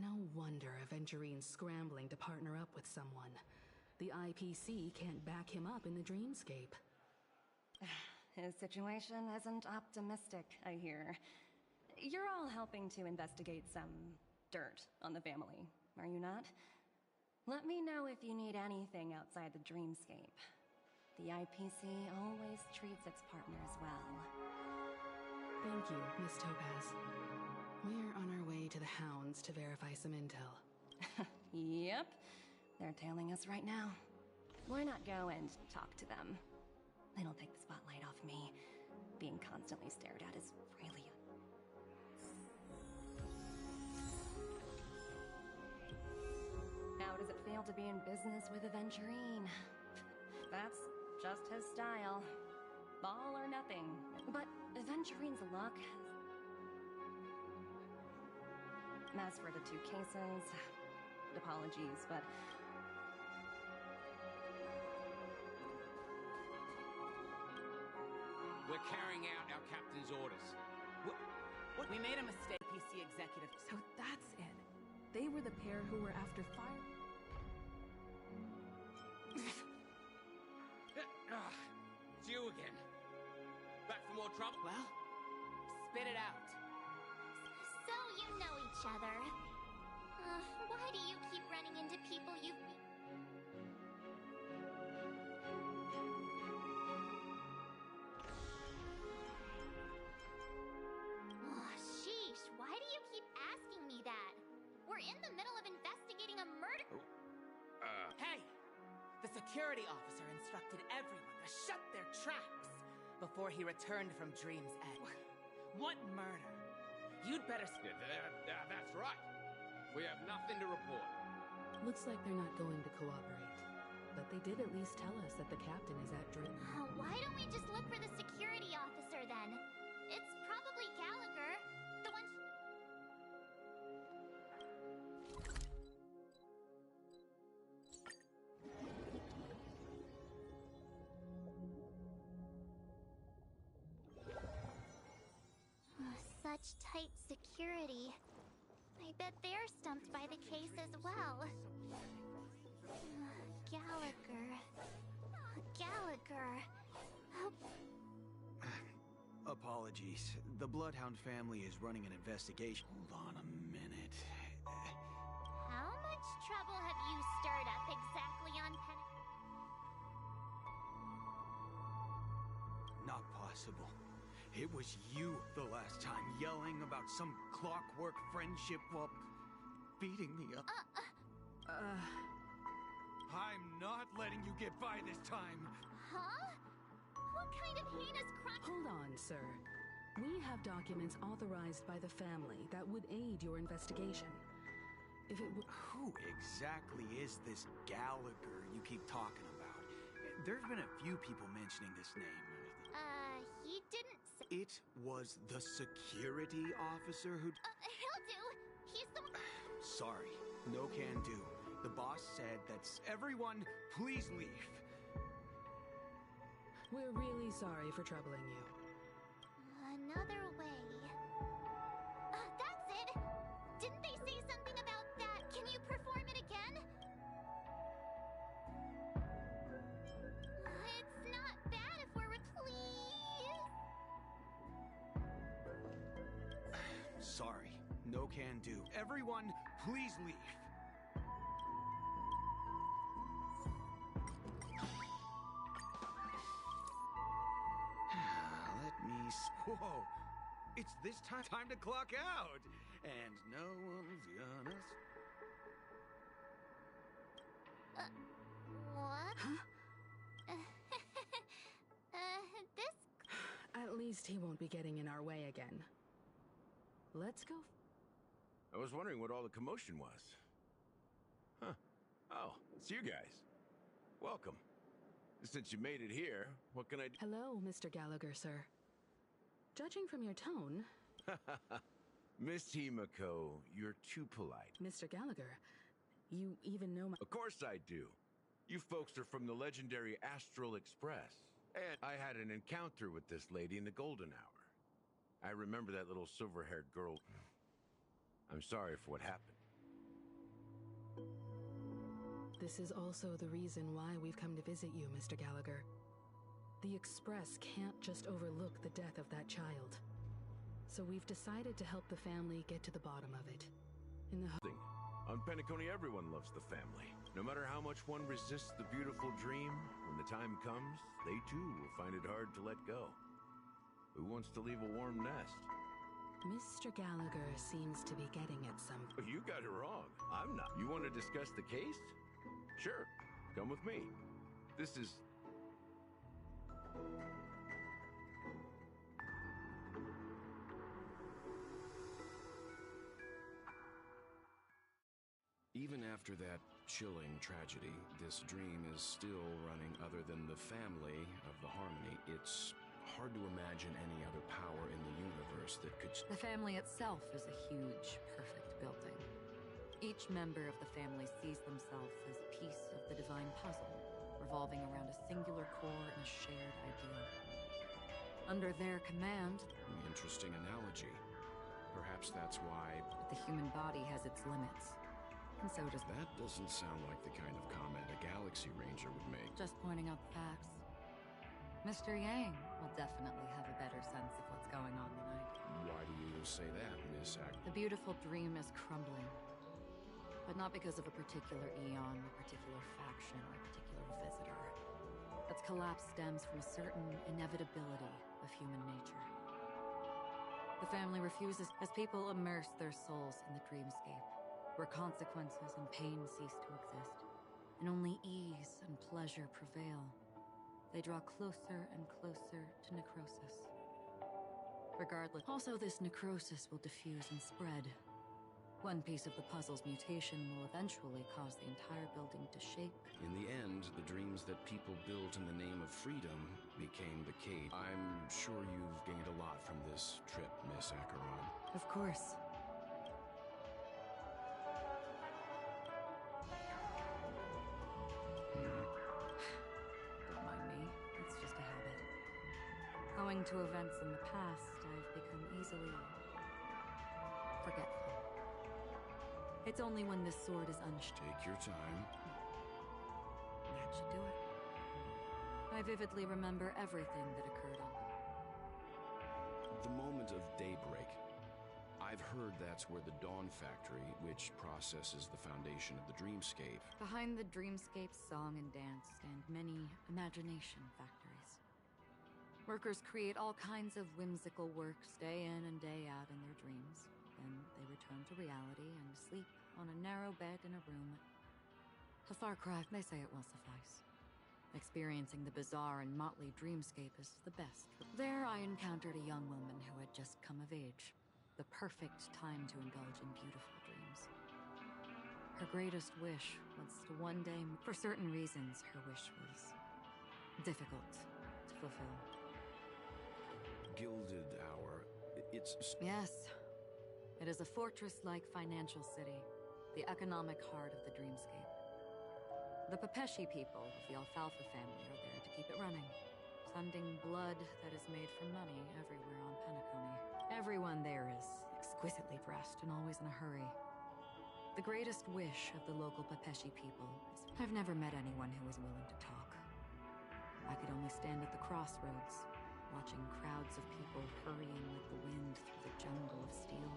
No wonder Aventurine's scrambling to partner up with someone. The IPC can't back him up in the dreamscape. His situation isn't optimistic, I hear. You're all helping to investigate some dirt on the family, are you not? Let me know if you need anything outside the dreamscape. The IPC always treats its partners well. Thank you, Miss Topaz. We're on our way to the Hounds to verify some intel. Yep. They're tailing us right now. Why not go and talk to them? It'll take the spotlight off me. Being constantly stared at is really... How does it feel to be in business with Aventurine? That's just his style. All or nothing. But Aventurine's luck... As for the 2 cases... Apologies, but... We're carrying out our captain's orders. What? We made a mistake, PC executive. So that's it. They were the pair who were after fire. It's you again. Back for more trouble? Well, spit it out. So you know each other. Why do you keep running into people you've... Why do you keep asking me that? We're in the middle of investigating a murder... Hey! The security officer instructed everyone to shut their tracks before he returned from Dream's Edge. What murder? You'd better... That's right. We have nothing to report. Looks like they're not going to cooperate. But they did at least tell us that the captain is at Dream. Why don't we just look for the security officer then? It's probably Gallagher. The one... Such tight security. I bet they're stumped by the case as well. Gallagher. Gallagher. Apologies. The Bloodhound family is running an investigation. Hold on a minute. How much trouble have you stirred up exactly on Not possible. It was you the last time, yelling about some clockwork friendship while beating me up. I'm not letting you get by this time. Huh? What kind of heinous crime? Hold on, sir. We have documents authorized by the family that would aid your investigation. If it would... Who exactly is this Gallagher you keep talking about? There's been a few people mentioning this name. He didn't say... It was the security officer who... He'll do. He's the... Sorry. No can do. The boss said that's... Everyone, please leave. We're really sorry for troubling you. Another way. That's it! Didn't they say something about that? Can you perform it again? It's not bad if we're... Please? Sorry. No can do. Everyone, please leave. Whoa! It's this time to clock out! And no one's gonna... What? Huh? This... At least he won't be getting in our way again. Let's go... I was wondering what all the commotion was. Huh. Oh, it's you guys. Welcome. Since you made it here, what can I do? Hello, Mr. Gallagher, sir. Judging from your tone... Miss Himiko, you're too polite. Mr. Gallagher, you even know my... Of course I do. You folks are from the legendary Astral Express. And I had an encounter with this lady in the golden hour. I remember that little silver-haired girl. I'm sorry for what happened. This is also the reason why we've come to visit you, Mr. Gallagher. The Express can't just overlook the death of that child. So we've decided to help the family get to the bottom of it. In the On Peakcony, everyone loves the family. No matter how much one resists the beautiful dream, when the time comes, they too will find it hard to let go. Who wants to leave a warm nest? Mr. Gallagher seems to be getting at something. You got it wrong. I'm not. You want to discuss the case? Sure. Come with me. This is... Even after that chilling tragedy, this dream is still running other than the family of the Harmony. It's hard to imagine any other power in the universe that could... The family itself is a huge, perfect building. Each member of the family sees themselves as a piece of the divine puzzle, revolving around a singular core and a shared ideal. Under their command... Interesting analogy. Perhaps that's why... The human body has its limits. And so does... That doesn't sound like the kind of comment a Galaxy Ranger would make. Just pointing out the facts. Mr. Yang will definitely have a better sense of what's going on tonight. Why do you say that, Miss Act? The beautiful dream is crumbling. But not because of a particular eon, a particular faction, or a particular visitor. Its collapse stems from a certain inevitability of human nature. The family refuses as people immerse their souls in the dreamscape, where consequences and pain cease to exist, and only ease and pleasure prevail. They draw closer and closer to necrosis. Regardless, also this necrosis will diffuse and spread. One piece of the puzzle's mutation will eventually cause the entire building to shake. In the end, the dreams that people built in the name of freedom became the cage. I'm sure you've gained a lot from this trip, Miss Acheron. Of course. Don't mind me. It's just a habit. Owing to events in the past, I've become easily forgetful. It's only when this sword is Take your time. That should do it. I vividly remember everything that occurred on The moment of daybreak. I've heard that's where the Dawn Factory, which processes the foundation of the dreamscape. Behind the dreamscape's song and dance stand many imagination factories. Workers create all kinds of whimsical works day in and day out in their dreams. Then they return to reality and sleep on a narrow bed in a room. A far cry, they say it will suffice. Experiencing the bizarre and motley dreamscape is the best. There I encountered a young woman who had just come of age. The perfect time to indulge in beautiful dreams. Her greatest wish was to one day... For certain reasons, her wish was difficult to fulfill. Gilded Hour. It's... Yes. It is a fortress-like financial city, the economic heart of the dreamscape. The Pepeshi people of the Alfalfa family are there to keep it running, sending blood that is made from money everywhere on Peakcony. Everyone there is exquisitely dressed and always in a hurry. The greatest wish of the local Pepeshi people is... I've never met anyone who was willing to talk. I could only stand at the crossroads, watching crowds of people hurrying like the wind through the jungle of steel,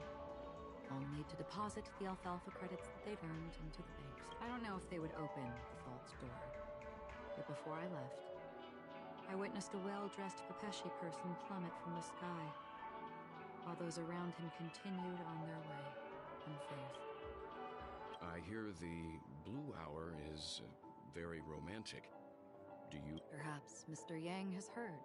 only to deposit the alfalfa credits that they'd earned into the banks. I don't know if they would open the vault's door, but before I left, I witnessed a well-dressed Pepeshi person plummet from the sky, while those around him continued on their way, unfazed. I hear the Blue Hour is very romantic. Do you... Perhaps Mr. Yang has heard.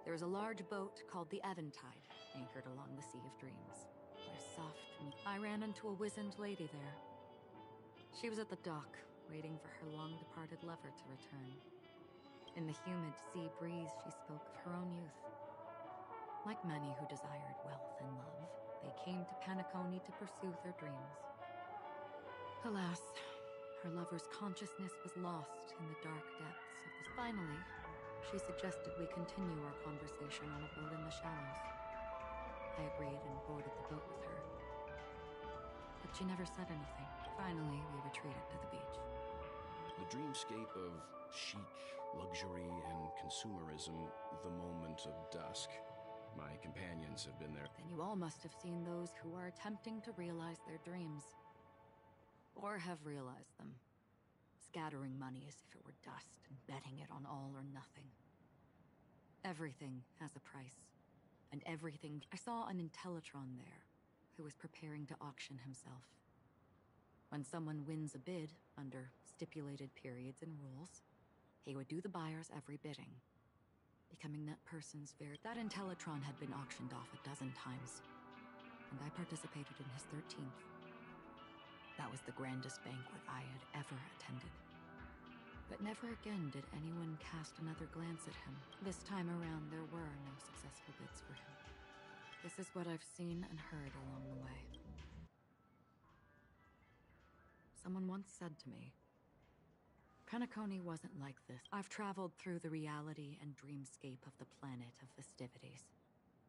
There is a large boat called the Eventide, anchored along the Sea of Dreams. Where soft... I ran into a wizened lady there. She was at the dock, waiting for her long-departed lover to return. In the humid sea breeze, she spoke of her own youth. Like many who desired wealth and love, they came to Peakcony to pursue their dreams. Alas, her lover's consciousness was lost in the dark depths of the... Finally, she suggested we continue our conversation on a boat in the shallows. I agreed and boarded the boat with her. But she never said anything. Finally, we retreated to the beach. The dreamscape of chic, luxury, and consumerism, the moment of dusk. My companions have been there. Then you all must have seen those who are attempting to realize their dreams. Or have realized them. Scattering money as if it were dust and betting it on all or nothing. Everything has a price. And everything... I saw an Intellitron there, who was preparing to auction himself. When someone wins a bid, under stipulated periods and rules, he would do the buyer's every bidding, becoming that person's very... That Intellitron had been auctioned off 12 times, and I participated in his 13th. That was the grandest banquet I had ever attended. But never again did anyone cast another glance at him. This time around, there were no successful bids for him. This is what I've seen and heard along the way. Someone once said to me, Peakcony wasn't like this. I've traveled through the reality and dreamscape of the planet of festivities.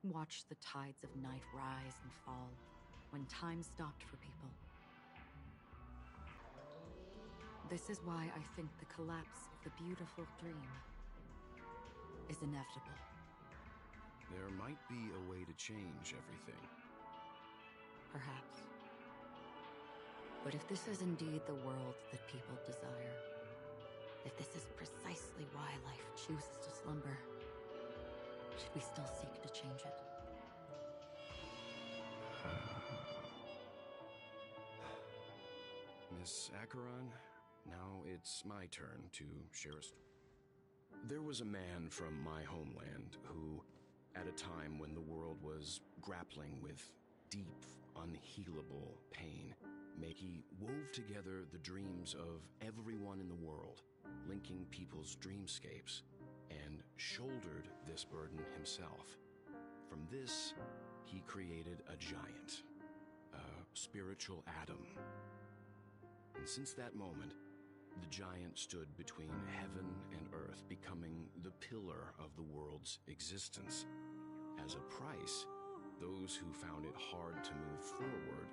Watched the tides of night rise and fall when time stopped for people. This is why I think the collapse of the beautiful dream is inevitable. There might be a way to change everything. Perhaps. But if this is indeed the world that people desire, if this is precisely why life chooses to slumber, should we still seek to change it? Miss Acheron, now it's my turn to share a story. There was a man from my homeland who, at a time when the world was grappling with deep, unhealable pain, he wove together the dreams of everyone in the world, linking people's dreamscapes, and shouldered this burden himself. From this, he created a giant, a spiritual Adam. And since that moment, the giant stood between heaven and earth, becoming the pillar of the world's existence. As a price, those who found it hard to move forward,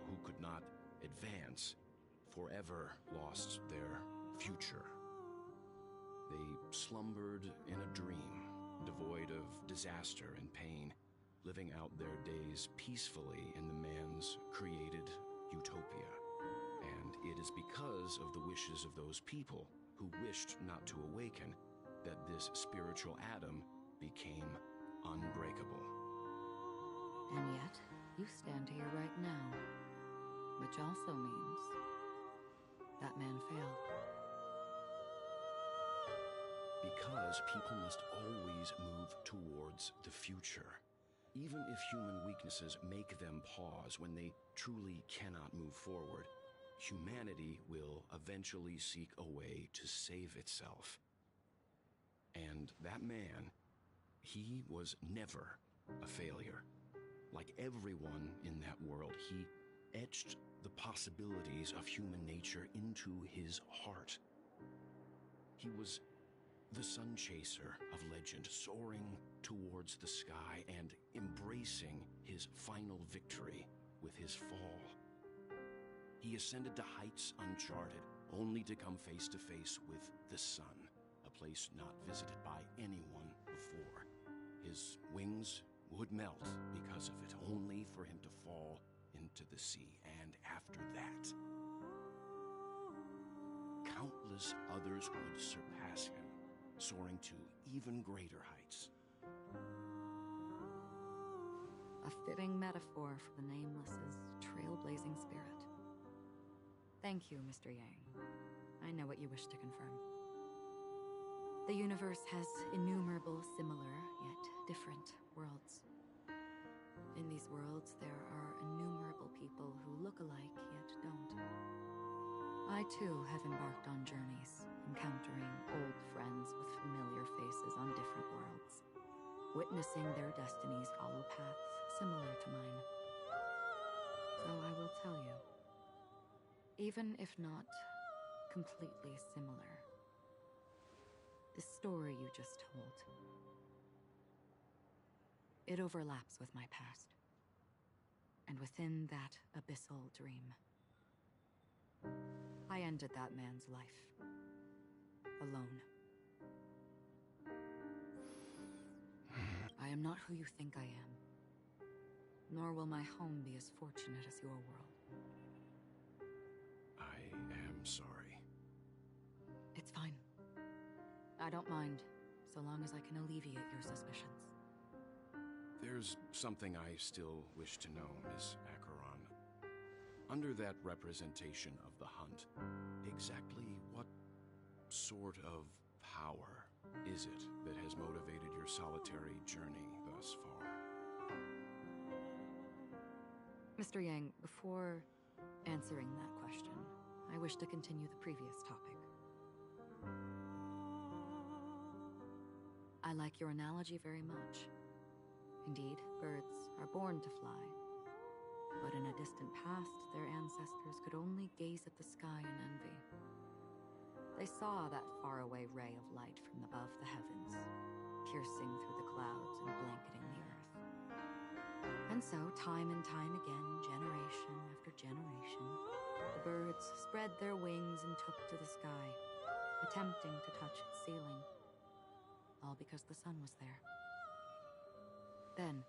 who could not advance, forever lost their future. They slumbered in a dream, devoid of disaster and pain, living out their days peacefully in the man's created utopia. And it is because of the wishes of those people who wished not to awaken that this spiritual Adam became unbreakable. And yet, you stand here right now, which also means that man failed. Because people must always move towards the future. Even if human weaknesses make them pause when they truly cannot move forward, humanity will eventually seek a way to save itself. And that man, he was never a failure. Like everyone in that world, he etched the possibilities of human nature into his heart. He was the sun chaser of legend, soaring towards the sky and embracing his final victory with his fall. He ascended to heights uncharted, only to come face to face with the sun, a place not visited by anyone before. His wings would melt because of it, only for him to fall into the sea. And after that, countless others would surpass him, soaring to even greater heights. A fitting metaphor for the Nameless's trailblazing spirit. Thank you, Mr. Yang. I know what you wish to confirm. The universe has innumerable similar, yet different worlds. In these worlds, there are innumerable people who look alike, yet don't. I, too, have embarked on journeys, encountering old friends with familiar faces on different worlds, witnessing their destinies follow paths similar to mine. So I will tell you, even if not completely similar, the story you just told, it overlaps with my past, and within that abyssal dream, I ended that man's life alone. I am not who you think I am, nor will my home be as fortunate as your world. I am sorry. It's fine. I don't mind, so long as I can alleviate your suspicions. There's something I still wish to know, Miss Acheron. Under that representation of the hunt, exactly what sort of power is it that has motivated your solitary journey thus far? Mr. Yang, before answering that question, I wish to continue the previous topic. I like your analogy very much. Indeed, birds are born to fly. But in a distant past, their ancestors could only gaze at the sky in envy. They saw that faraway ray of light from above the heavens, piercing through the clouds and blanketing the earth. And so, time and time again, generation after generation, the birds spread their wings and took to the sky, attempting to touch its ceiling, all because the sun was there. Then,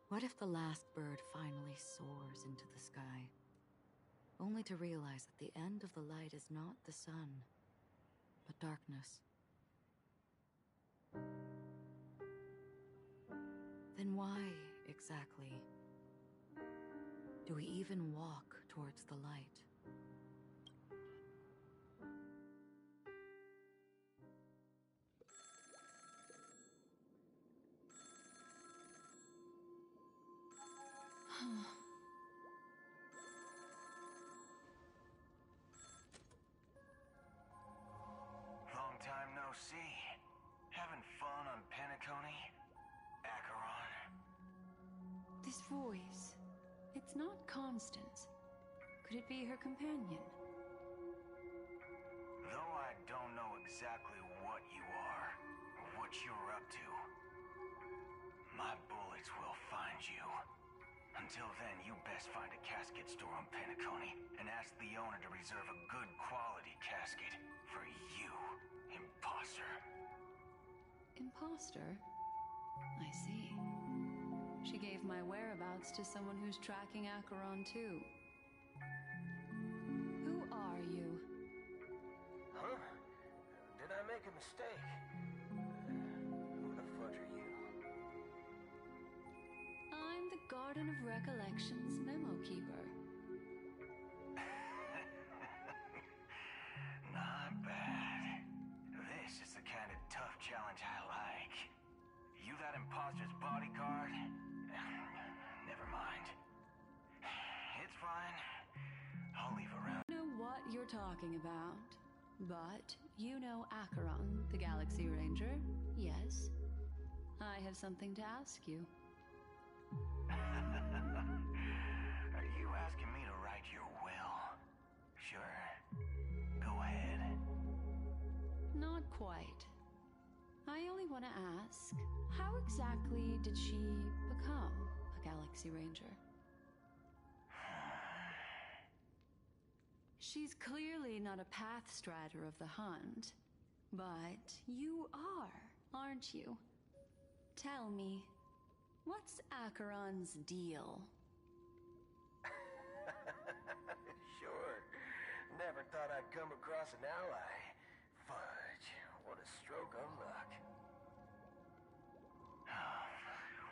what if the last bird finally soars into the sky, only to realize that the end of the light is not the sun, but darkness? Then why, exactly, do we even walk towards the light? Long time no see. Having fun on Peakcony? Acheron? This voice, it's not Constance. Could it be her companion? Though I don't know exactly what you are, or what you're up to, my bullets will find you. Until then, you best find a casket store on Peakcony and ask the owner to reserve a good quality casket for you, imposter. Imposter? I see. She gave my whereabouts to someone who's tracking Acheron too. Who are you? Huh? Did I make a mistake? Who the fudge are you? I'm the Garden of Recollections memo keeper. Not bad. This is the kind of tough challenge I like. You that imposter's bodyguard? Never mind. It's fine. I'll leave around. I know what you're talking about, but you know Acheron, the Galaxy Ranger, yes? I have something to ask you. Are you asking me to write your will? Sure. Go ahead. Not quite. I only want to ask, how exactly did she become a Galaxy Ranger? She's clearly not a path strider of the hunt, but you are, aren't you? Tell me, what's Acheron's deal? Sure. Never thought I'd come across an ally. Fudge, what a stroke of luck.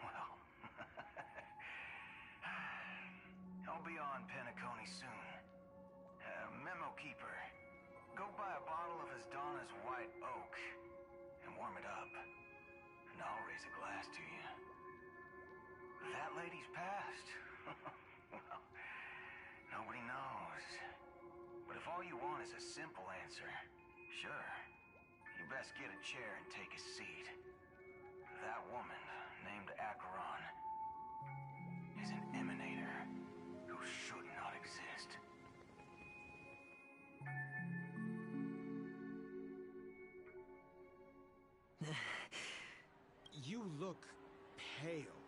Well, I'll be on Peakcony soon. Memo keeper, go buy a bottle of Donna's white oak and warm it up, and I'll raise a glass to you. That lady's passed. Well, nobody knows. But if all you want is a simple answer, sure, you best get a chair and take a seat. That woman, named Acheron, is an emanator who should not exist. You look pale.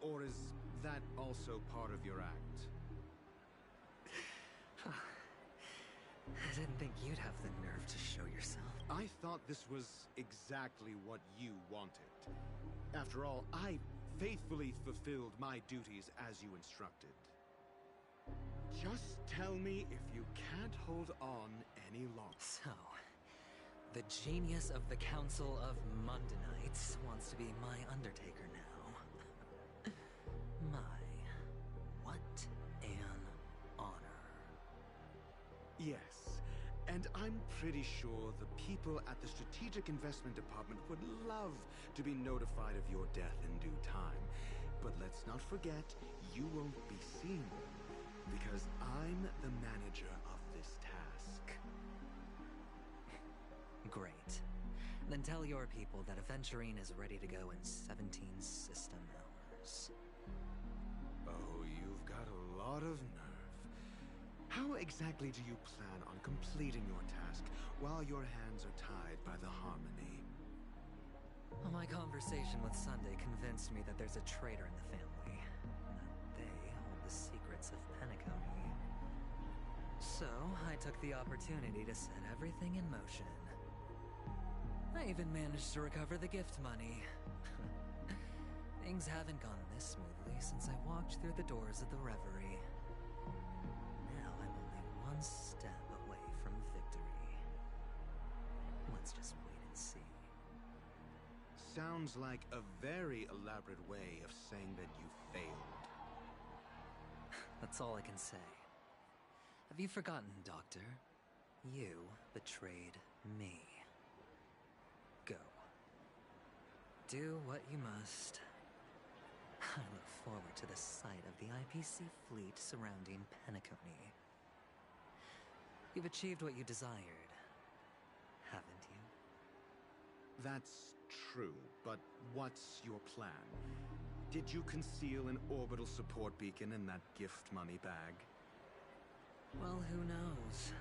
Or is that also part of your act? I didn't think you'd have the nerve to show yourself. I thought this was exactly what you wanted. After all, I faithfully fulfilled my duties as you instructed. Just tell me if you can't hold on any longer. So, the genius of the Council of Mundanites wants to be my Undertaker now. What an honor. Yes, and I'm pretty sure the people at the Strategic Investment Department would love to be notified of your death in due time. But let's not forget, you won't be seen, because I'm the manager of this task. Great. Then tell your people that Aventurine is ready to go in 17 system hours. Oh, you've got a lot of nerve. How exactly do you plan on completing your task while your hands are tied by the Harmony? Well, my conversation with Sunday convinced me that there's a traitor in the family. That they hold the secrets of Peakcony. So, I took the opportunity to set everything in motion. I even managed to recover the gift money. Things haven't gone this smoothly since I walked through the doors of the Reverie. Now I'm only one step away from victory. Let's just wait and see. Sounds like a very elaborate way of saying that you failed. That's all I can say. Have you forgotten, Doctor? You betrayed me. Go. Do what you must. I look forward to the sight of the IPC fleet surrounding Peakcony. You've achieved what you desired, haven't you? That's true, but what's your plan? Did you conceal an orbital support beacon in that gift money bag? Well, who knows?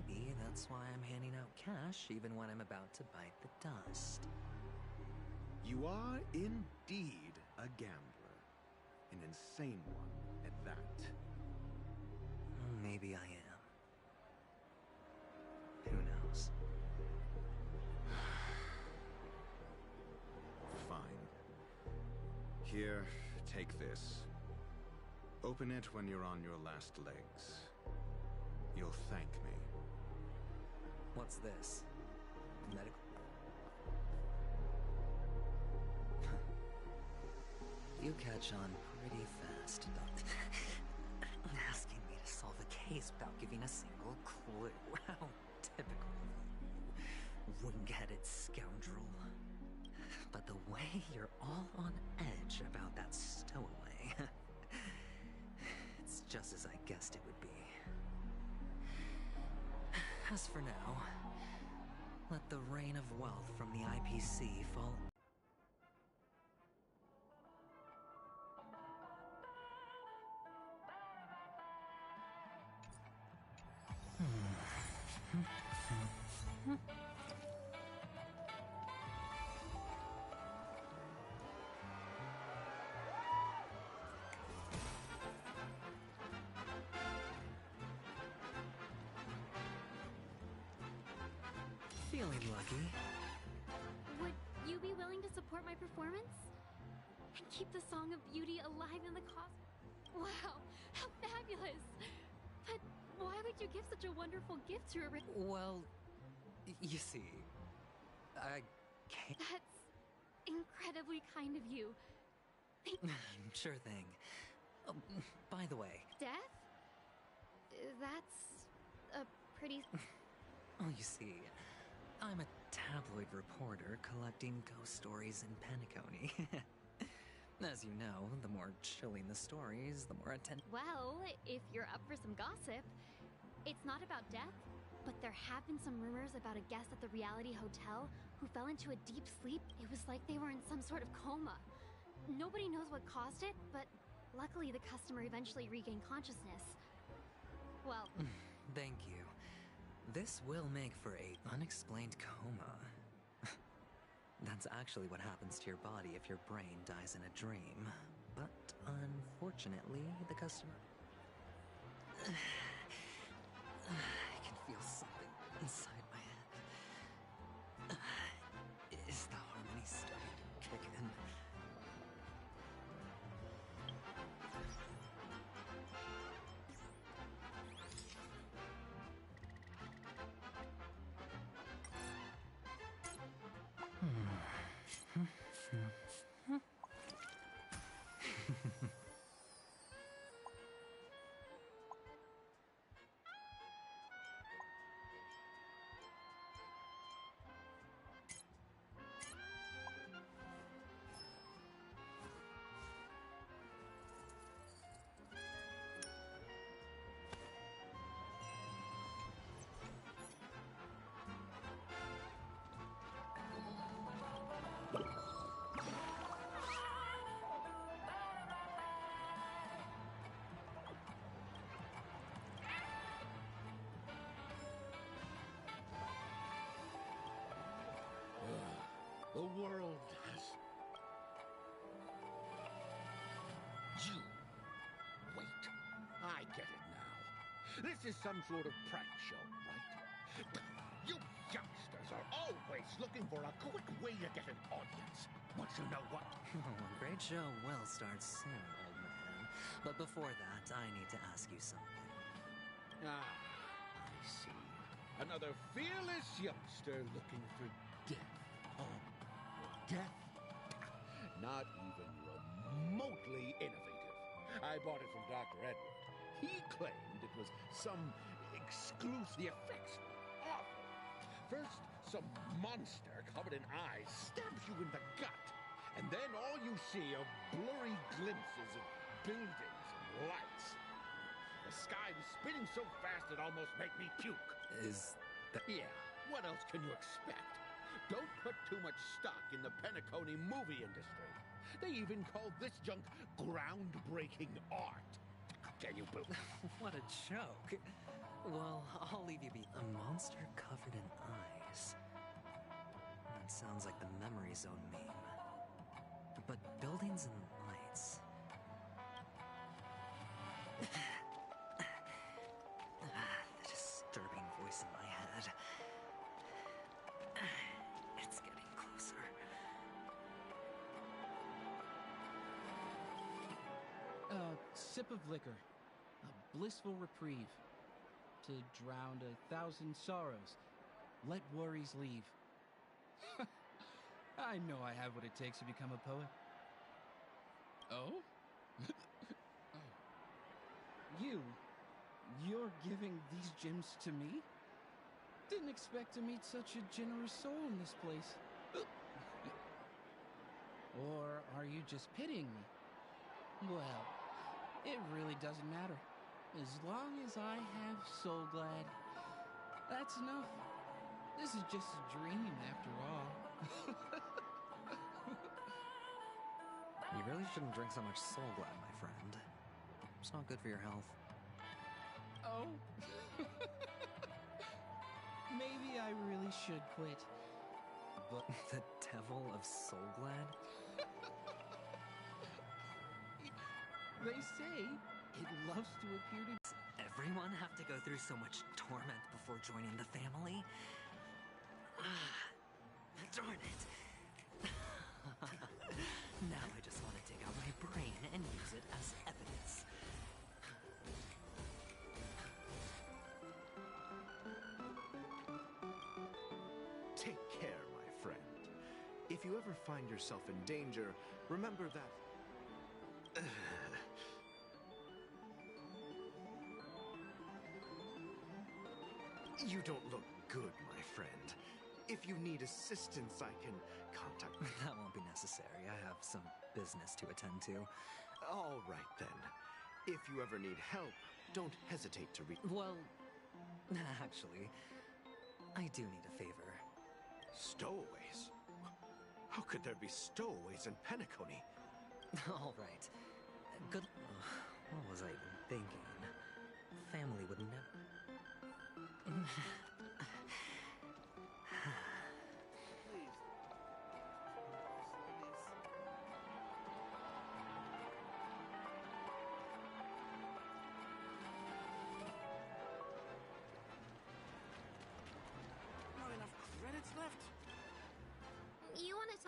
Maybe that's why I'm handing out cash even when I'm about to bite the dust. You are indeed a gambler. An insane one at that. Maybe I am. Who knows? Fine. Here, take this. Open it when you're on your last legs. You'll thank me. What's this? Medical? You catch on pretty fast, Doctor. Asking me to solve a case without giving a single clue. How typical of you, wing-headed scoundrel. But the way you're all on edge about that stowaway, it's just as I guessed it would be. As for now, let the rain of wealth from the IPC fall. Feeling lucky. Would you be willing to support my performance? And keep the Song of Beauty alive in the cosmos? Wow, how fabulous! But why would you give such a wonderful gift to a Well, you see, I can't... That's incredibly kind of you. Thank Sure thing. By the way... Death? That's a pretty... Oh, you see, I'm a tabloid reporter collecting ghost stories in Peakcony. As you know, the more chilling the stories, the more attention... Well, if you're up for some gossip, it's not about death, but there have been some rumors about a guest at the reality hotel who fell into a deep sleep. It was like they were in some sort of coma. Nobody knows what caused it, but luckily the customer eventually regained consciousness. Well... Thank you. This will make for a unexplained coma. That's actually what happens to your body if your brain dies in a dream. But unfortunately, the customer... I can feel something inside my head. Is the harmony starting to kick in? The world has... You... Wait. I get it now. This is some sort of prank show, right? You youngsters are always looking for a quick way to get an audience. But you know what? Oh, a great show will start soon, old man. But before that, I need to ask you something. Ah, I see. Another fearless youngster looking for death. Death? Not even remotely innovative. I bought it from Dr. Edward. He claimed it was some exclusive... The effects were awful. First, some monster covered in eyes stabs you in the gut. And then all you see are blurry glimpses of buildings and lights. The sky was spinning so fast it almost made me puke. Is that... Yeah, what else can you expect? Don't put too much stock in the Peakcony movie industry. They even call this junk groundbreaking art. Can you believe? What a joke. Well, I'll leave you be. A monster covered in eyes. That sounds like the Memory Zone meme. But buildings and lights... The disturbing voice in my head. It's getting closer. A sip of liquor. A blissful reprieve. To drown 1,000 sorrows. Let worries leave. I know I have what it takes to become a poet. Oh? Oh. You're giving these gems to me? Didn't expect to meet such a generous soul in this place. Or are you just pitying me? Well, it really doesn't matter. As long as I have Soul Glad, that's enough. This is just a dream after all. You really shouldn't drink so much Soul Glad, my friend. It's not good for your health. Oh? Maybe I really should quit. But the devil of Soul Glad? They say it loves to appear to... Everyone have to go through so much torment before joining the family? Darn it. Now I just want to take out my brain and use it as evidence. Take care, my friend. If you ever find yourself in danger, remember that... You don't look good, my friend. If you need assistance, I can contact... That won't be necessary. I have some business to attend to. All right, then. If you ever need help, don't hesitate to reach... Well, actually, I do need a favor. Stowaways? How could there be stowaways in Peakcony? All right. Good... what was I even thinking? Family would never...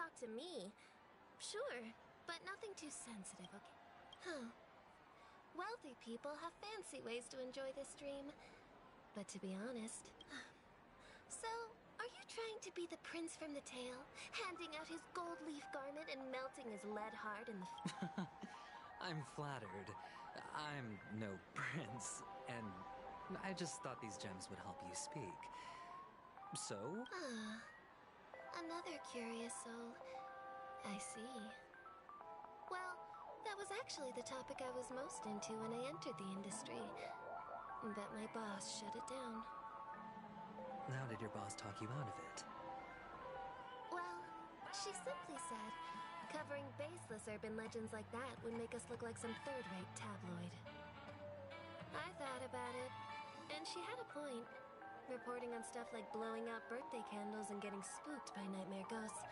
talk to me, sure, but nothing too sensitive, okay? Huh. Wealthy people have fancy ways to enjoy this dream. But to be honest... So, are you trying to be the prince from the tale? Handing out his gold leaf garment and melting his lead heart in the... I'm flattered. I'm no prince, and I just thought these gems would help you speak. So? Another curious soul. I see. Well, that was actually the topic I was most into when I entered the industry. But my boss shut it down. How did your boss talk you out of it? Well, she simply said, covering baseless urban legends like that would make us look like some third-rate tabloid. I thought about it, and she had a point. Reporting on stuff like blowing out birthday candles and getting spooked by nightmare ghosts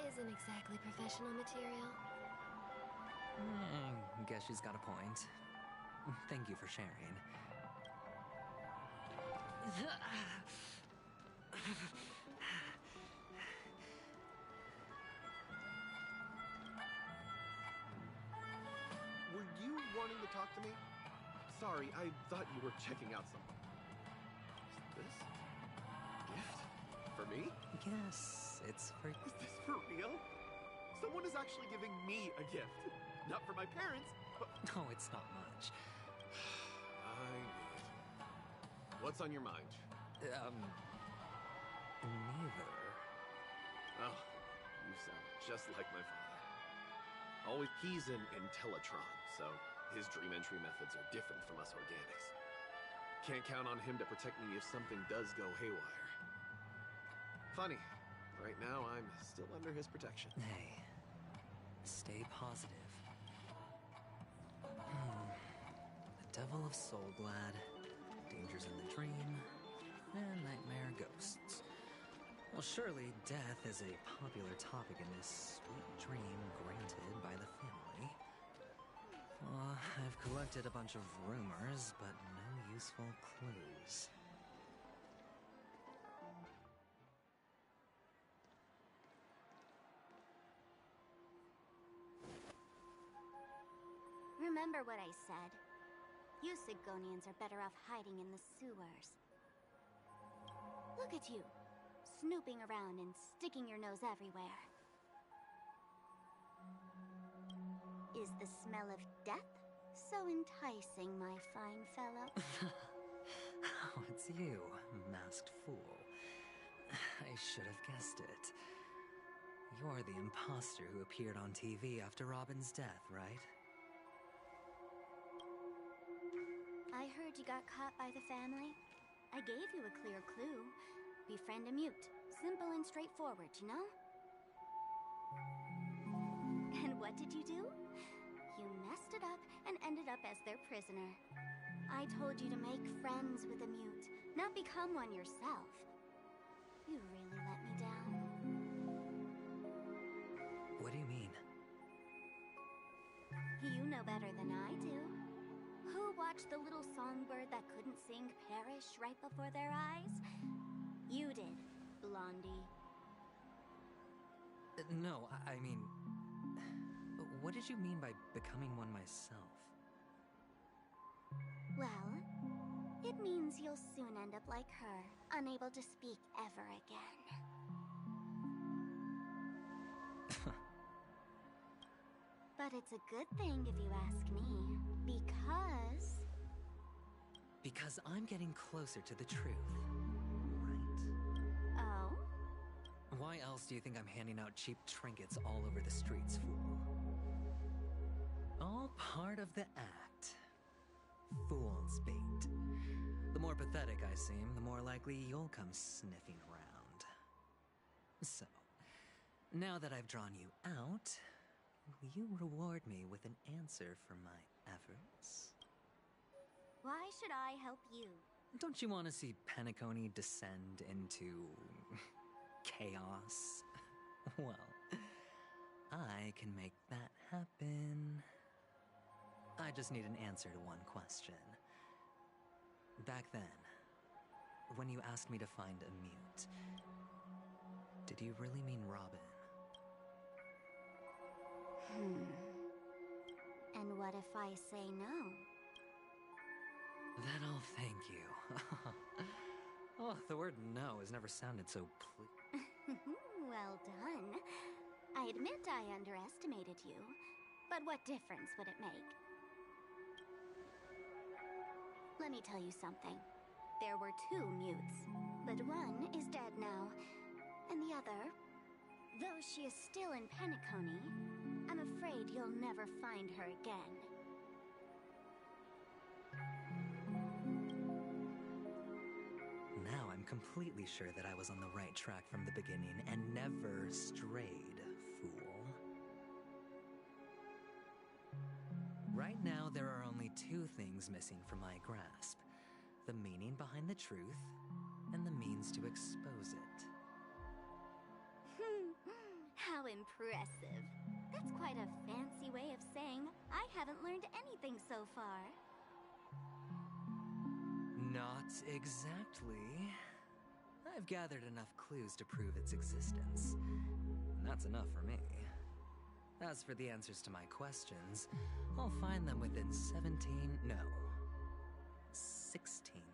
isn't exactly professional material. Guess she's got a point. Thank you for sharing. Were you wanting to talk to me? Sorry, I thought you were checking out something. Is this a gift? For me? Yes, it's for... Is this for real? Someone is actually giving me a gift. Not for my parents, but... No, it's not much. I knew it. What's on your mind? Neither. Oh, you sound just like my father. Always, he's an Intellitron, so his dream entry methods are different from us organics. Can't count on him to protect me if something does go haywire. Funny, right now I'm still under his protection. Hey, stay positive. The Devil of Soulglad, dangers in the dream, and nightmare ghosts. Well, surely death is a popular topic in this sweet dream granted by the family. I've collected a bunch of rumors, but no useful clues. Remember what I said. You Sigonians are better off hiding in the sewers. Look at you, snooping around and sticking your nose everywhere. Is the smell of death so enticing, my fine fellow? Oh, it's you, masked fool. I should have guessed it. You're the imposter who appeared on TV after Robin's death, right? I heard you got caught by the family. I gave you a clear clue. Befriend a mute. Simple and straightforward, you know? And what did you do? You messed it up and ended up as their prisoner. I told you to make friends with a mute, not become one yourself. You really let me down. What do you mean? You know better than I do. Who watched the little songbird that couldn't sing perish right before their eyes? You did, Blondie. No, I mean... What did you mean by becoming one myself? Well, it means you'll soon end up like her, unable to speak ever again. But it's a good thing if you ask me, because... Because I'm getting closer to the truth, right? Oh? Why else do you think I'm handing out cheap trinkets all over the streets, fool? All part of the act. Fool's bait. The more pathetic I seem, the more likely you'll come sniffing around. So, now that I've drawn you out, will you reward me with an answer for my efforts? Why should I help you? Don't you want to see Peakcony descend into... chaos? Well, I can make that happen. I just need an answer to one question. Back then, when you asked me to find a mute, did you really mean Robin? And what if I say no? Then I'll thank you. Oh, the word no has never sounded so Well done. I admit I underestimated you, but what difference would it make? Let me tell you something. There were 2 mutes, but one is dead now, and the other, though she is still in Peakcony, I'm afraid you'll never find her again. Now I'm completely sure that I was on the right track from the beginning and never strayed, fool. Right now, there are only 2 things missing from my grasp. The meaning behind the truth, and the means to expose it. How impressive. That's quite a fancy way of saying I haven't learned anything so far. Not exactly. I've gathered enough clues to prove its existence. And that's enough for me. As for the answers to my questions, I'll find them within 16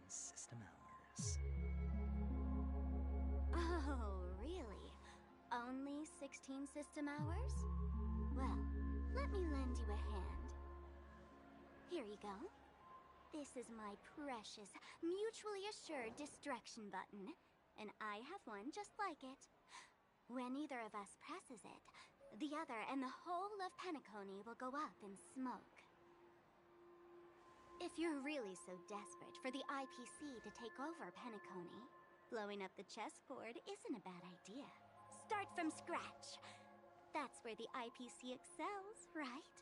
system hours. Oh, really? Only 16 system hours? Well, let me lend you a hand. Here you go. This is my precious, mutually assured destruction button, and I have one just like it. When either of us presses it, the other and the whole of Peakcony will go up in smoke. If you're really so desperate for the IPC to take over Peakcony, blowing up the chessboard isn't a bad idea. Start from scratch. That's where the IPC excels, right?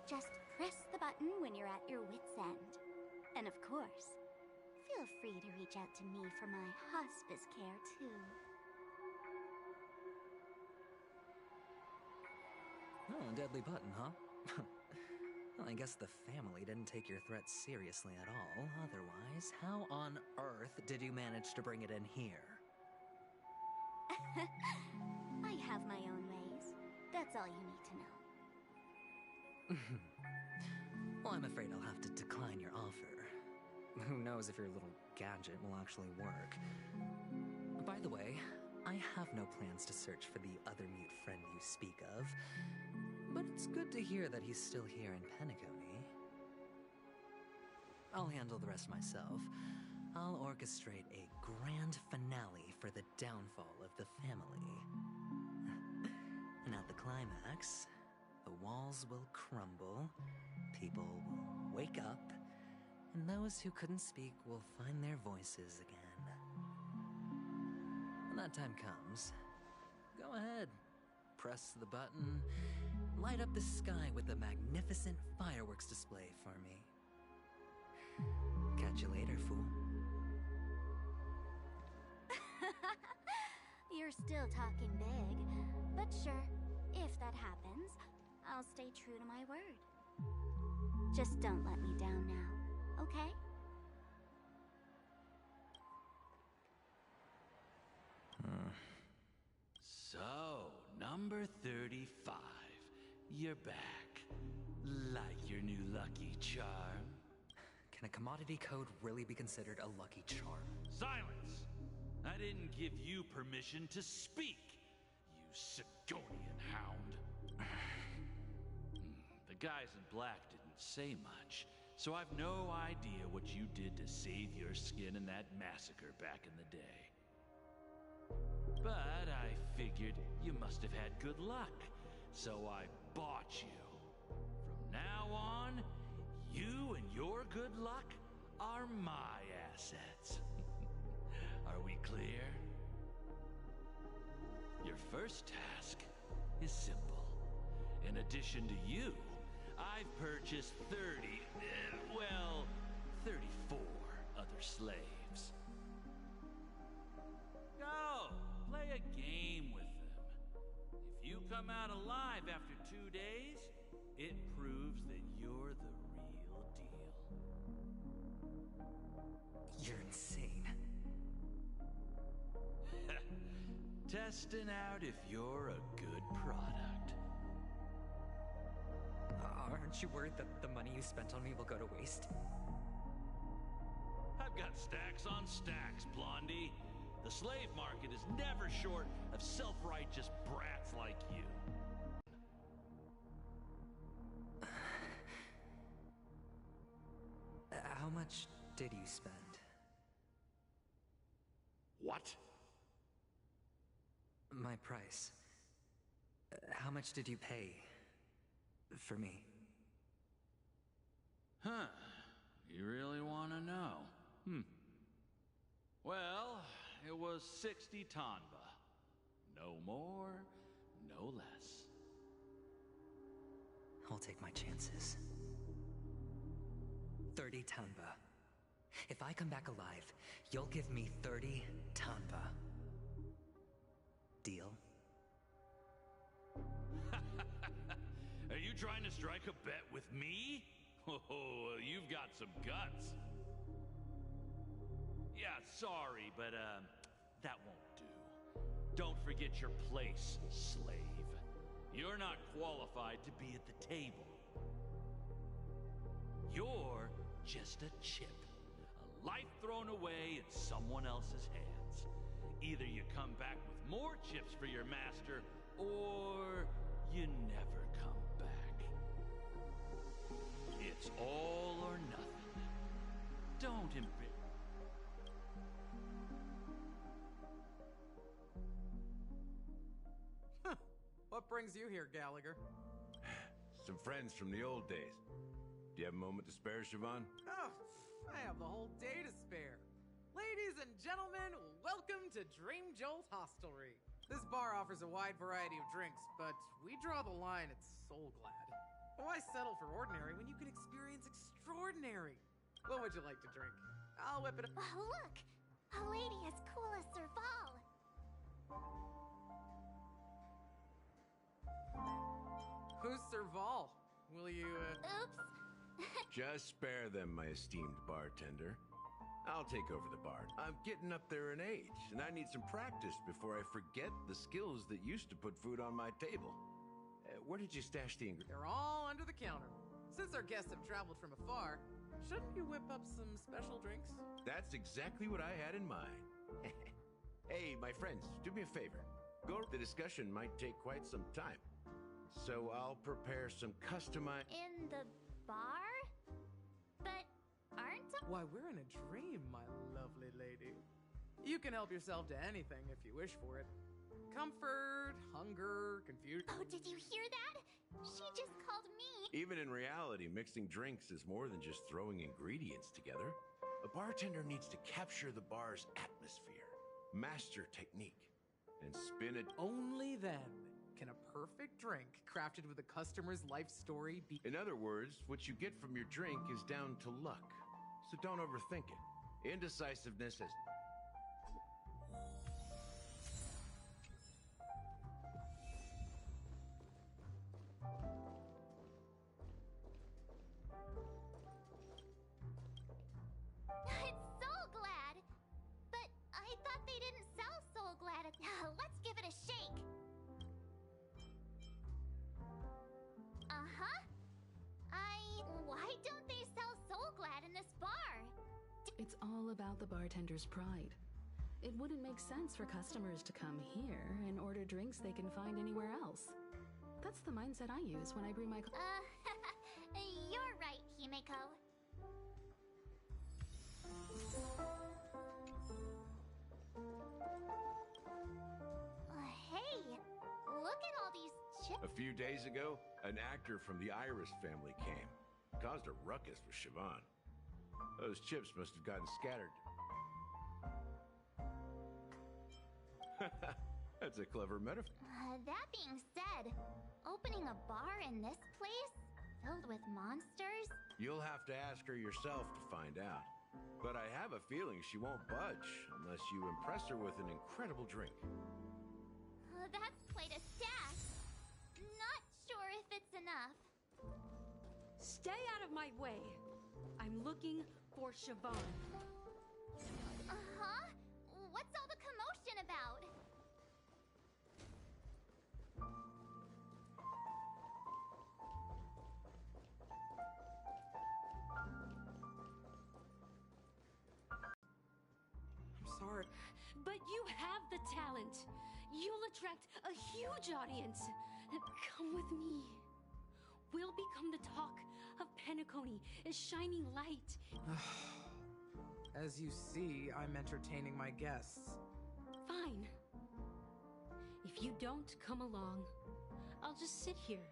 Just press the button when you're at your wit's end. And of course, feel free to reach out to me for my hospice care, too. Oh, deadly button, huh? Well, I guess the family didn't take your threat seriously at all. Otherwise, how on earth did you manage to bring it in here? I have my own ways. That's all you need to know. Well, I'm afraid I'll have to decline your offer. Who knows if your little gadget will actually work. By the way, I have no plans to search for the other mute friend you speak of, but it's good to hear that he's still here in Peakcony. I'll handle the rest myself. I'll orchestrate a grand finale for the downfall of the family. And at the climax, the walls will crumble, people will wake up, and those who couldn't speak will find their voices again. When that time comes, go ahead, press the button, light up the sky with a magnificent fireworks display for me. Catch you later, fool. You're still talking big, but sure, if that happens, I'll stay true to my word. Just don't let me down now, okay? So, number 35. You're back. Like your new lucky charm? Can a commodity code really be considered a lucky charm? Silence! I didn't give you permission to speak, you Sigonian hound. The guys in black didn't say much, so I've no idea what you did to save your skin in that massacre back in the day. But I figured you must have had good luck, so I bought you. From now on, you and your good luck are my assets. Are we clear? Your first task is simple. In addition to you, I've purchased 34 other slaves. Go, play a game with them. If you come out alive after 2 days, it proves that you're the real deal. You're insane. Testing out if you're a good product. Aren't you worried that the money you spent on me will go to waste? I've got stacks on stacks, Blondie. The slave market is never short of self-righteous brats like you. How much did you spend? What? My price. How much did you pay for me? Huh. You really want to know? Well, it was 60 tanba. No more, no less. I'll take my chances. 30 tanba. If I come back alive, you'll give me 30 tanba. Deal? Are you trying to strike a bet with me? Oh, you've got some guts. Yeah, sorry, but that won't do. Don't forget your place, slave. You're not qualified to be at the table. You're just a chip. A life thrown away in someone else's hands. Either you come back with more chips for your master, or you never come back. It's all or nothing. Don't embarrass. What brings you here, Gallagher? Some friends from the old days. Do you have a moment to spare, Siobhan? Oh, I have the whole day to spare. Ladies and gentlemen, welcome to Dream Jolt Hostelry. This bar offers a wide variety of drinks, but we draw the line at Soul Glad. Why settle for ordinary when you can experience extraordinary? What would you like to drink? I'll whip it up. Oh, look! A lady as cool as Serval. Who's Serval? Will you, Oops. Just spare them, my esteemed bartender. I'll take over the bar. I'm getting up there in age, and I need some practice before I forget the skills that used to put food on my table. Where did you stash the ingredients? They're all under the counter. Since our guests have traveled from afar, shouldn't you whip up some special drinks? That's exactly what I had in mind. Hey, my friends, do me a favor. The discussion might take quite some time. So I'll prepare some customized... In the bar? But aren't... Why, we're in a dream, my lovely lady. You can help yourself to anything if you wish for it. Comfort, hunger, confusion... Oh, did you hear that? She just called me. Even in reality, mixing drinks is more than just throwing ingredients together. A bartender needs to capture the bar's atmosphere, master technique, and spin it... Only then can a perfect drink crafted with a customer's life story be... In other words, what you get from your drink is down to luck. So don't overthink it. Indecisiveness has... It's Soul Glad. But I thought they didn't sell Soul Glad. Let's give it a shake. Uh-huh. Why don't they sell Soul Glad in this bar? It's all about the bartender's pride. It wouldn't make sense for customers to come here and order drinks they can find anywhere else. That's the mindset I use when I brew my... You're right, Himeko. Hey, look at all these chips. A few days ago, an actor from the Iris family came. Caused a ruckus with Siobhan. Those chips must have gotten scattered. That's a clever metaphor. That being said, opening a bar in this place, filled with monsters? You'll have to ask her yourself to find out. But I have a feeling she won't budge unless you impress her with an incredible drink. That's quite a stash. Not sure if it's enough. Stay out of my way. I'm looking for Siobhan. Uh-huh? What's all the commotion about? the talent. You'll attract a huge audience. Come with me. We'll become the talk of Peakcony, a shining light. As you see, I'm entertaining my guests. Fine. If you don't come along, I'll just sit here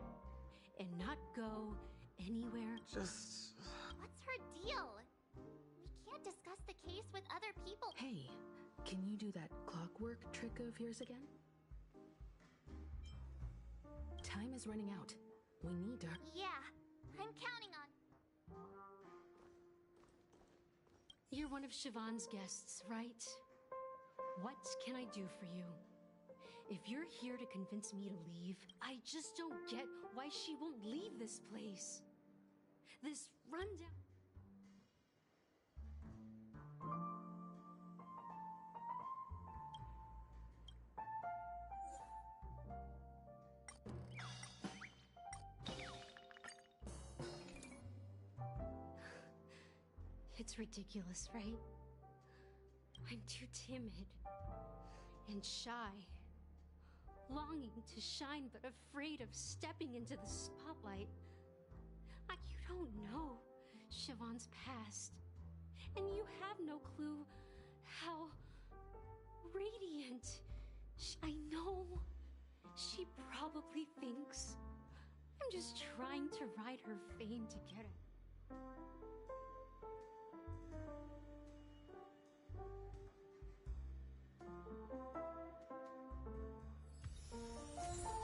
and not go anywhere. Just... What's her deal? We can't discuss the case with other people. Hey, can you do that clockwork trick of yours again? Time is running out. We need to... Yeah, I'm counting on... You're one of Siobhan's guests, right? What can I do for you? If you're here to convince me to leave, I just don't get why she won't leave this place. This rundown... It's ridiculous, right? I'm too timid and shy, longing to shine but afraid of stepping into the spotlight. You don't know Siobhan's past, and you have no clue how radiant I know. She probably thinks I'm just trying to ride her fame to get it.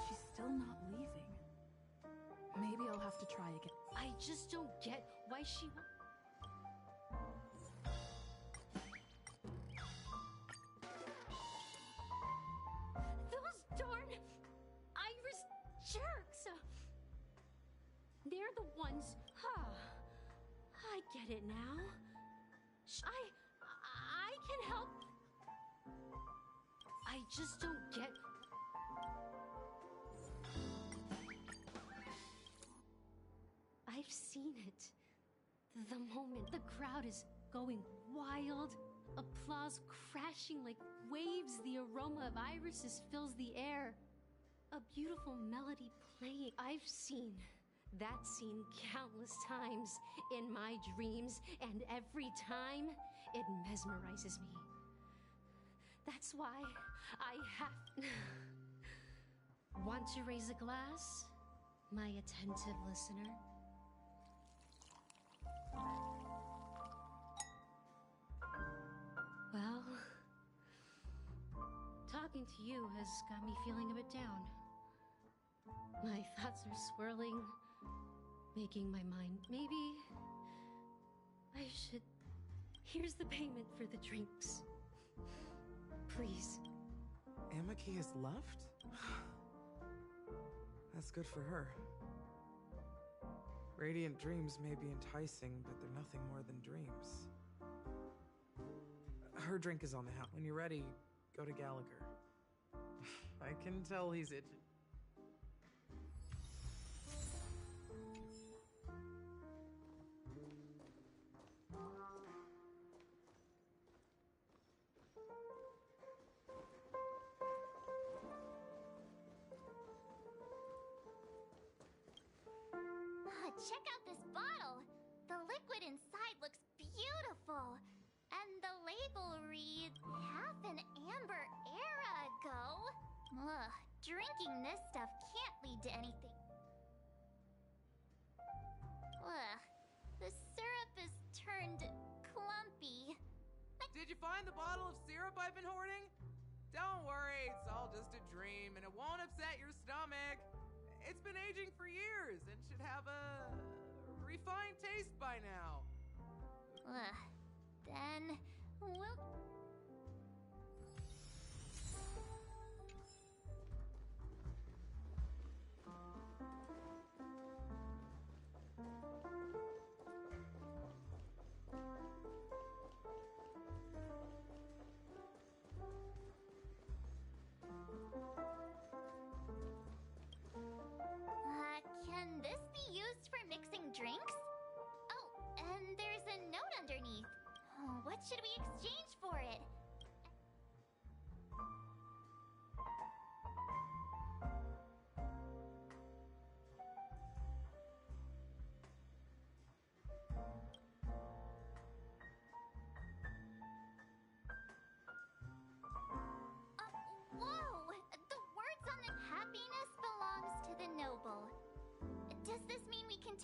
She's still not leaving. Maybe I'll have to try again. I just don't get why she won't. Those darn Irish jerks! They're the ones. I get it now. I can help. I just don't get. I've seen it. The moment the crowd is going wild, applause crashing like waves, the aroma of irises fills the air. A beautiful melody playing. I've seen that scene countless times in my dreams, and every time it mesmerizes me. That's why I have... Want to raise a glass, my attentive listener? Well, talking to you has got me feeling a bit down. My thoughts are swirling, making my mind... Maybe I should... Here's the payment for the drinks. Please. Amaki has left? That's good for her. Radiant dreams may be enticing, but they're nothing more than dreams. Her drink is on the house. When you're ready, go to Gallagher. I can tell he's itching. Check out this bottle! The liquid inside looks beautiful. And the label reads, half an amber era ago. Ugh, drinking this stuff can't lead to anything. Ugh, the syrup is turned clumpy. Did you find the bottle of syrup I've been hoarding? Don't worry, it's all just a dream and it won't upset your stomach. It's been aging for years and should have a refined taste by now. Ugh, then we'll... Can this be used for mixing drinks? Oh, and there's a note underneath. Oh, what should we exchange for it?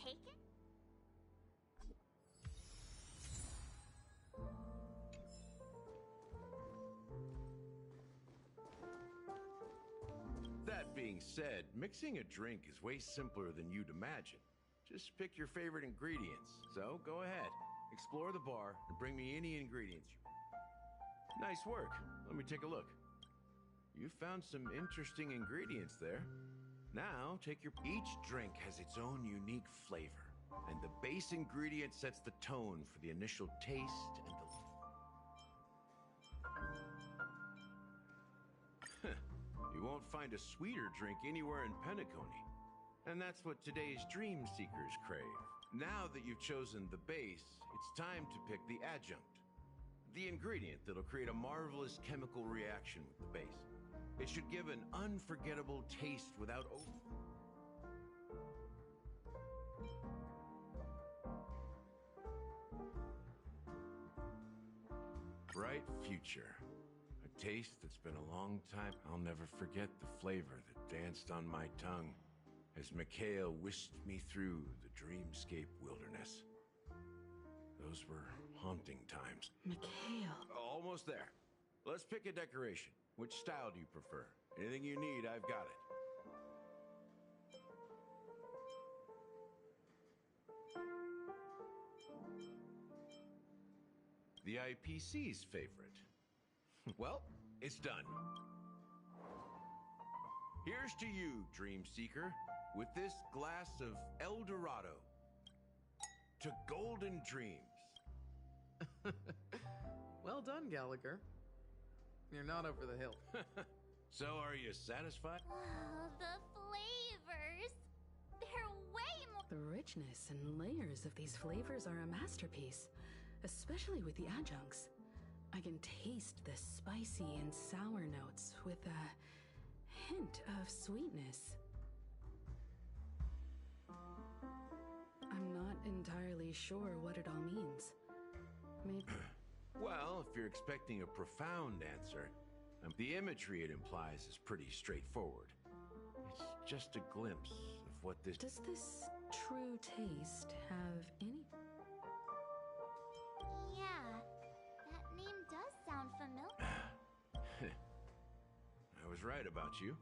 take it? That being said, mixing a drink is way simpler than you'd imagine. Just pick your favorite ingredients. So go ahead, explore the bar, and bring me any ingredients. Nice work. Let me take a look. You found some interesting ingredients there. Now, Each drink has its own unique flavor, and the base ingredient sets the tone for the initial taste and the... You won't find a sweeter drink anywhere in Peakcony. And that's what today's dream seekers crave. Now that you've chosen the base, it's time to pick the adjunct. The ingredient that'll create a marvelous chemical reaction with the base. It should give an unforgettable taste without bright future. A taste that's been a long time. I'll never forget the flavor that danced on my tongue as Mikhail whisked me through the dreamscape wilderness. Those were haunting times. Mikhail. Almost there. Let's pick a decoration. Which style do you prefer? Anything you need, I've got it. The IPC's favorite. Well, it's done. Here's to you, Dream Seeker, with this glass of El Dorado. To golden dreams. Well done, Gallagher. You're not over the hill. So, are you satisfied? Oh, the flavors. They're way more. The richness and layers of these flavors are a masterpiece, especially with the adjuncts. I can taste the spicy and sour notes with a hint of sweetness. I'm not entirely sure what it all means. Maybe... Well, if you're expecting a profound answer, the imagery it implies is pretty straightforward. It's just a glimpse of what this... Does this true taste have any... Yeah, that name does sound familiar. I was right about you.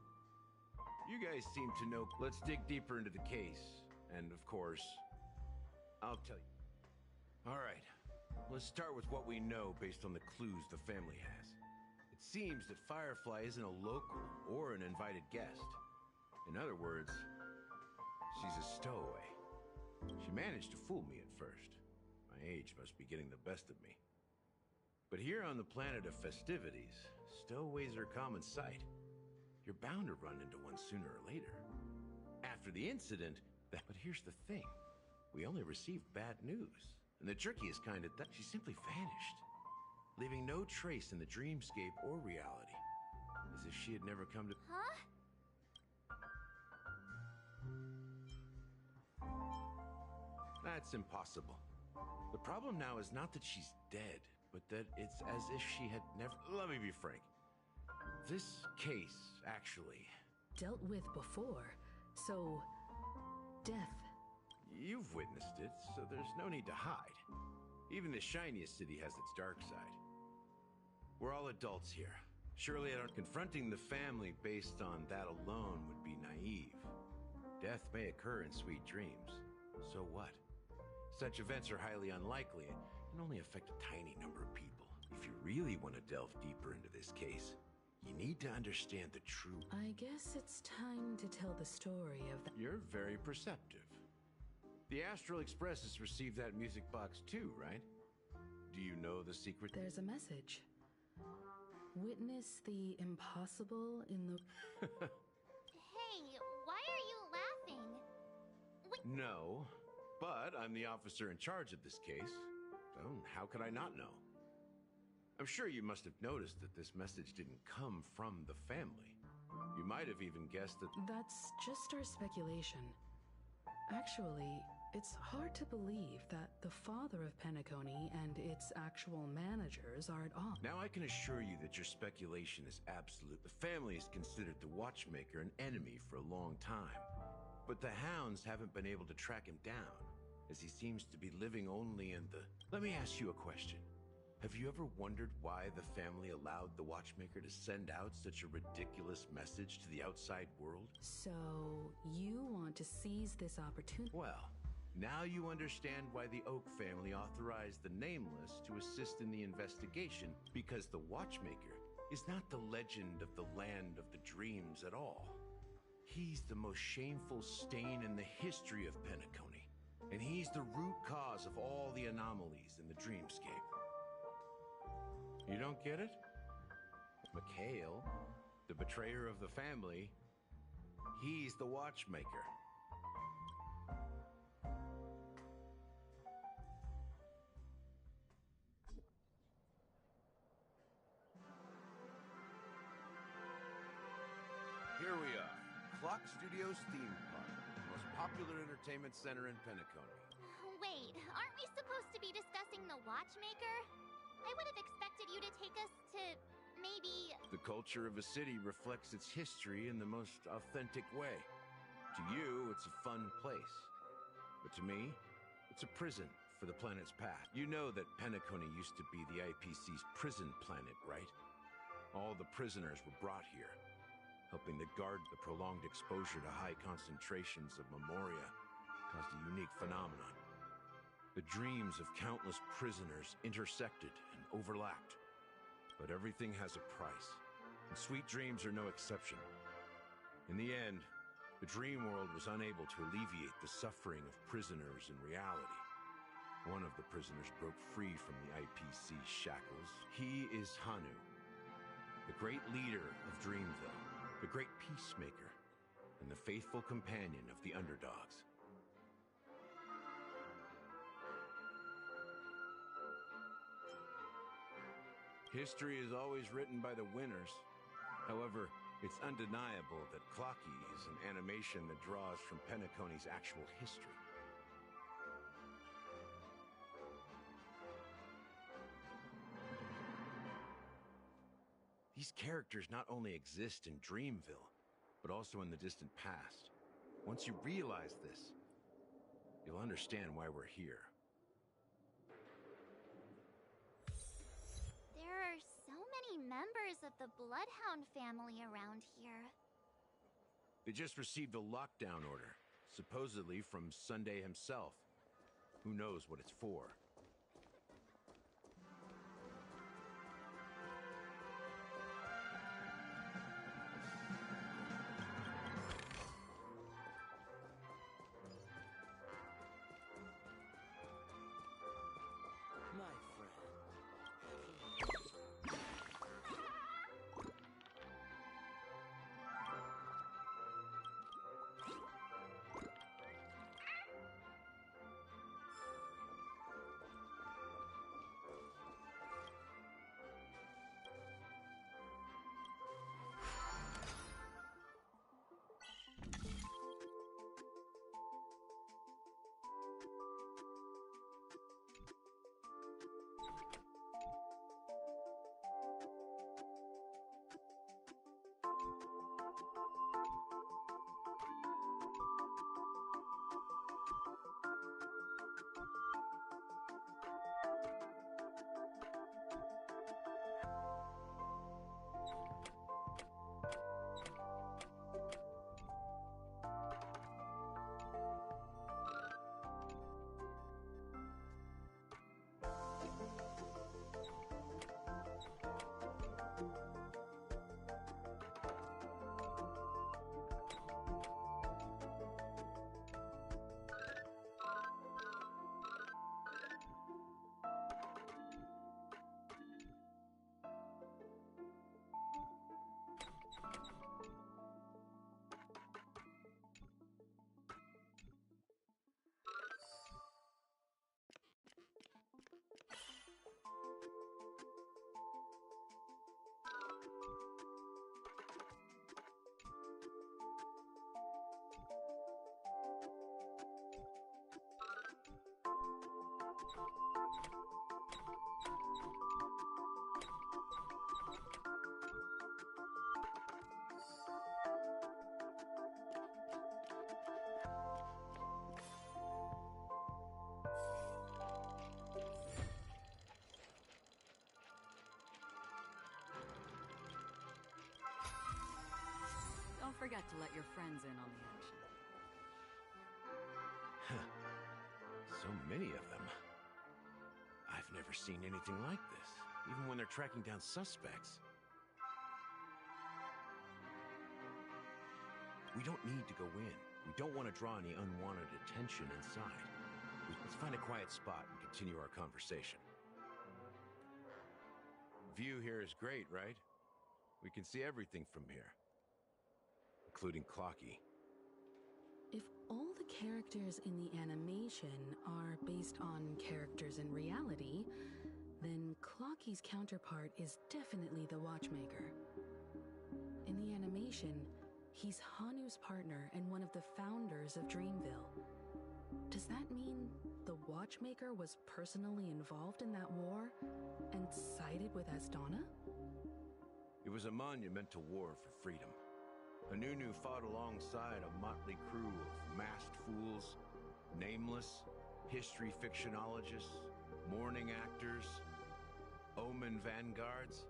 You guys seem to know... Let's dig deeper into the case. And, of course, I'll tell you. All right. Let's start with what we know based on the clues the family has. It seems that Firefly isn't a local or an invited guest. In other words, she's a stowaway. She managed to fool me at first. My age must be getting the best of me. But here on the planet of festivities, stowaways are a common sight. You're bound to run into one sooner or later. After the incident, but here's the thing. We only received bad news. And the trickiest kind of that she simply vanished, leaving no trace in the dreamscape or reality, as if she had never come to... Huh? That's impossible. The problem now is not that she's dead, but that it's as if she had never... Let me be frank. This case, actually... dealt with before, so... death. You've witnessed it, so there's no need to hide. Even the shiniest city has its dark side. We're all adults here. Surely confronting the family based on that alone would be naive. Death may occur in sweet dreams. So what? Such events are highly unlikely and can only affect a tiny number of people. If you really want to delve deeper into this case, you need to understand the true... I guess it's time to tell the story of the... You're very perceptive. The Astral Express has received that music box too, right? Do you know the secret? There's a message. Witness the impossible in the... Hey, why are you laughing? No, but I'm the officer in charge of this case. So how could I not know? I'm sure you must have noticed that this message didn't come from the family. You might have even guessed that... That's just our speculation. Actually, it's hard to believe that the father of Peakcony and its actual managers are at all. Now I can assure you that your speculation is absolute. The family has considered the watchmaker an enemy for a long time. But the hounds haven't been able to track him down, as he seems to be living only in the... Let me ask you a question. Have you ever wondered why the family allowed the Watchmaker to send out such a ridiculous message to the outside world? So, you want to seize this opportunity? Well, now you understand why the Oak family authorized the Nameless to assist in the investigation, because the Watchmaker is not the legend of the Land of the Dreams at all. He's the most shameful stain in the history of Peakcony, and he's the root cause of all the anomalies in the dreamscape. You don't get it? Mikhail, the betrayer of the family, he's the Watchmaker. Here we are, Clock Studios theme park, the most popular entertainment center in Peakcony. Wait, aren't we supposed to be discussing the Watchmaker? I would have expected you to take us to, maybe... The culture of a city reflects its history in the most authentic way. To you, it's a fun place. But to me, it's a prison for the planet's past. You know that Peakcony used to be the IPC's prison planet, right? All the prisoners were brought here, helping to guard the prolonged exposure to high concentrations of Memoria caused a unique phenomenon. The dreams of countless prisoners intersected and overlapped. But everything has a price, and sweet dreams are no exception. In the end, the dream world was unable to alleviate the suffering of prisoners in reality. One of the prisoners broke free from the IPC's shackles. He is Hanu, the great leader of Dreamville, the great peacemaker, and the faithful companion of the underdogs. History is always written by the winners. However, it's undeniable that Clocky is an animation that draws from Peakcony's actual history. These characters not only exist in Dreamville, but also in the distant past. Once you realize this, you'll understand why we're here. There are so many members of the Bloodhound family around here. They just received a lockdown order, supposedly from Sunday himself. Who knows what it's for? forget to let your friends in on the action. So many of them. I've never seen anything like this, even when they're tracking down suspects. We don't need to go in. We don't want to draw any unwanted attention inside. Let's find a quiet spot and continue our conversation. View here is great, right? We can see everything from here, including Clocky. If all the characters in the animation are based on characters in reality, then Clocky's counterpart is definitely the Watchmaker. In the animation, he's Hanu's partner and one of the founders of Dreamville. Does that mean the Watchmaker was personally involved in that war and sided with Asdana? It was a monumental war for freedom. Anunu fought alongside a motley crew of masked fools, nameless, history fictionologists, mourning actors, omen vanguards,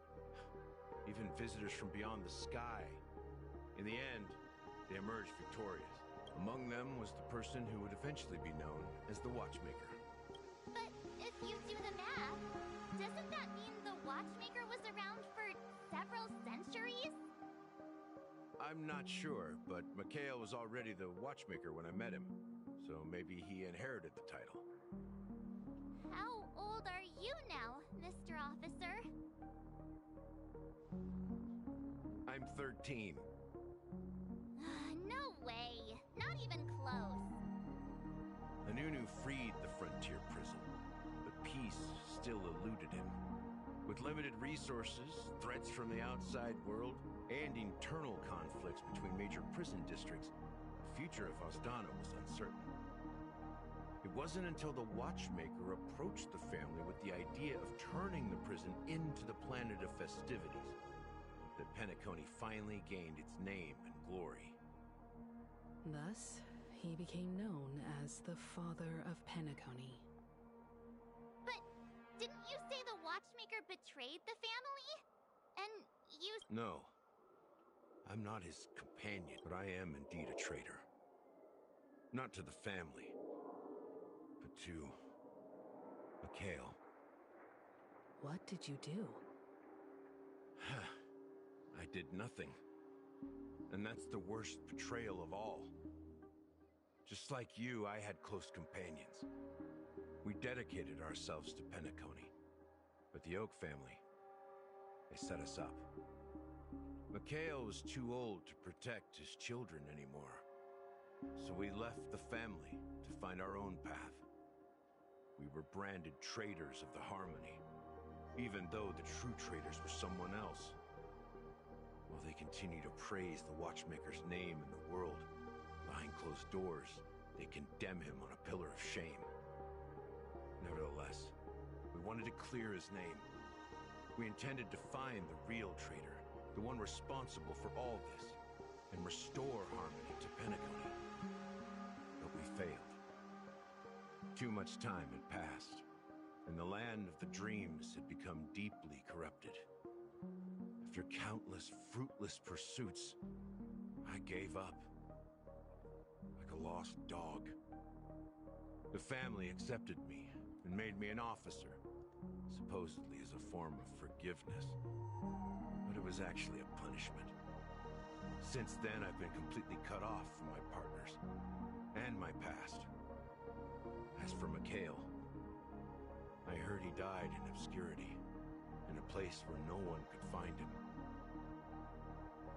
even visitors from beyond the sky. In the end, they emerged victorious. Among them was the person who would eventually be known as the Watchmaker. But if you do the math, doesn't that mean the Watchmaker was around for several centuries? I'm not sure, but Mikhail was already the Watchmaker when I met him, so maybe he inherited the title. How old are you now, Mr. Officer? I'm 13. No way. Not even close. Anunu freed the frontier prison, but peace still eluded him. With limited resources, threats from the outside world, and internal conflicts between major prison districts, the future of Asdana was uncertain. It wasn't until the Watchmaker approached the family with the idea of turning the prison into the planet of festivities that Peakcony finally gained its name and glory. Thus, he became known as the Father of Peakcony. But didn't you say the Watchmaker betrayed the family? And you... No. I'm not his companion, but I am indeed a traitor. Not to the family, but to Mikhail. What did you do? I did nothing. And that's the worst betrayal of all. Just like you, I had close companions. We dedicated ourselves to Peakcony. But the Oak family, they set us up. Mikhail was too old to protect his children anymore. So we left the family to find our own path. We were branded traitors of the Harmony, even though the true traitors were someone else. While they continue to praise the Watchmaker's name in the world, behind closed doors, they condemn him on a pillar of shame. Nevertheless, we wanted to clear his name. We intended to find the real traitor, the one responsible for all this, and restore harmony to Peakcony. But we failed. Too much time had passed, and the land of the dreams had become deeply corrupted. After countless fruitless pursuits, I gave up. Like a lost dog. The family accepted me and made me an officer, supposedly as a form of forgiveness. But it was actually a punishment. Since then, I've been completely cut off from my partners and my past. As for Mikhail, I heard he died in obscurity, in a place where no one could find him.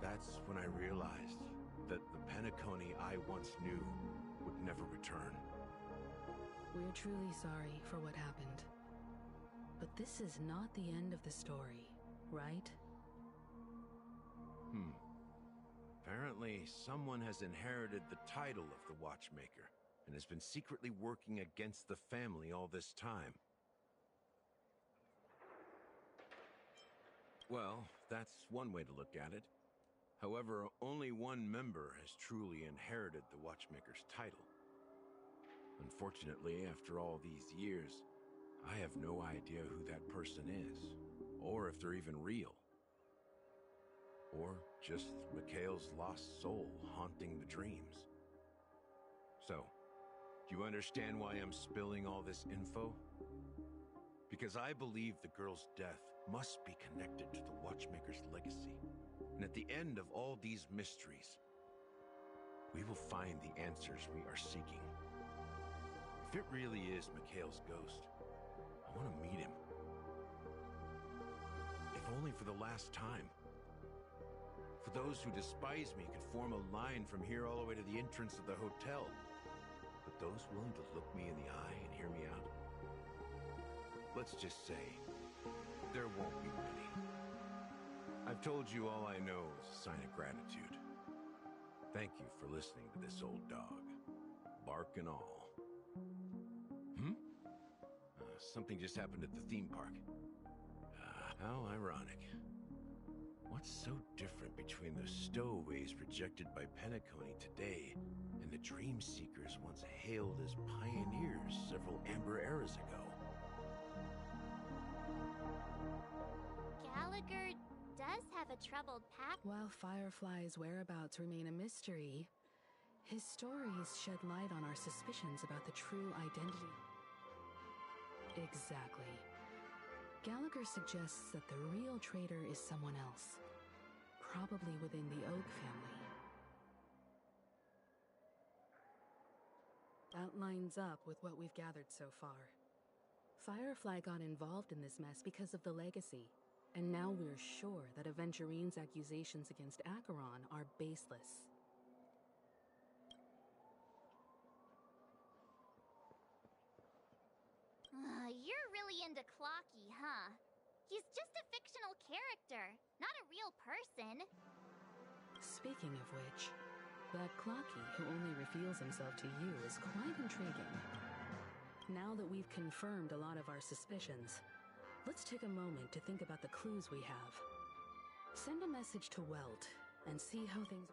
That's when I realized that the Peakcony I once knew would never return. We're truly sorry for what happened. But this is not the end of the story, right? Apparently, someone has inherited the title of the Watchmaker and has been secretly working against the family all this time. Well, that's one way to look at it. However, only one member has truly inherited the Watchmaker's title. Unfortunately, after all these years, I have no idea who that person is, or if they're even real. Or just Mikhail's lost soul haunting the dreams. So, do you understand why I'm spilling all this info? Because I believe the girl's death must be connected to the Watchmaker's legacy. And at the end of all these mysteries, we will find the answers we are seeking. If it really is Mikhail's ghost, I want to meet him. If only for the last time. For those who despise me could form a line from here all the way to the entrance of the hotel. But those willing to look me in the eye and hear me out, let's just say, there won't be many. I've told you all I know is a sign of gratitude. Thank you for listening to this old dog, bark and all. Something just happened at the theme park. How ironic. What's so different between the stowaways rejected by Peakcony today and the dream seekers once hailed as pioneers several amber eras ago? Gallagher does have a troubled past. While Firefly's whereabouts remain a mystery, his stories shed light on our suspicions about the true identity. Exactly. Gallagher suggests that the real traitor is someone else, probably within the Oak family. That lines up with what we've gathered so far. Firefly got involved in this mess because of the legacy, and now we're sure that Aventurine's accusations against Acheron are baseless. You're really into Clocky, huh? He's just a fictional character, not a real person. Speaking of which, that Clocky who only reveals himself to you is quite intriguing. Now that we've confirmed a lot of our suspicions, let's take a moment to think about the clues we have. Send a message to Welt and see how things...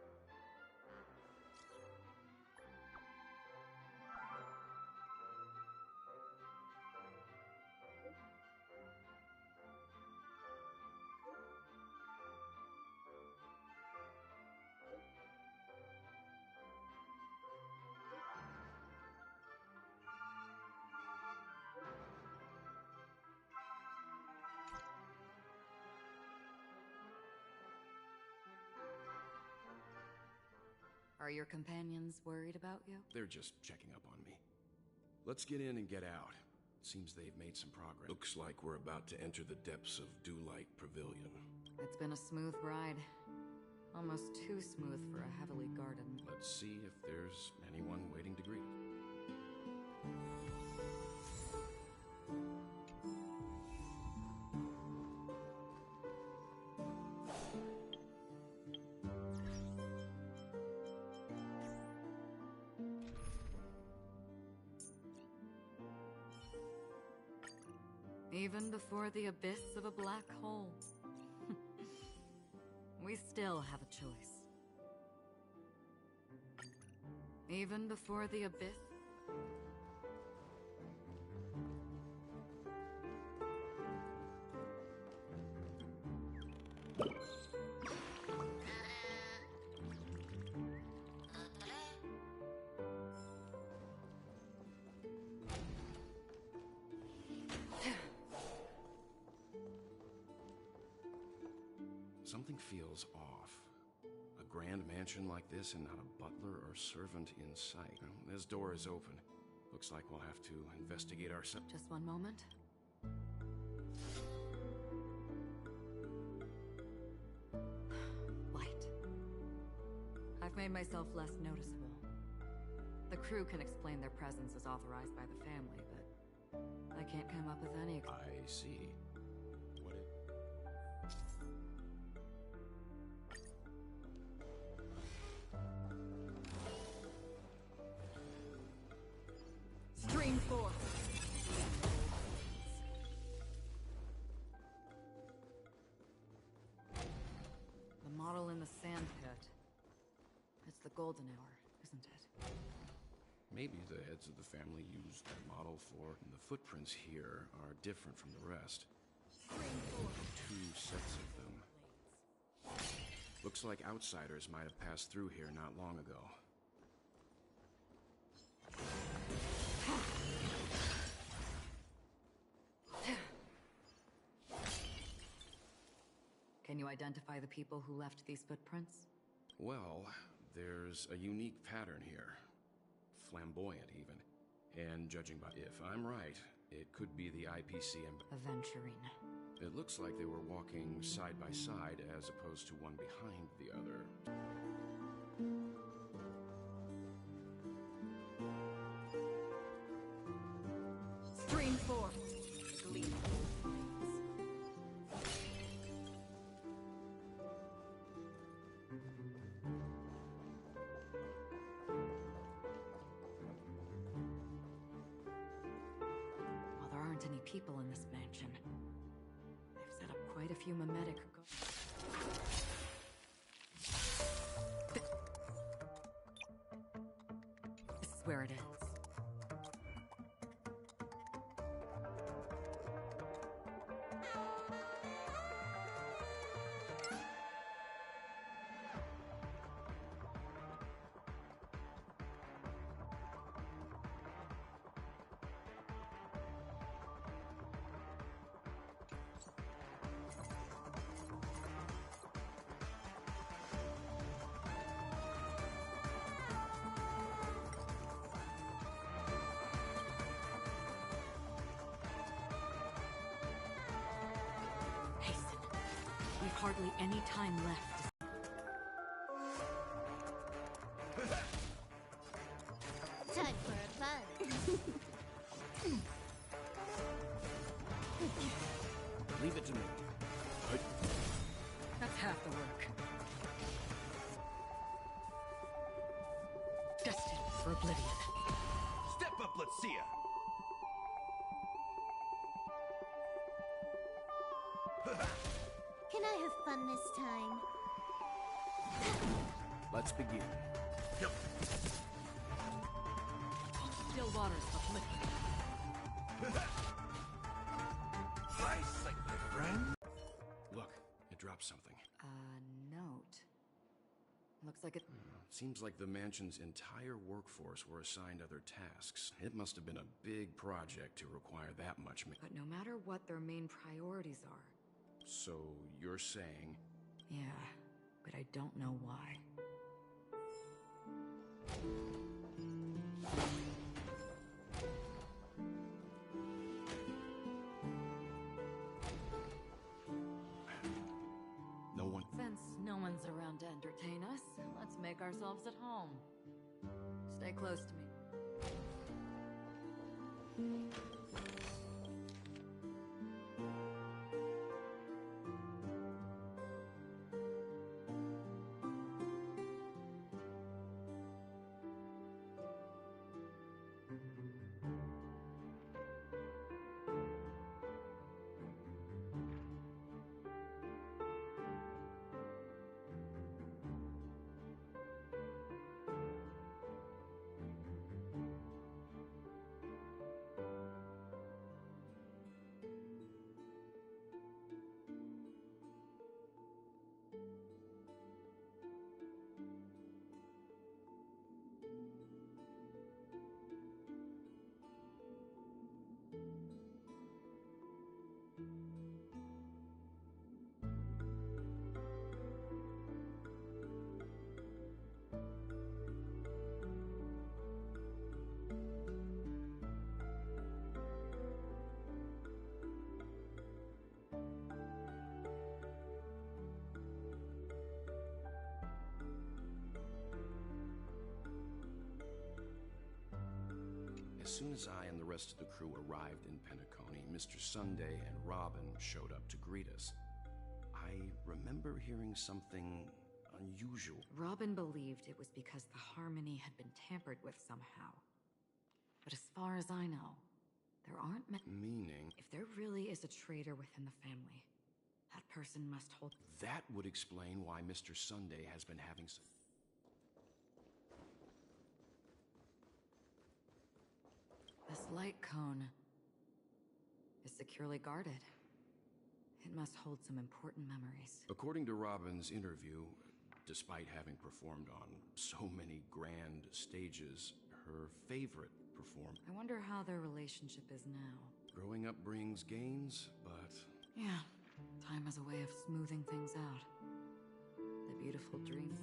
Are your companions worried about you? They're just checking up on me. Let's get in and get out. Seems they've made some progress. Looks like we're about to enter the depths of Dewlight Pavilion. It's been a smooth ride. Almost too smooth for a heavily guarded... Let's see if there's anyone waiting to greet. Even before the abyss of a black hole. We still have a choice. Even before the abyss... Something feels off. A grand mansion like this and not a butler or servant in sight. Well, this door is open. Looks like we'll have to investigate ourselves. Just one moment. Light. I've made myself less noticeable. The crew can explain their presence as authorized by the family, but I can't come up with any... I see. Stream forth. The model in the sand pit. It's the golden hour, isn't it? Maybe the heads of the family used the model for, and the footprints here are different from the rest. Two sets of them. Looks like outsiders might have passed through here not long ago. Can you identify the people who left these footprints? Well, there's a unique pattern here. Flamboyant, even. And judging by if I'm right, it could be the IPC Aventurine. It looks like they were walking side by side as opposed to one behind the other. Stream 4. Gleam. Well, there aren't any people in this mansion. They've set up quite a few mimetic... This is where it ends. We've hardly any time left. Time for a fun. Leave it to me. That's half the work. Destined for oblivion. Step up, let's see ya! Can I have fun this time? Let's begin. Yep. Still waters uplifted. Nice, like my friend. Look, it dropped something. A note. Looks like it... Seems like the mansion's entire workforce were assigned other tasks. It must have been a big project to require that much... But no matter what their main priorities are... So, you're saying... Yeah, but I don't know why. No one... Since no one's around to entertain us, let's make ourselves at home. Stay close to me. As soon as I and the rest of the crew arrived in Peakcony, Mr. Sunday and Robin showed up to greet us. I remember hearing something unusual. Robin believed it was because the harmony had been tampered with somehow. But as far as I know, there aren't many... Meaning? If there really is a traitor within the family, that person must hold... That would explain why Mr. Sunday has been having some... This light cone is securely guarded. It must hold some important memories. According to Robin's interview, Despite having performed on so many grand stages, her favorite performance. I wonder how their relationship is now. Growing up brings gains, but... Yeah, time has a way of smoothing things out. The beautiful dream.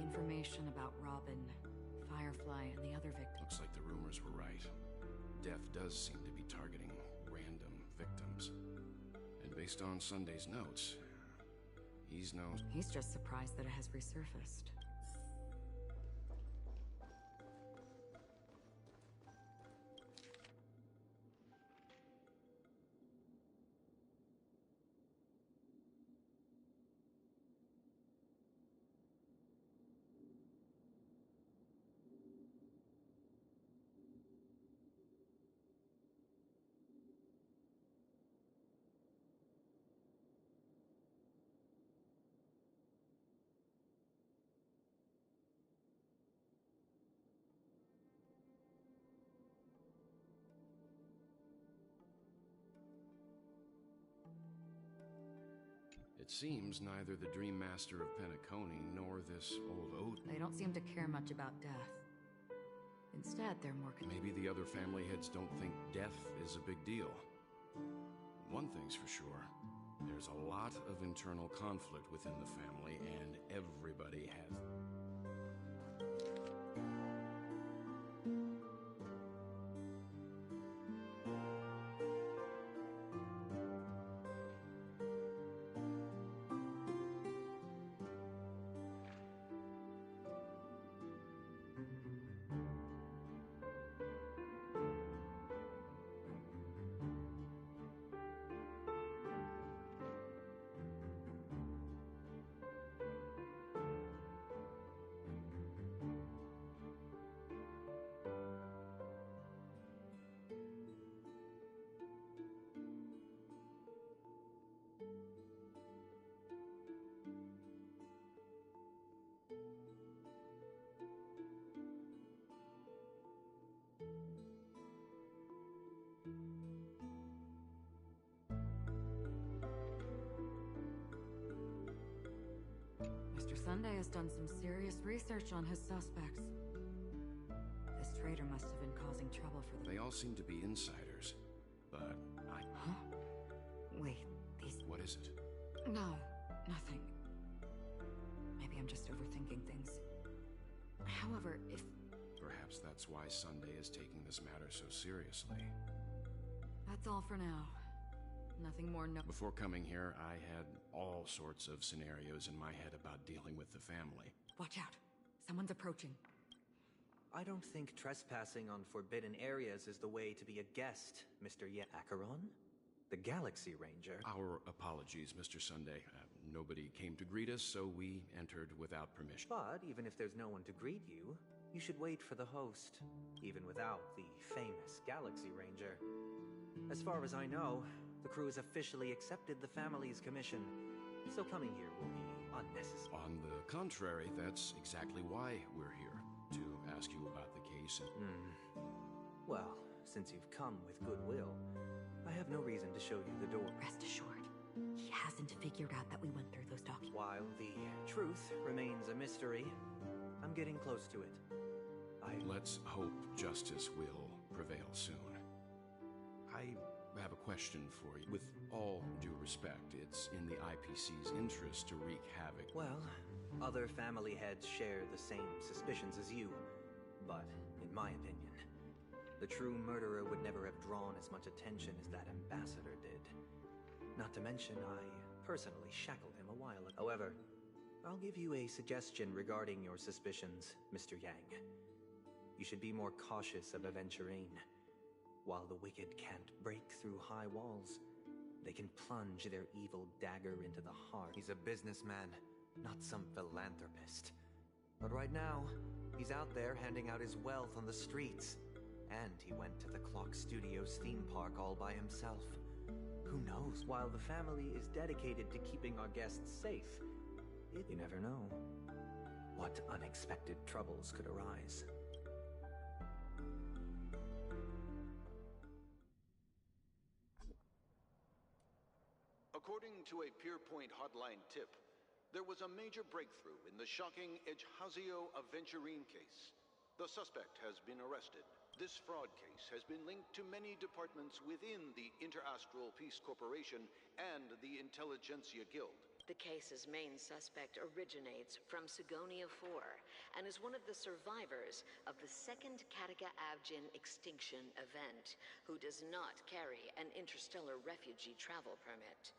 Information about Robin, Firefly, and the other victims. Looks like the rumors were right. Death does seem to be targeting random victims. And based on Sunday's notes, he's just surprised that it has resurfaced. it seems neither the Dream Master of Peniconi nor this old oat. They don't seem to care much about death. Instead, they're more... Maybe the other family heads don't think death is a big deal. One thing's for sure. There's a lot of internal conflict within the family, and everybody has... Mr. Sunday has done some serious research on his suspects. This traitor must have been causing trouble for the... They all seem to be insiders, but I... Huh? Wait, these... What is it? No, nothing. Maybe I'm just overthinking things. However, if... Perhaps that's why Sunday is taking this matter so seriously. That's all for now. Nothing more no... Before coming here, I had all sorts of scenarios in my head about dealing with the family. Watch out. Someone's approaching. I don't think trespassing on forbidden areas is the way to be a guest, Mr. Acheron, the Galaxy Ranger. Our apologies, Mr. Sunday. Nobody came to greet us, so we entered without permission. But even if there's no one to greet you, you should wait for the host, even without the famous Galaxy Ranger. As far as I know, the crew has officially accepted the family's commission, so coming here will be unnecessary. On the contrary, that's exactly why we're here, to ask you about the case and... Well, since you've come with goodwill, I have no reason to show you the door. Rest assured, he hasn't figured out that we went through those documents. While the truth remains a mystery, I'm getting close to it. Let's hope justice will prevail soon. I have a question for you. With all due respect, it's in the IPC's interest to wreak havoc. Well, other family heads share the same suspicions as you, but in my opinion, the true murderer would never have drawn as much attention as that ambassador did. Not to mention, I personally shackled him a while ago. However, I'll give you a suggestion regarding your suspicions, Mr. Yang. You should be more cautious of Aventurine. While the wicked can't break through high walls, they can plunge their evil dagger into the heart. He's a businessman, not some philanthropist. But right now, he's out there handing out his wealth on the streets. And he went to the Clock Studios theme park all by himself. Who knows? While the family is dedicated to keeping our guests safe, you never know what unexpected troubles could arise. According to a Pierpoint hotline tip, there was a major breakthrough in the shocking Ejhazio Aventurine case. The suspect has been arrested. This fraud case has been linked to many departments within the Interastral Peace Corporation and the Intelligentsia Guild. The case's main suspect originates from Sigonia 4 and is one of the survivors of the second Kataka Avgin extinction event, who does not carry an interstellar refugee travel permit.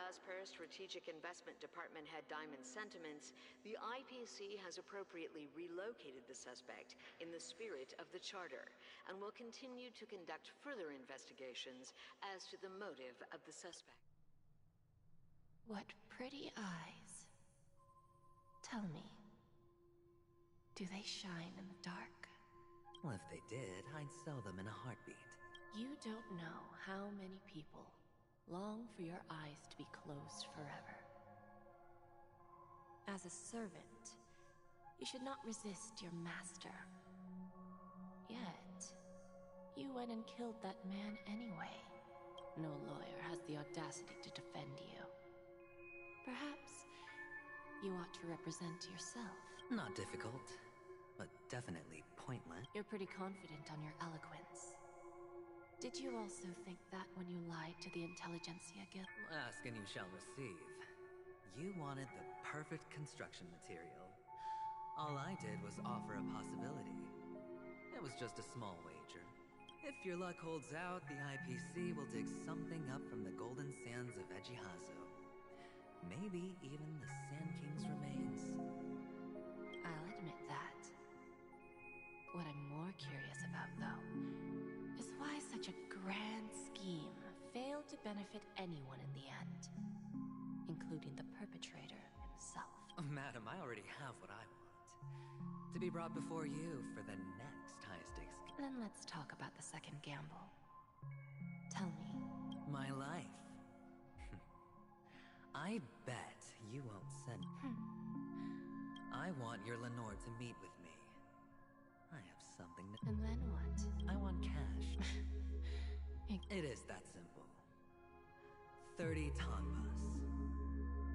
As per Strategic Investment Department Head Diamond sentiments, the IPC has appropriately relocated the suspect in the spirit of the Charter and will continue to conduct further investigations as to the motive of the suspect. What pretty eyes. Tell me, do they shine in the dark? Well, if they did, I'd sell them in a heartbeat. You don't know how many people long for your eyes to be closed forever. As a servant, you should not resist your master. Yet, you went and killed that man anyway. No lawyer has the audacity to defend you. Perhaps you ought to represent yourself. Not difficult, but definitely pointless. You're pretty confident on your eloquence. Did you also think that when you lied to the Intelligentsia Guild? Ask and you shall receive. You wanted the perfect construction material. All I did was offer a possibility. It was just a small wager. If your luck holds out, the IPC will dig something up from the golden sands of Ejihazo. Maybe even the Sand King's remains. I'll admit that. What I'm more curious about, though, is why such a grand scheme failed to benefit anyone in the end, including the perpetrator himself. Madam, I already have what I want. To be brought before you for the next high-stakes game. Then let's talk about the second gamble. Tell me. My life. I bet you won't send... I want your Lenore to meet with me. I have something to... And then what? I want cash. It is that simple. 30 tonbas.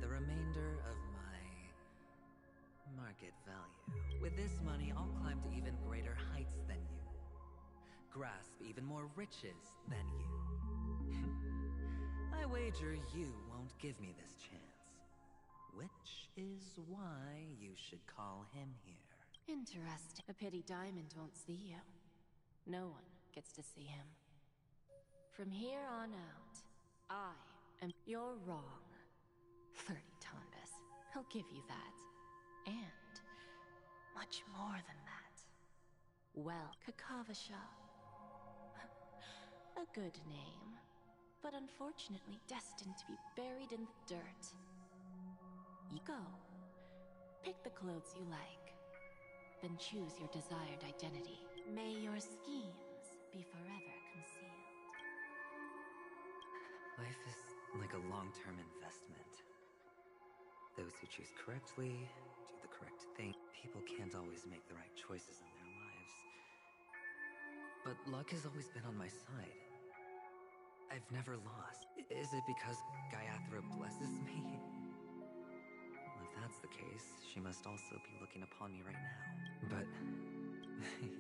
The remainder of my... market value. With this money, I'll climb to even greater heights than you. Grasp even more riches than you. I wager you won't give me this chance. Which is why you should call him here. Interesting. A pity Diamond won't see you. No one gets to see him. From here on out, I am... You're wrong. 30 tonbas. He'll give you that. And much more than that. Well, Kakavasha. A good name, but unfortunately destined to be buried in the dirt. You go. Pick the clothes you like. Then choose your desired identity. May your schemes be forever concealed. Life is like a long-term investment. Those who choose correctly, do the correct thing. People can't always make the right choices in their lives. But luck has always been on my side. I've never lost. Is it because Gayatri blesses me? Well, if that's the case, she must also be looking upon me right now. But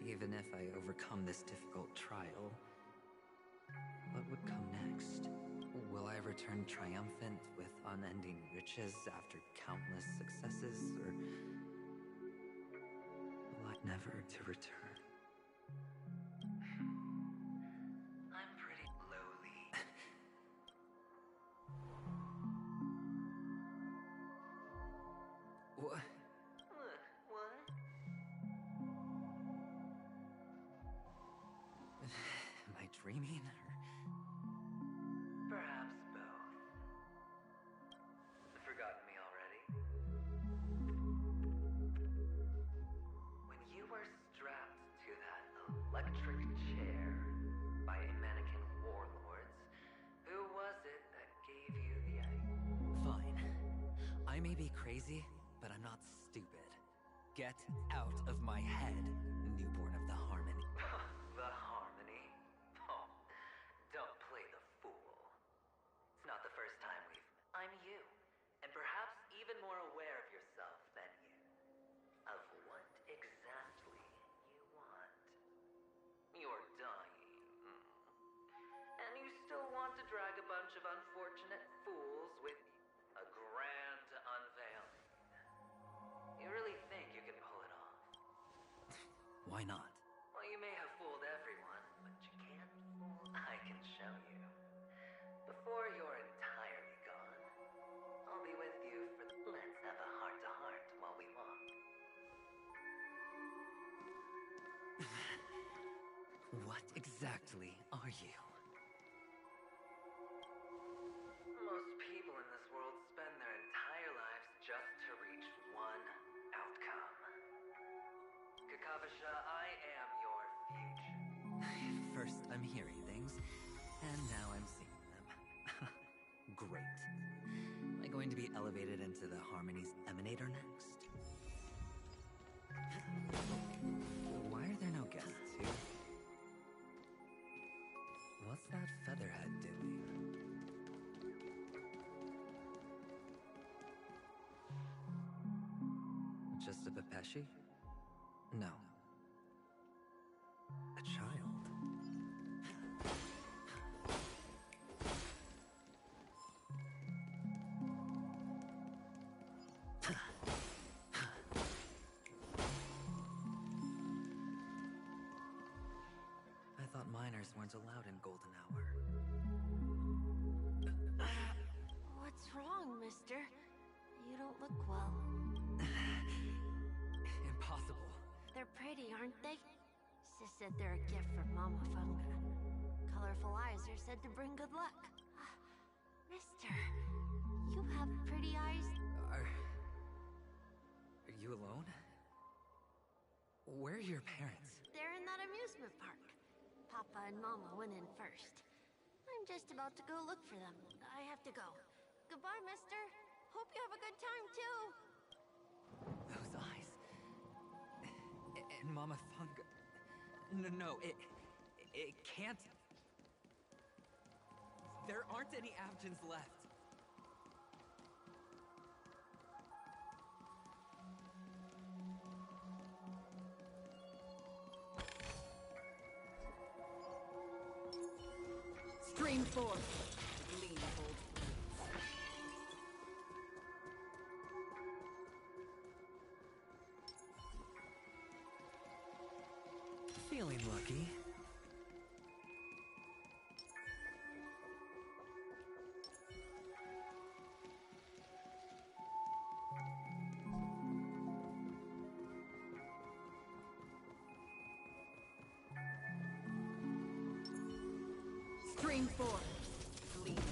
even if I overcome this difficult trial, what would come next? Will I return triumphant with unending riches after countless successes, or will I never to return? I'm pretty lowly. What? What? Am I dreaming, or... Perhaps both. Forgotten me already? When you were strapped to that electric chair by a mannequin warlords, who was it that gave you the idea? Fine. I may be crazy, but I'm not stupid. Get out of my head, newborn of the Harmony. The Harmony? Oh, don't play the fool. It's not the first time we've... I'm you, and perhaps even more aware of yourself than you. Of what exactly you want. You're dying. And you still want to drag a bunch of unfortunate fools with you. A grand unveiling. You really think you can pull it off? Why not? Well, you may have fooled everyone, but you can't fool... I can show you. Before you're entirely gone, I'll be with you for... Let's have a heart-to-heart while we walk. What exactly are you? Most people in this world spend their entire lives just to reach one outcome. Kakavasha, I am your future. First, I'm hearing things, and now I'm seeing them. Great. Am I going to be elevated into the Harmony's Emanator next? Why are there no guests here? What's that featherhead doing? Pepeshi? No. A child. I thought minors weren't allowed in Golden Hour. What's wrong, mister? You don't look well. Impossible. They're pretty, aren't they? Sis said they're a gift from Mama Funga. Colorful eyes are said to bring good luck. Mister, you have pretty eyes. Are you alone? Where are your parents? They're in that amusement park. Papa and Mama went in first. I'm just about to go look for them. I have to go. Goodbye, mister. Hope you have a good time, too. Those eyes. And Mama Funga. No, it can't. There aren't any Avgens left. Stream forth. Lean hold. Feeling lucky. Stream forth. Lean hold.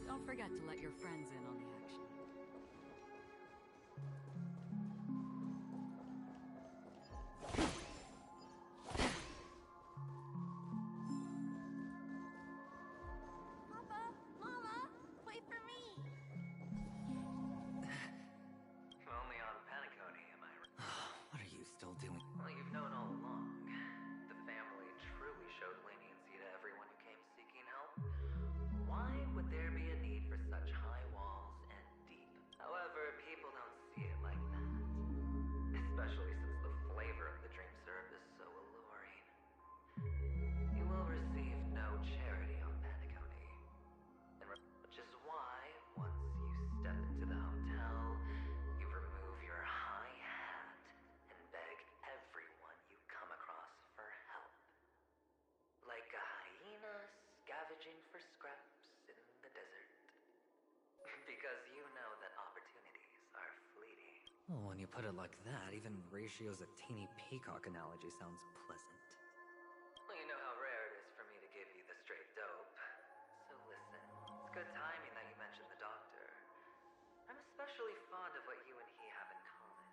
Don't forget to let your friends in on the action. Papa, Mama, wait for me. Only on Peakcony, am I right? What are you still doing? Well, you've known all along. The family truly showed leniency to everyone who came seeking help. Why would there be a need for such high walls and deep? However, people don't see it like that. Especially since the flavor of the dream syrup is so alluring. You will receive no charity on Peakcony. Which is why, once you step into the hotel, you remove your high hat and beg everyone you come across for help. Like a hyena scavenging for scraps in the desert. Because you know that opportunities are fleeting. Well, when you put it like that, even Ratio's a teeny peacock analogy sounds pleasant. Well, you know how rare it is for me to give you the straight dope. So listen, it's good timing that you mentioned the doctor. I'm especially fond of what you and he have in common.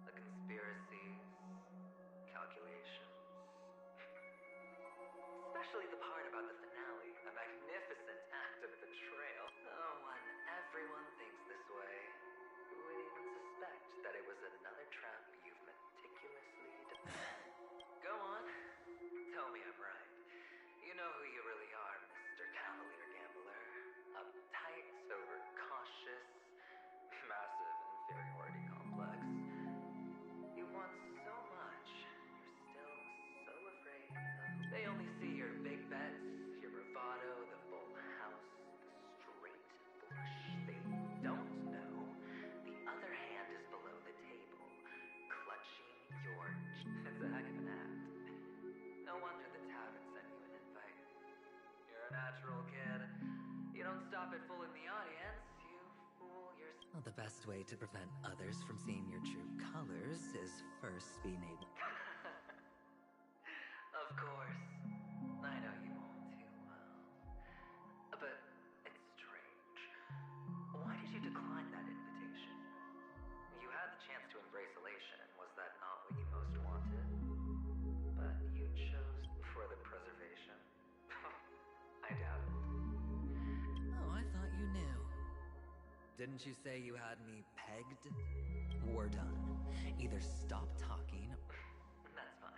The conspiracies, calculations. Especially the part about the finale, a magnificent act of betrayal. Oh, when everyone thinks this way, who would even suspect that it was another trap you've meticulously Go on. Tell me I'm right. You know who you really are, Mr. Cavalier Gambler. Uptight, overcautious, massive inferiority complex. You want so much, you're still so afraid of... They only see your big bets, your bravado, the full house, the straight flush. They don't know the other hand is below the table, clutching your... It's a heck of an act. No wonder the tavern sent you an invite. You're a natural kid. You don't stop at fooling the audience, you fool yourself. Well, the best way to prevent others from seeing your true colors is first being able... Of course. I know you all too well. But it's Didn't you say you had me pegged? We're done. Either stop talking. That's fine.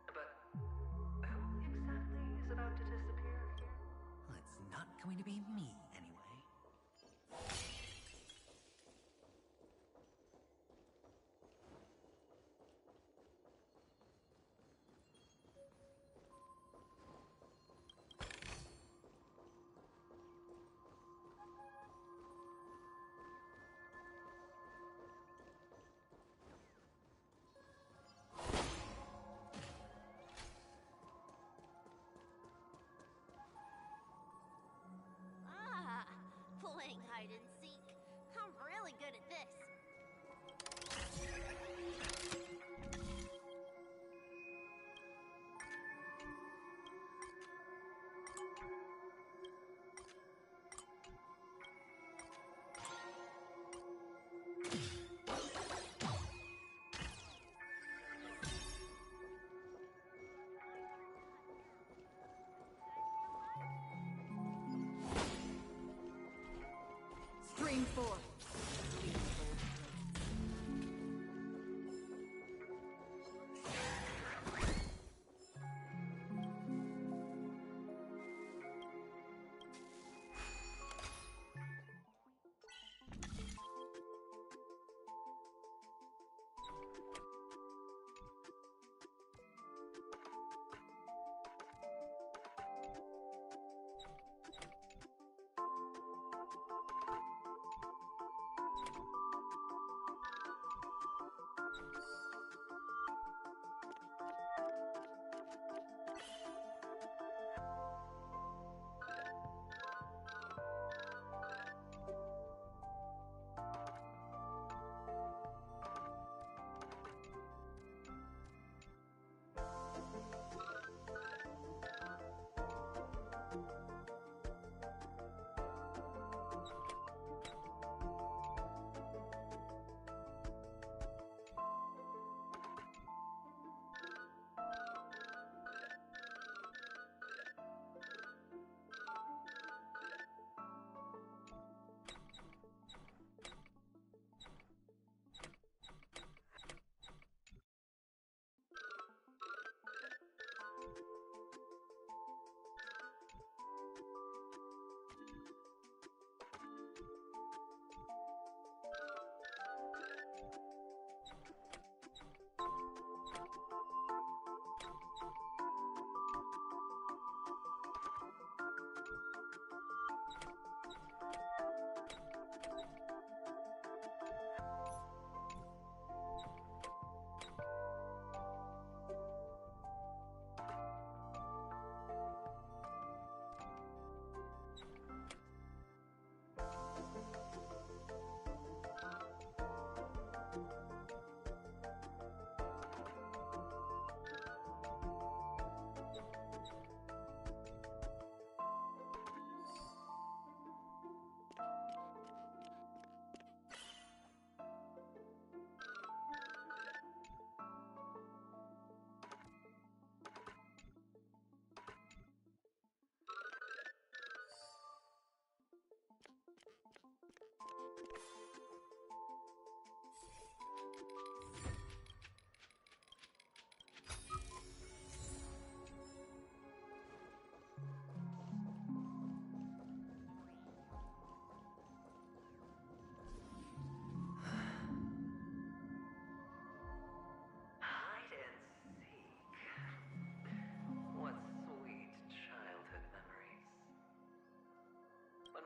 But who exactly is about to disappear here? Well, it's not going to be me, anyway. Playing hide and seek. I'm really good at this. Stream 4.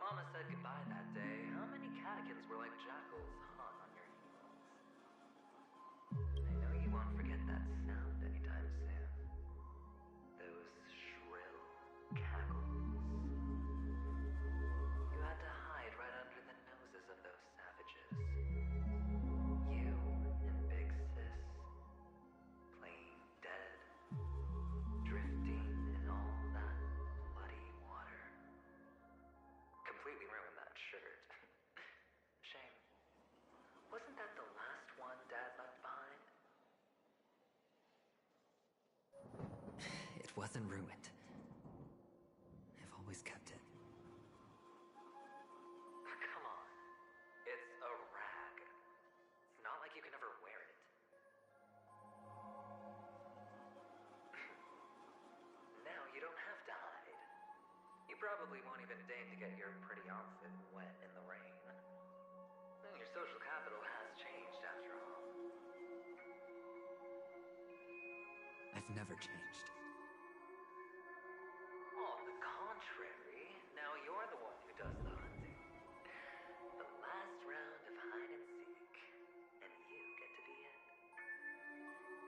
Mama said goodbye that day, how many catechins were like jackals hung on your heels? I know you won't forget that sound anytime soon. Those shrill cackles. You had to hide right under the noses of those savages. You and Big Sis, playing dead, drifting in all that bloody water. Completely ruined that shirt. Shame. Wasn't that the last one Dad left behind? It wasn't ruined. I've always kept it. Come on. probably won't even deign to get your pretty outfit wet in the rain. Your social capital has changed after all. I've never changed. On the contrary, now you're the one who does the hunting. The last round of hide and seek, and you get to be it.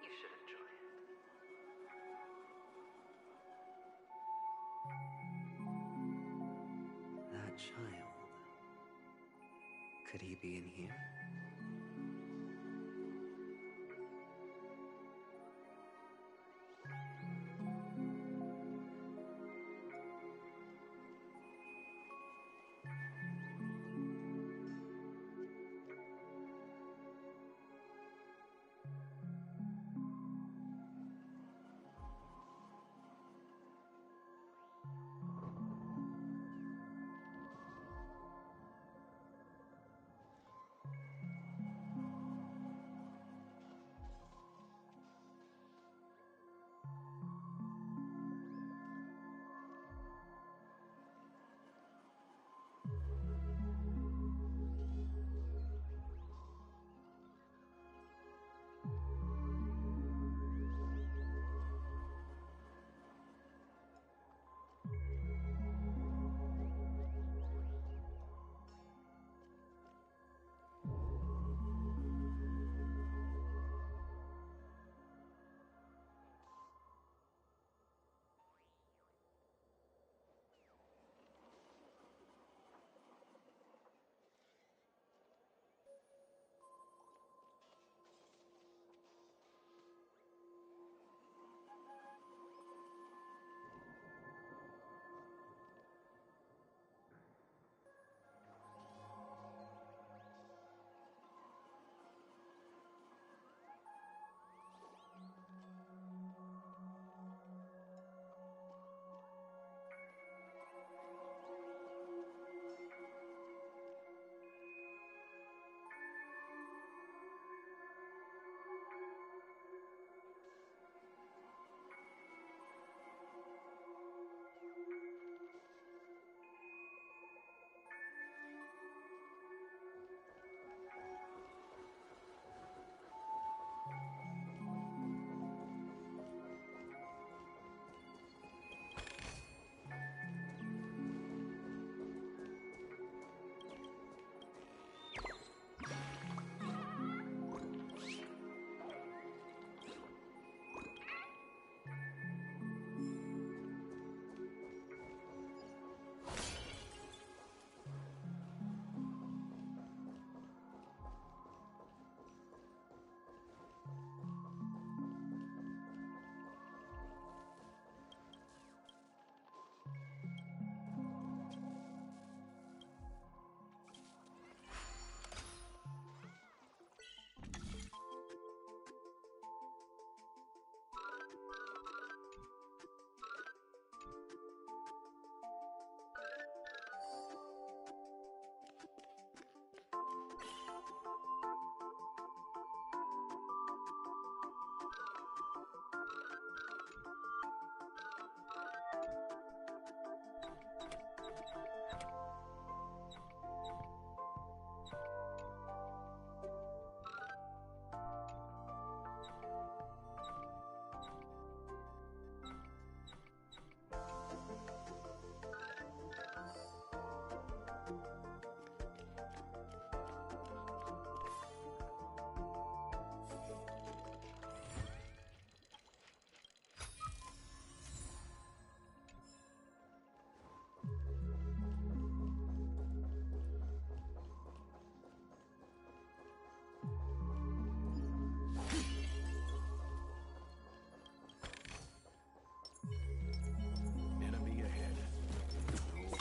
You should enjoy it. That child. Could he be in here?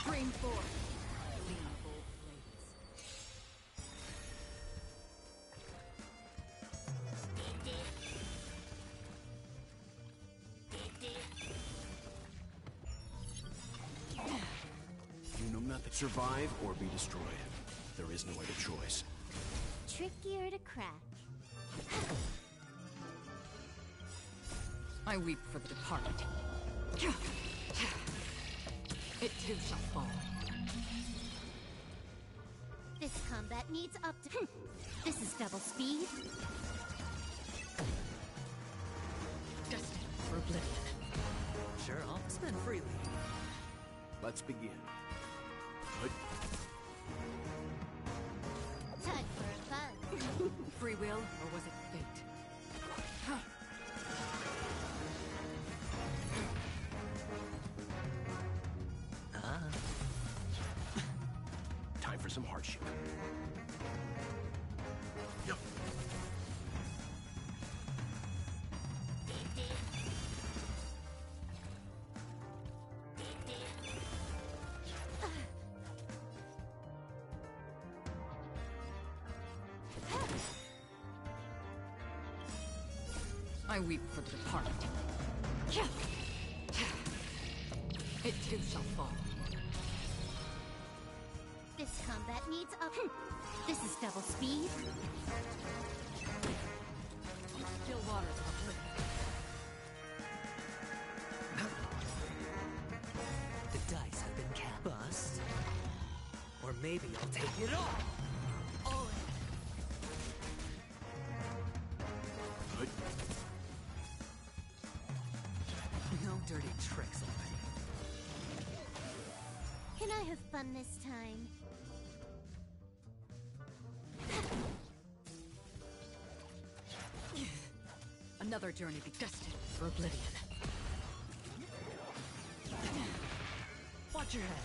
Stream forth. Lean bold blades. You know nothing. Survive or be destroyed. There is no other choice. Trickier to crack. I weep for the departed. It too shall fall. This combat needs up to... This is double speed. Destined for oblivion. Sure, I'll spend freely. Let's begin. Time for fun. Free will, or was it fate? Time for some hardship. Yep. I weep for the departed. It too shall fall. This combat needs up... This is double speed. Still waters of oblivion. The dice have been cast. Bust. Or maybe I'll take it all. All in. No dirty tricks already. Can I have fun this time? Another journey be destined for oblivion. Watch your head.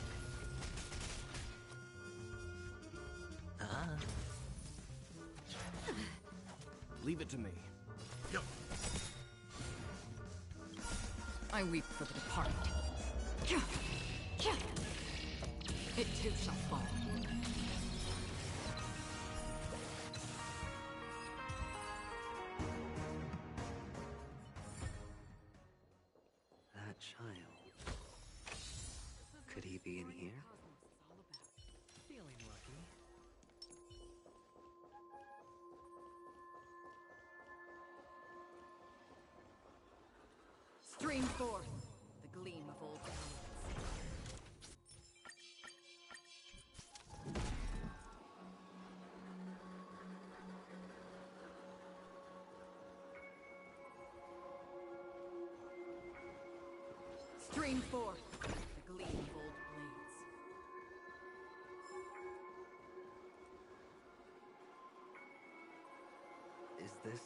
Leave it to me. Yep. I weep for the departed. It too shall fall. That child. Could he be in here? Feeling lucky. Stream forth the gleam of old talents. Stream forth the gleam of old blades. Is this...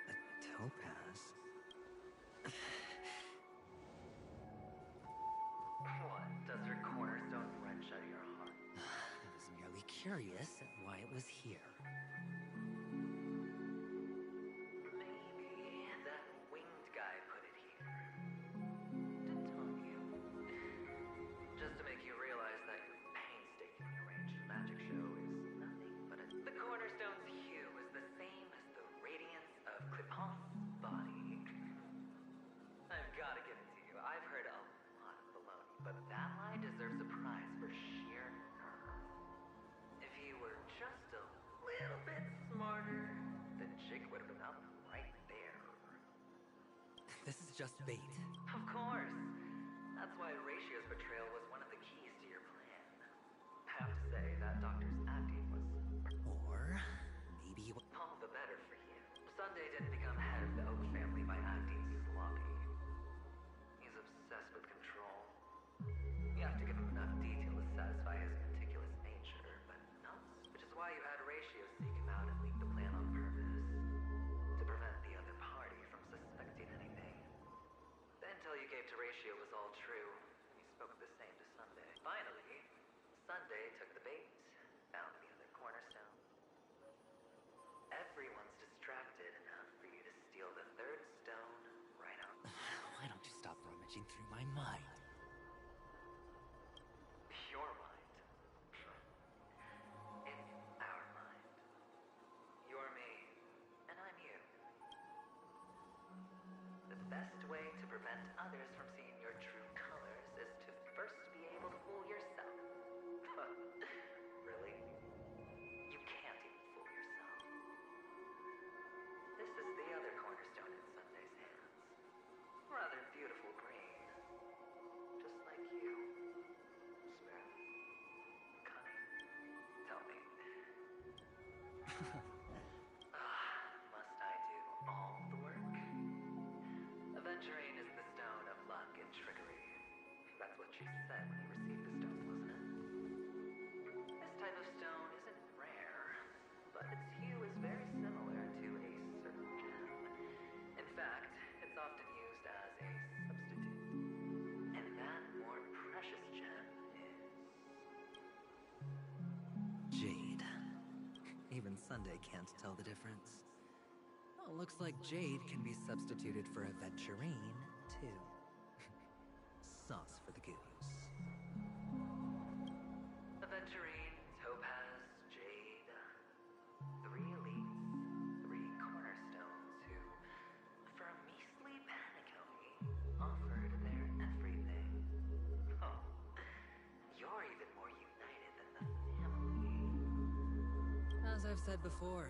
a topaz? What? Does her cornerstone wrench at your heart? I was merely curious at why it was here. Maybe that winged guy put it here. To taunt you. Just to make you realize that your painstakingly arranged magic show is nothing but a... The cornerstone's hue is the same as the radiance of Clipon's body. I've gotta give it to you. I've heard a lot of baloney, but that lie deserves a prize for sheer nerve. If he were just a little bit smarter, the chick would have been up right there. This is just bait. Of course. That's why Ratio's betrayal was one of the keys to your plan. I have to say, that doctor's acting was... Or maybe... all the better for you. Sunday didn't become head of the Oak family by acting sloppy. He's obsessed with control. You have to give him enough detail to satisfy his meticulous nature, but no. Which is why you had Ratio seek him out and leak the plan on purpose. To prevent the other party from suspecting anything. The intel you gave to Ratio was all true, and you spoke the same to Sunday. Finally, Sunday took the bait, found the said when he received the stone, wasn't it? This type of stone isn't rare, but its hue is very similar to a certain gem. In fact, it's often used as a substitute. And that more precious gem is... Jade. Even Sunday can't tell the difference. Well, looks like Jade can be substituted for aventurine, too. Sauce for the goose. Aventurine, topaz, jade. 3 elites, 3 cornerstones who, for a measly Peakcony, offered their everything. Oh, you're even more united than the family. As I've said before,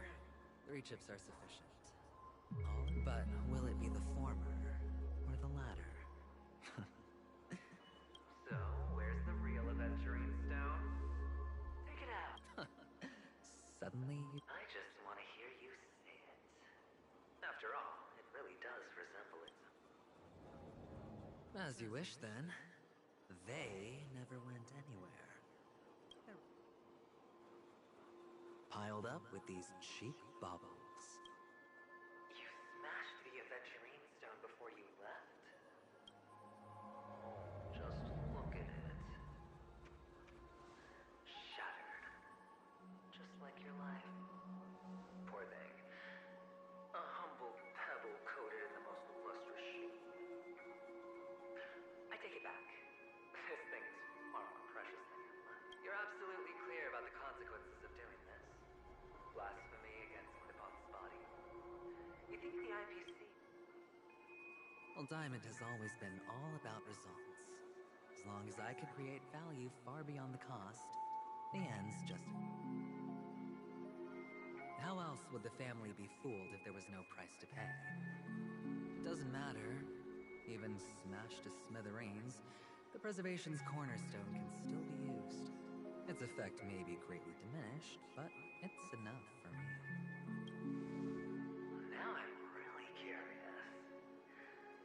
3 chips are sufficient. But will it be the former or the latter? So, where's the real aventurine stone? Take it out. Suddenly... I just want to hear you say it. After all, it really does resemble it. As you wish, then. They never went anywhere. They're piled up with these cheap baubles. You smashed the aventurine stone before you left. Just look at it. Shattered. Just like your life. Poor thing. A humble pebble coated in the most lustrous sheen. I take it back. This thing's far more precious than your life. You're absolutely clear about the consequences of doing this. Blasphemy against Clip-On's body. You think the IPC... Well, Diamond has always been all about results. As long as I could create value far beyond the cost, the ends just... How else would the family be fooled if there was no price to pay? It doesn't matter. Even smashed to smithereens, the preservation's cornerstone can still be used. Its effect may be greatly diminished, but it's enough for me. Now I'm really curious.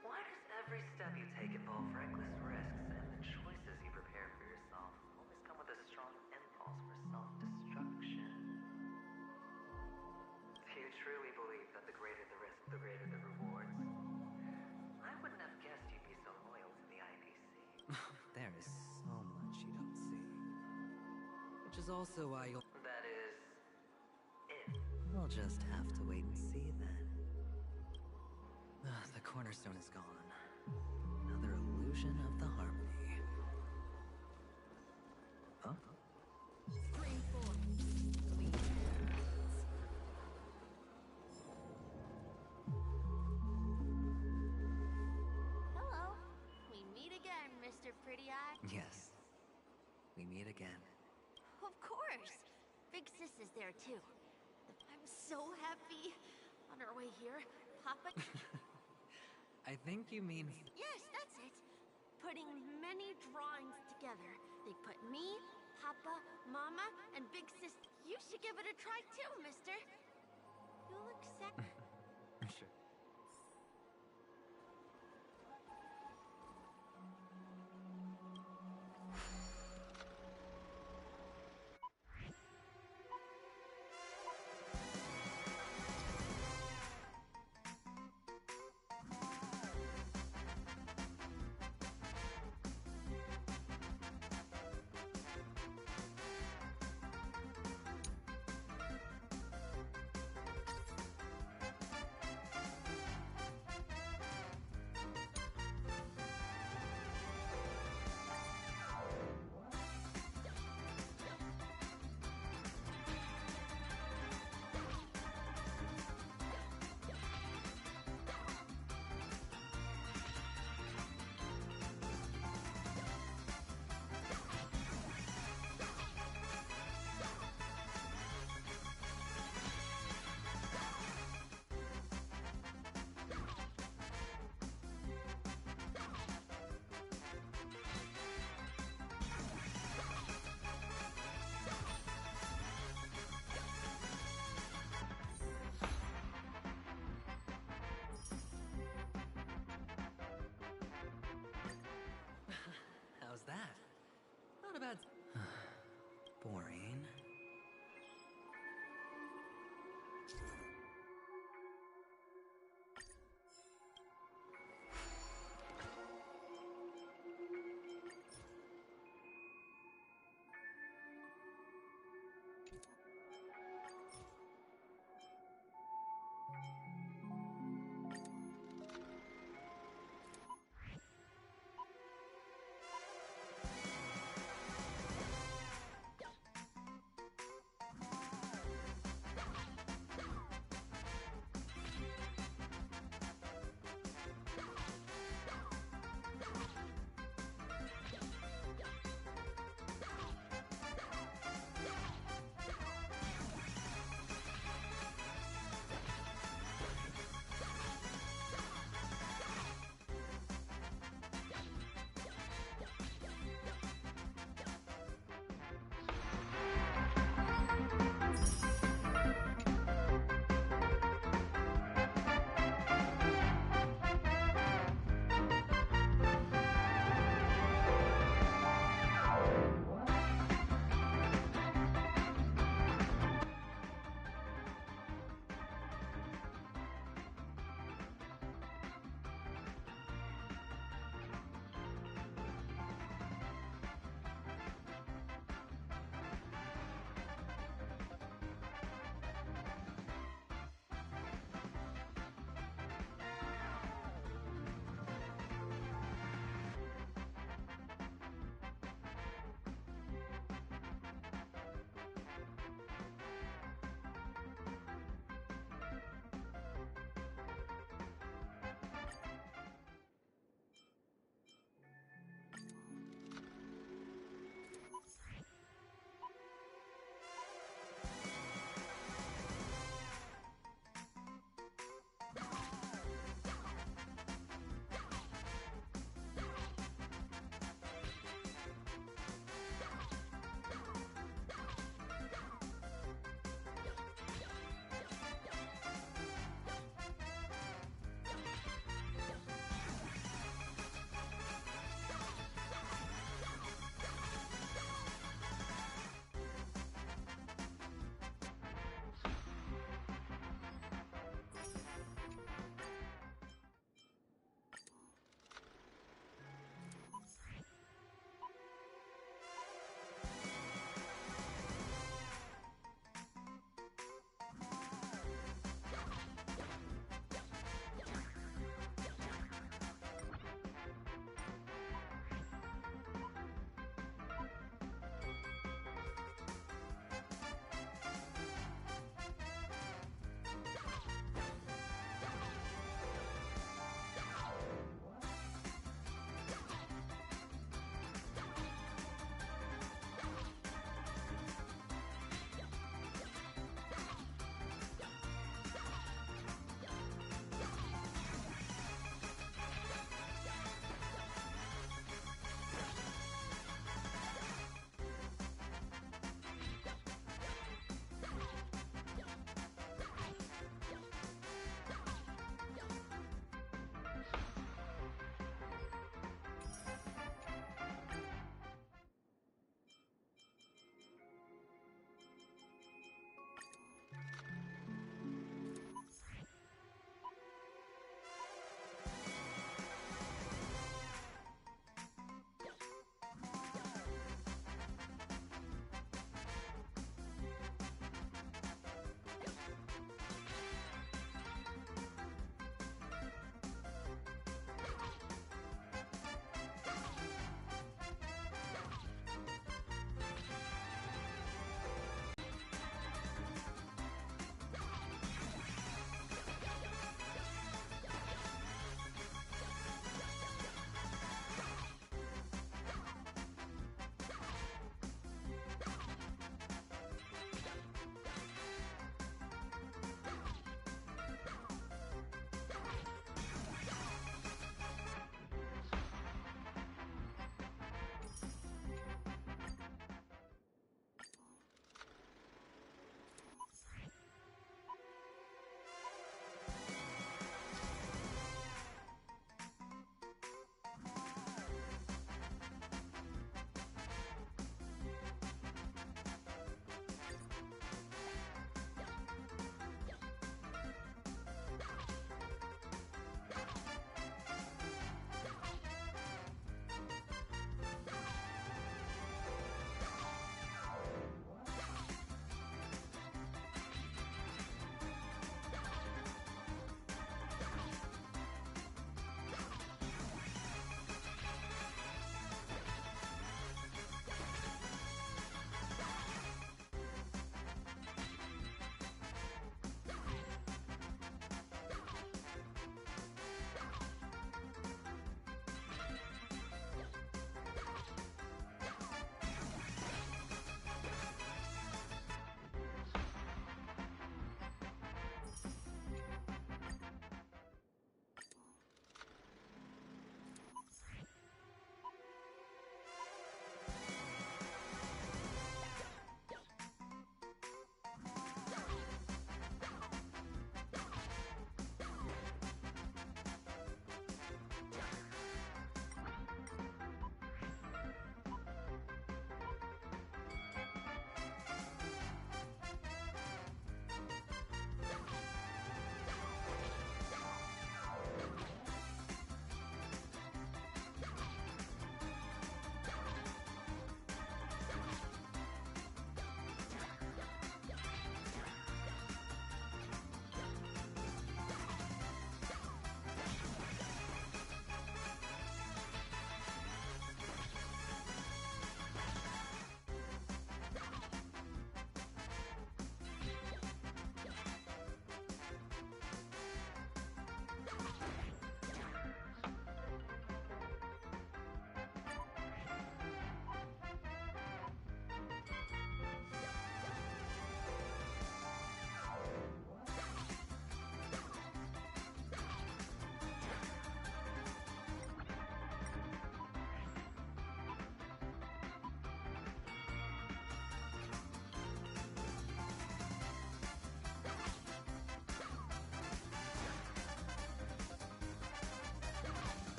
Why does every step you take involve reckless risks, and the choices you prepare for yourself always come with a strong impulse for self-destruction? Do you truly believe that the greater the risk, the greater the rewards? I wouldn't have guessed you'd be so loyal to the IPC. There is so much you don't see. Which is also why you'll... That is... if. We'll just have to wait and see, then. The cornerstone is gone. Another illusion of the harmony. Huh? Screen 4. Hello. We meet again, Mr. Pretty Eye. Yes. We meet again. Of course. Big Sis is there, too. I'm so happy. On our way here, Papa... I think you mean... Yes, that's it. Putting many drawings together. They put me, Papa, Mama, and Big Sis. You should give it a try too, mister. You look sexy. Sure.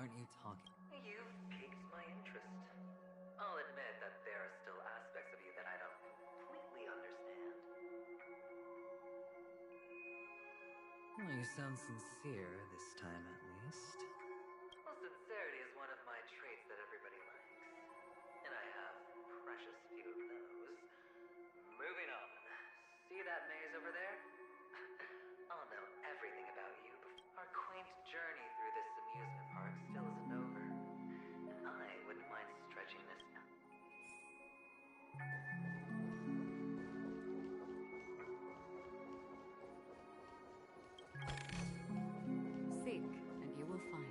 aren't you talking? You've piqued my interest. I'll admit that there are still aspects of you that I don't completely understand. Well, you sound sincere this time, at least. Well, sincerity is one of my traits that everybody likes. And I have precious few of those. Moving on. See that maze over there? I'll know everything about you before our quaint journey through this amusement park still isn't over. And I wouldn't mind stretching this out. Seek, and you will find.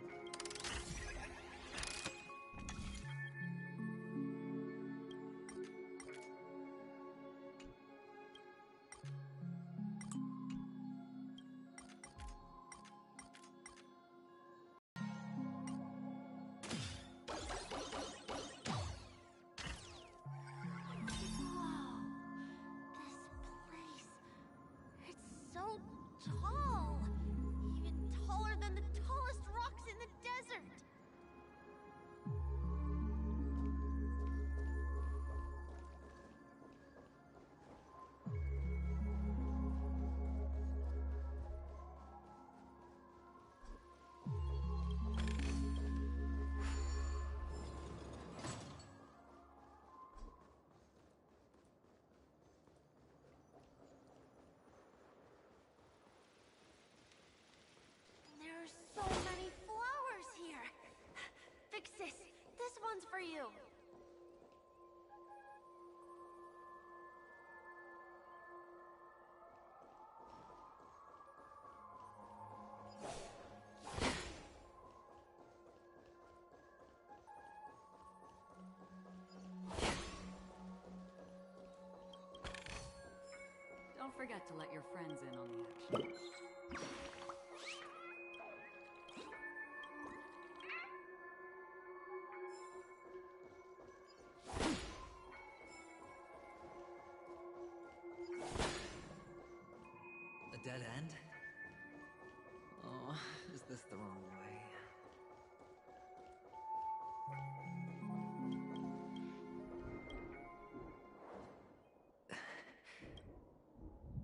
So tall! Even taller than the tallest rocks in the desert! There are so many flowers here! Vixis, this one's for you! Don't forget to let your friends in on the action. A dead end? Oh, is this the wrong way?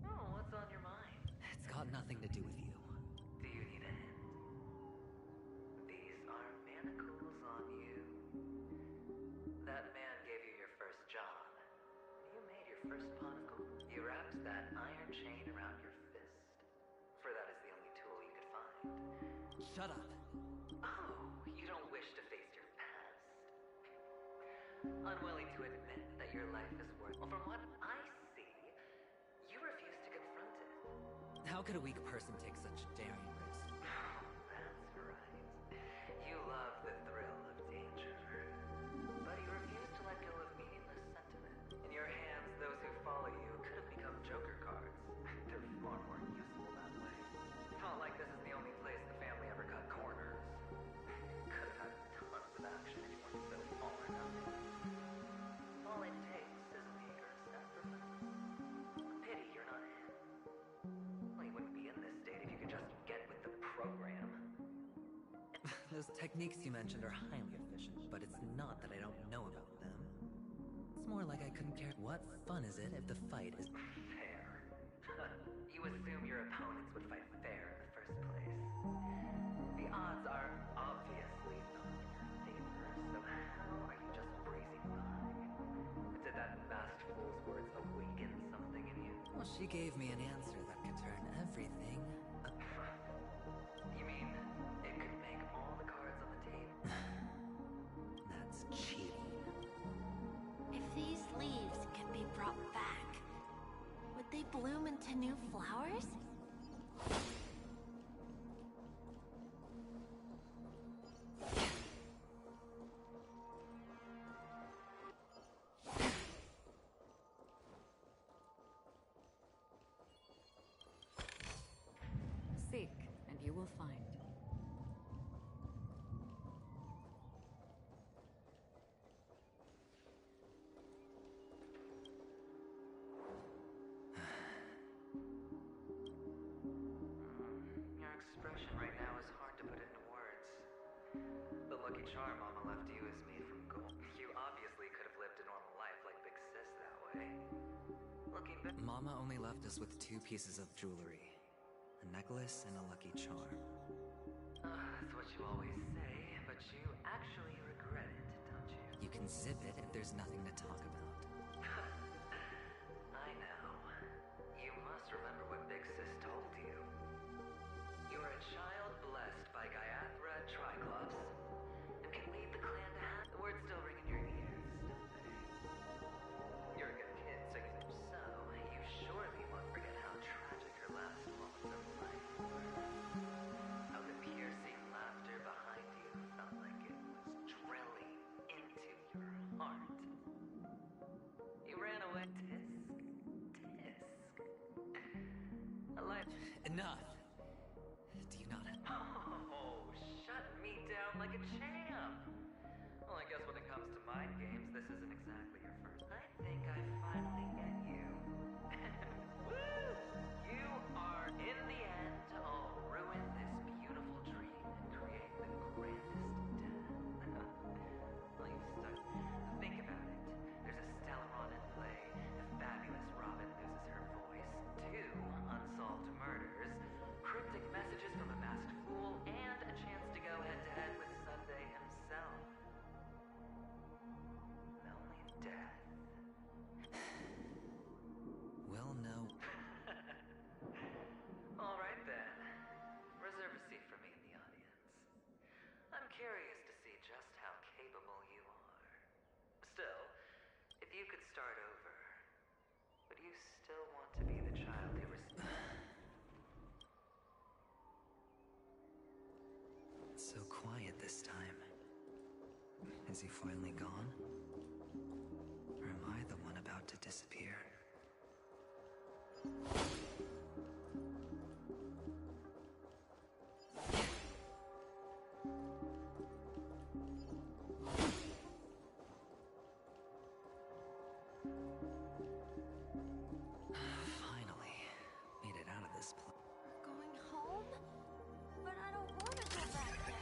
Oh, what's on your mind? It's got nothing to do with you. Do you need a hint? These are manacles on you. That man gave you your first job. You made your first pot of gold. You wrapped that iron chain around your fist. For that is the only tool you could find. Shut up. Oh, you don't wish to face your past. Unwilling to admit that your life is worth... Well, from what I see, you refuse to confront it. How could a weak person take such a daring risk? That's right. You love the thrill of danger. But you refuse to let go of meaningless sentiment. In your hands, those who follow you could have become joker cards. They're far more useful that way. Not like this is the only place the family ever cut corners. Could have had tons of action if you weren't so all or nothing. All it takes is a meager sacrifice. Pity you're not him. Well, you wouldn't be in this state if you could just get with the program. Those techniques you mentioned are highly efficient, but it's not that I don't know about them. It's more like I couldn't care. What fun is it if the fight is Fair. You assume your opponents would fight fair in the first place. The odds are obviously not in your favor, so how are you just breezing by? Did that masked fool's words awaken something in you? Well, she gave me an answer that could turn everything. You mean it could make all the cards on the table? That's cheating. If these leaves could be brought back, would they bloom into new flowers? Seek, and you will find. lucky charm Mama left you is made from gold. You obviously could have lived a normal life like Big Sis that way. Looking back... Mama only left us with 2 pieces of jewelry. A necklace and a lucky charm. That's what you always say, but you actually regret it, don't you? You can zip it if there's nothing to talk about. I know. You must remember what Big Sis told you. You're a child blessed by Gaiathra Triclops, and can lead the clan to have... The words still ring in your ears, don't they? You're a good kid, so you surely won't forget how tragic her last moments of life were. How the piercing laughter behind you felt like it was drilling into your heart. You ran away. Tisk. A life... Enough! Do you not... Oh, shut me down like a champ! Well, I guess when it comes to mind games, this isn't exactly your first. I think I finally get you. Woo! You are, in the end, all ruin this beautiful dream and create the grandest death. Well, you stuck. Think about it. There's a Stellaron in play. The fabulous Robin loses her voice. 2 unsolved murders. Cryptic messages from a masked fool, and a chance to go head-to-head with Sunday himself. Lonely death. Well, no. All right, then. Reserve a seat for me in the audience. I'm curious to see just how capable you are. Still, if you could start over, would you still want to be the child who was... It's so quiet this time. Is he finally gone? Or am I the one about to disappear? Finally, made it out of this place. Going home? But I don't want to go back there.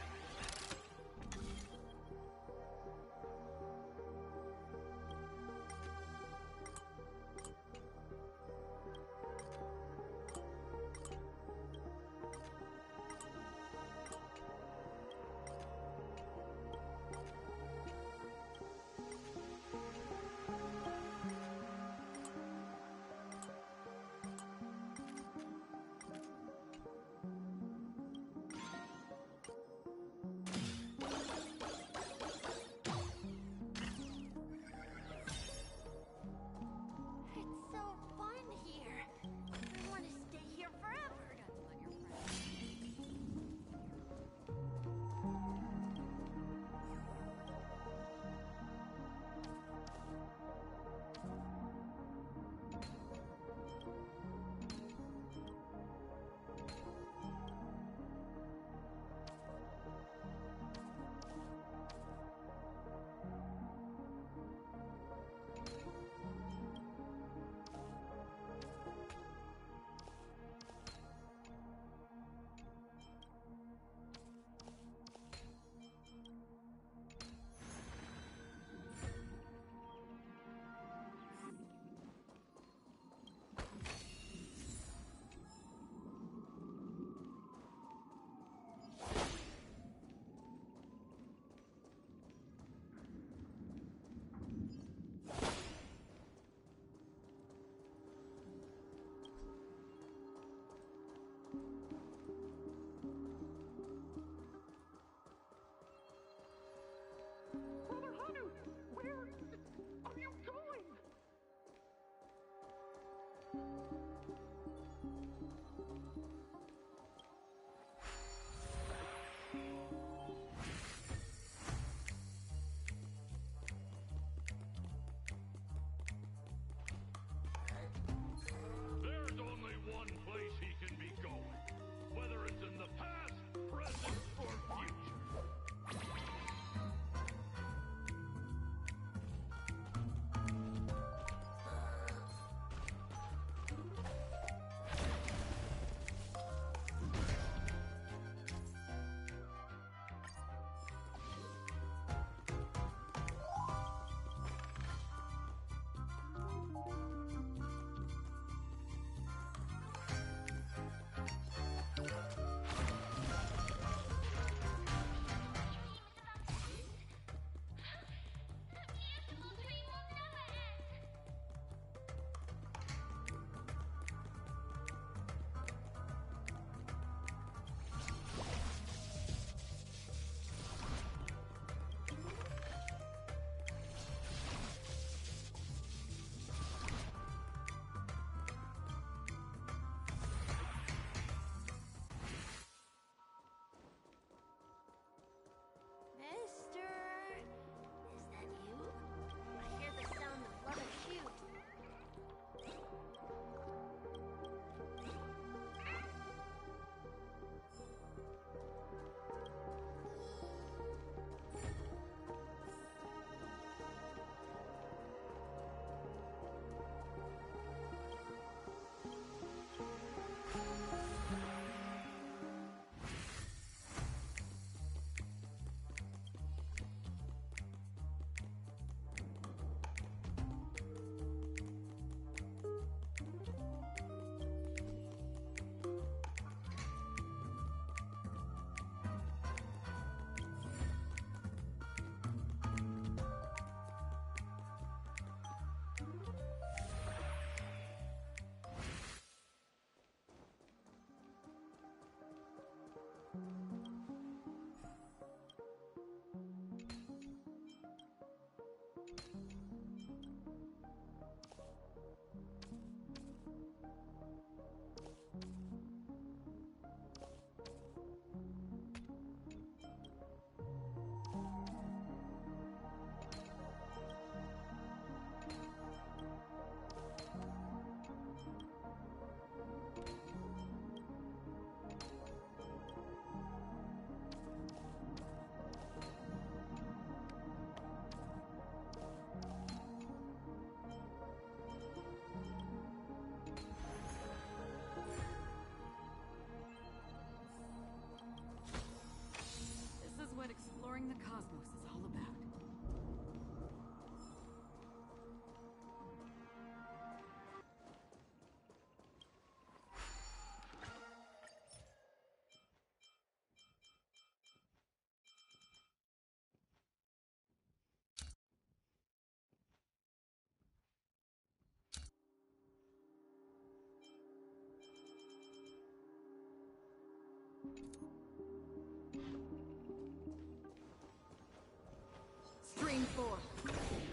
before.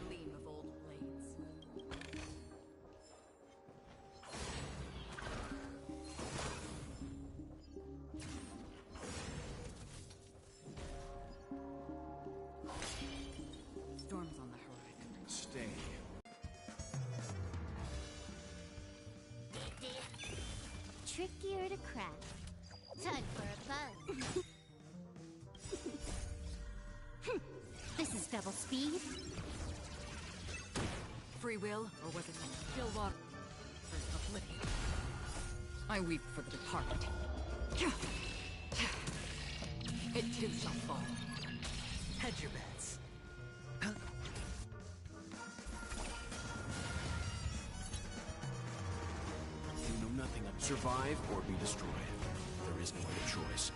Gleam of old blades. Storm's on the horizon. Stay. Trickier to crack. Time for a buzz. This is double speed. Free will, or was it still water? Oblivion. I weep for the departed. It too shall fall. Hedge your bets. You know nothing of survive or be destroyed. There is no other choice.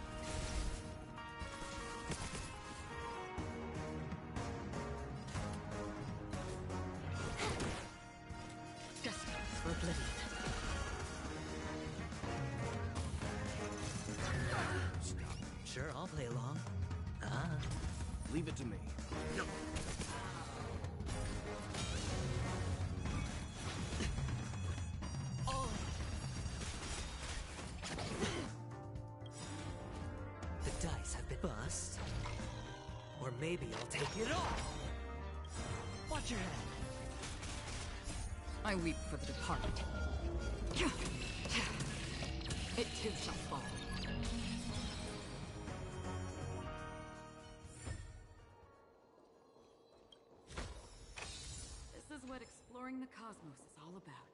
Destined for oblivion. Stop. Sure, I'll play along. Leave it to me. No. The dice have been bust. Or maybe I'll take it all. Watch your head. I weep for the departed. It too shall fall. This is what exploring the cosmos is all about.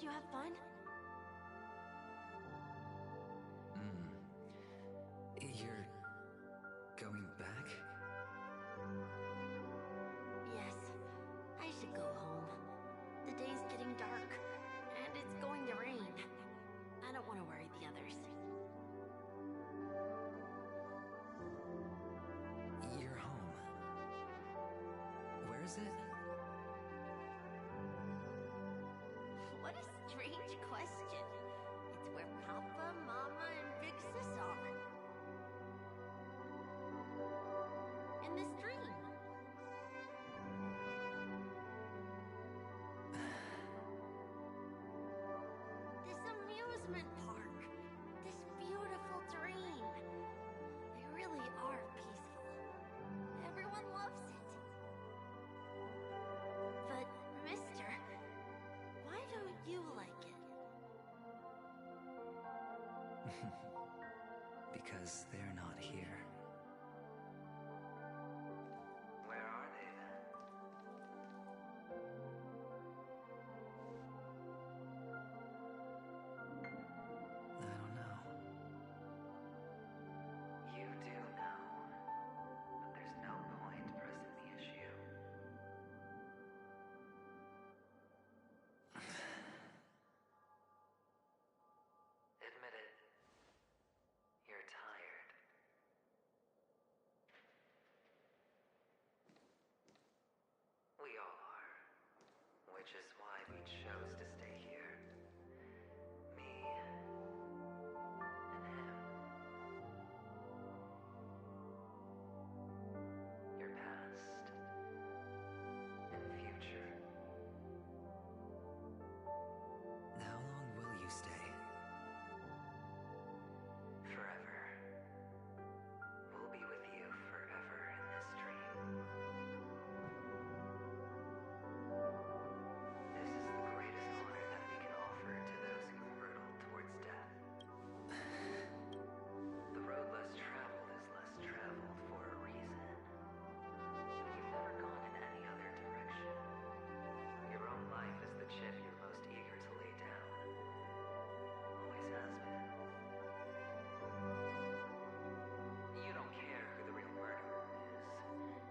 Did you have fun? You're going back? Yes. I should go home. The day's getting dark, and it's going to rain. I don't want to worry the others. You're home. Where is it? What a strange question. It's where Papa, Mama, and Big Sis are. In this dream. This amusement park. This beautiful dream. They really are peaceful. Everyone loves it. But, mister, why don't you like it? Because they're not here. Where are they then? I don't know. You do know. But there's no point pressing the issue. Admit it. You're tired. We all are. Which is why we chose to stay here. Me and him. Your past and future. How long will you stay? Forever. We'll be with you forever in this dream. This is the greatest honor that we can offer to those who hurtle towards death. The road less traveled is less traveled for a reason. You've never gone in any other direction. Your own life is the chip you're most eager to lay down. Always has been. You don't care who the real murderer is,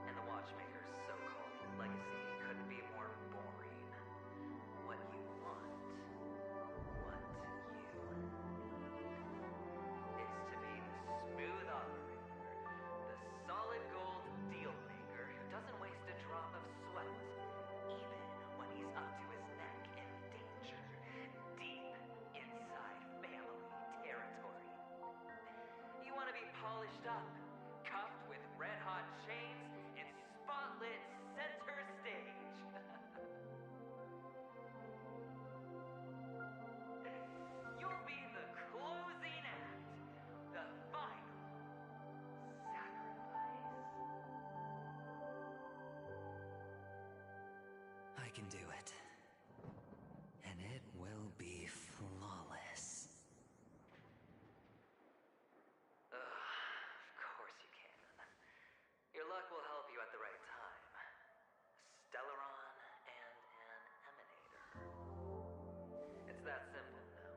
and the Watchmaker's so-called legacy couldn't be more boring. What you want, what you need, is to be the smooth operator, the solid gold deal maker who doesn't waste a drop of sweat, even when he's up to his neck in danger, deep inside family territory. You want to be polished up, cuffed with red-hot chains, and spotlit center stage. You'll be the closing act, the final sacrifice. I can do it. And it will be flawless. Of course you can. Your luck will help you at the right time. A Stellaron and an Emanator. It's that simple, no?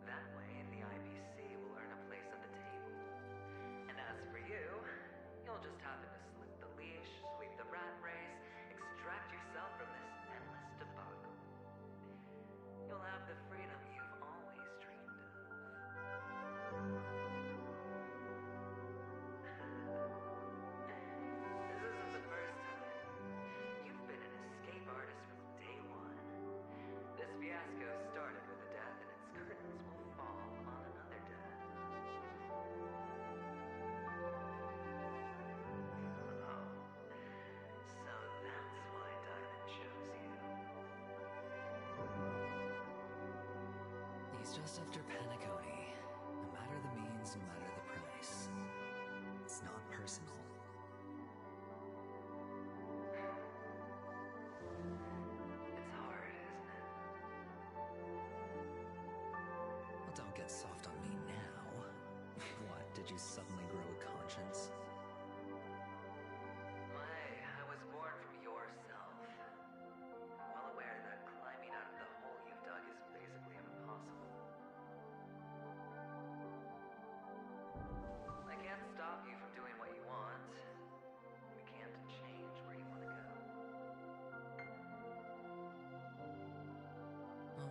That way, the IBC will earn a place at the table. And as for you, you'll just happen to slip the leash, sweep the rat race, extract yourself from this endless debacle. You'll have the freedom you've always dreamed of. This isn't the first time. You've been an escape artist from day one. This fiasco started with a death, and its curtains will fall on another death. Oh. So that's why Diamond chose you. He's just after Peakcony. No matter the means, no matter the price. It's not personal. It's hard, isn't it? Well, don't get soft on me now. What, did you suddenly grow a conscience? I was born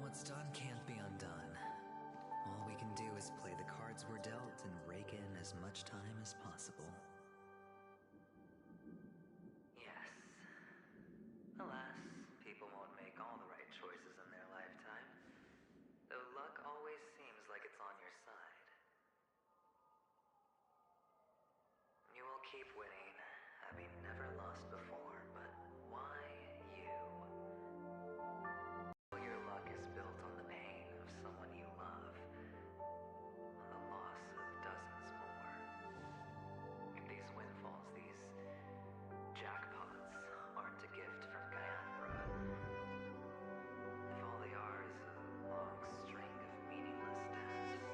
What's done can't be undone. All we can do is play the cards we're dealt and rake in as much time as possible. Yes. Alas, people won't make all the right choices in their lifetime. Though luck always seems like it's on your side. You will keep winning, having never lost before, but why you? Your luck is built on the pain of someone you love, on the loss of dozens more. These windfalls, these jackpots, aren't a gift from Gaianbra. If all they are is a long string of meaningless deaths,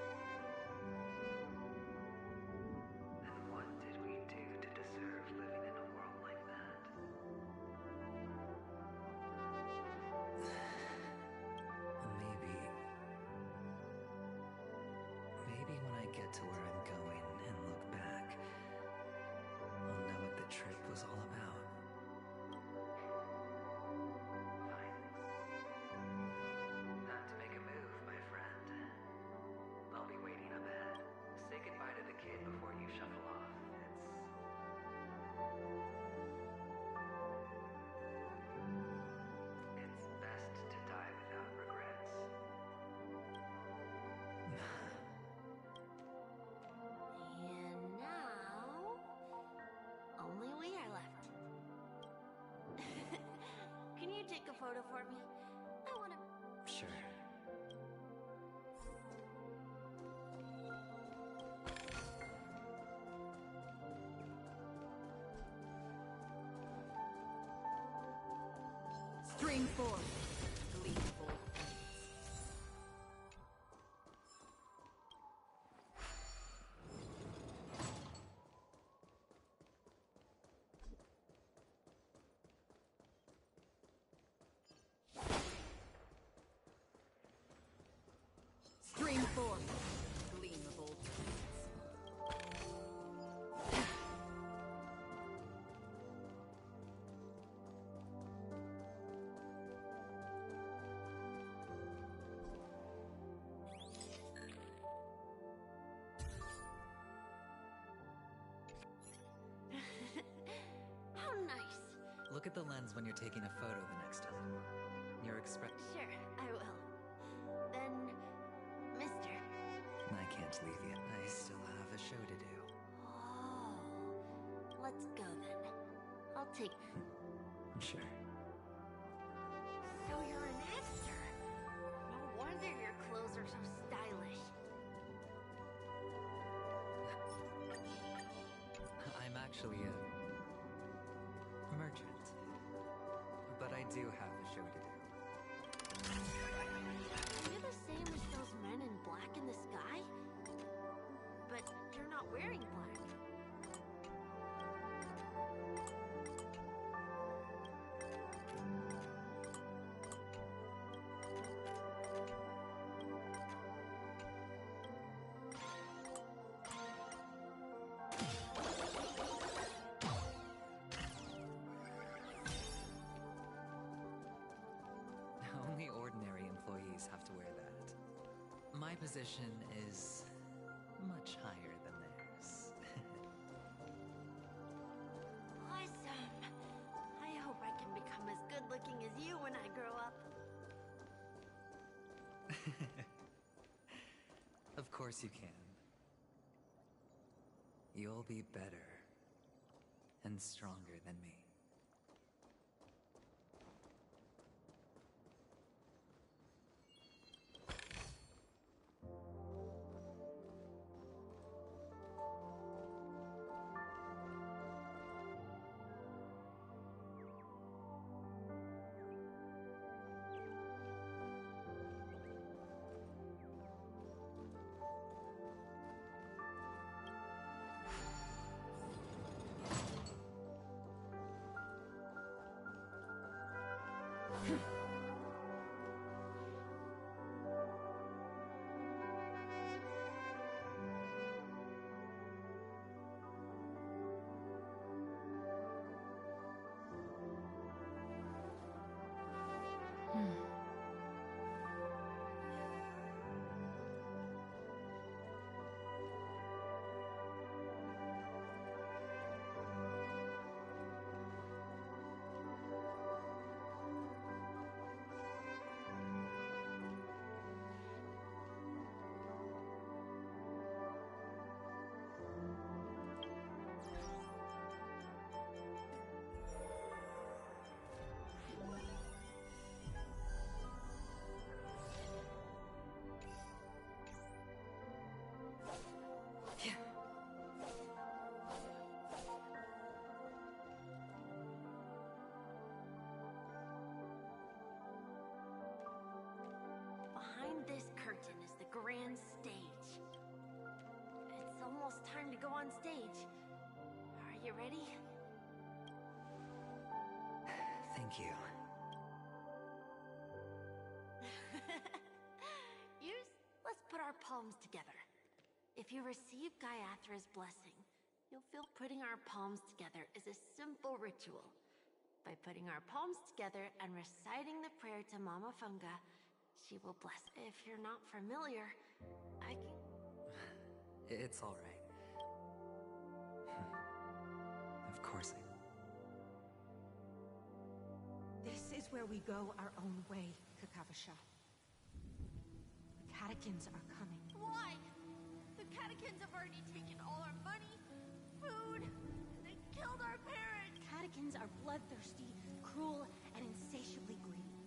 then what did we do to deserve living in a world like that? Maybe when I get to where I'm going and look back, I'll know what the trip was all about. Time to make a move, my friend. I'll be waiting up ahead. Say goodbye to the kid before you shuffle off. It's best to die without regrets. And now, only we are left. Can you take a photo for me? I want to... Sure. Stream 4. Gleeful. Stream 4. Gleamable. How nice. Look at the lens when you're taking a photo the next time. Your expression. Sure, I will. Then, mister. I can't leave you. I still have a show to do. Oh, let's go then. I'll take... Sure. So you're an actor. No wonder your clothes are so stylish. I'm actually a merchant. But I do have a show to do. Are you the same as those men in black in the sky? But you're not wearing black. Only ordinary employees have to wear that. My position is much higher than theirs. Awesome. I hope I can become as good looking as you when I grow up. Of course you can. You'll be better and stronger than me. grand stage. It's almost time to go on stage. Are you ready? Thank you. Let's put our palms together. If you receive Gaiathra's blessing, you'll feel putting our palms together is a simple ritual. By putting our palms together and reciting the prayer to Mama Funga, she will bless. If you're not familiar, I can... It's all right. Of course I... This is where we go our own way, Kakavasha. The catechins are coming. Why? The catechins have already taken all our money, food, and they killed our parents! Catechins are bloodthirsty, cruel, and insatiably greedy.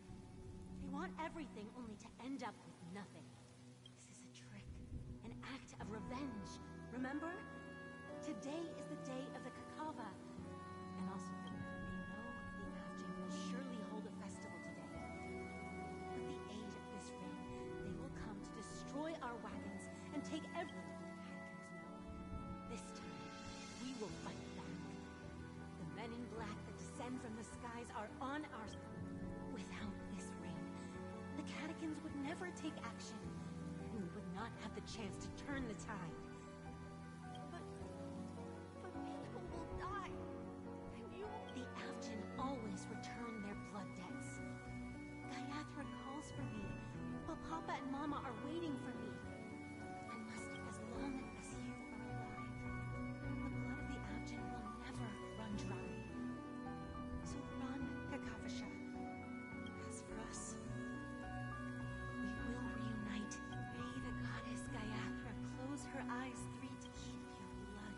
They want everything only to end up with nothing. This is a trick, an act of revenge. Remember? Today is the day of the Kakava. And also, they know the Avgin will surely hold a festival today. With the aid of this ring, they will come to destroy our wagons and take everything the Catechins know. This time, we will fight back. The men in black that descend from the skies are on our side. Without this ring, the Catechins would never take action, and we would not have the chance to turn the tide. But people will die. And you... The Avgin always return their blood debts. Gaiathra calls for me, while Papa and Mama are waiting for me. And as long as you are alive, the blood of the Avgin will never run dry. So run, Kakavasha. As for us, we will reunite. May the goddess Gaiathra close her eyes 3 to keep your blood.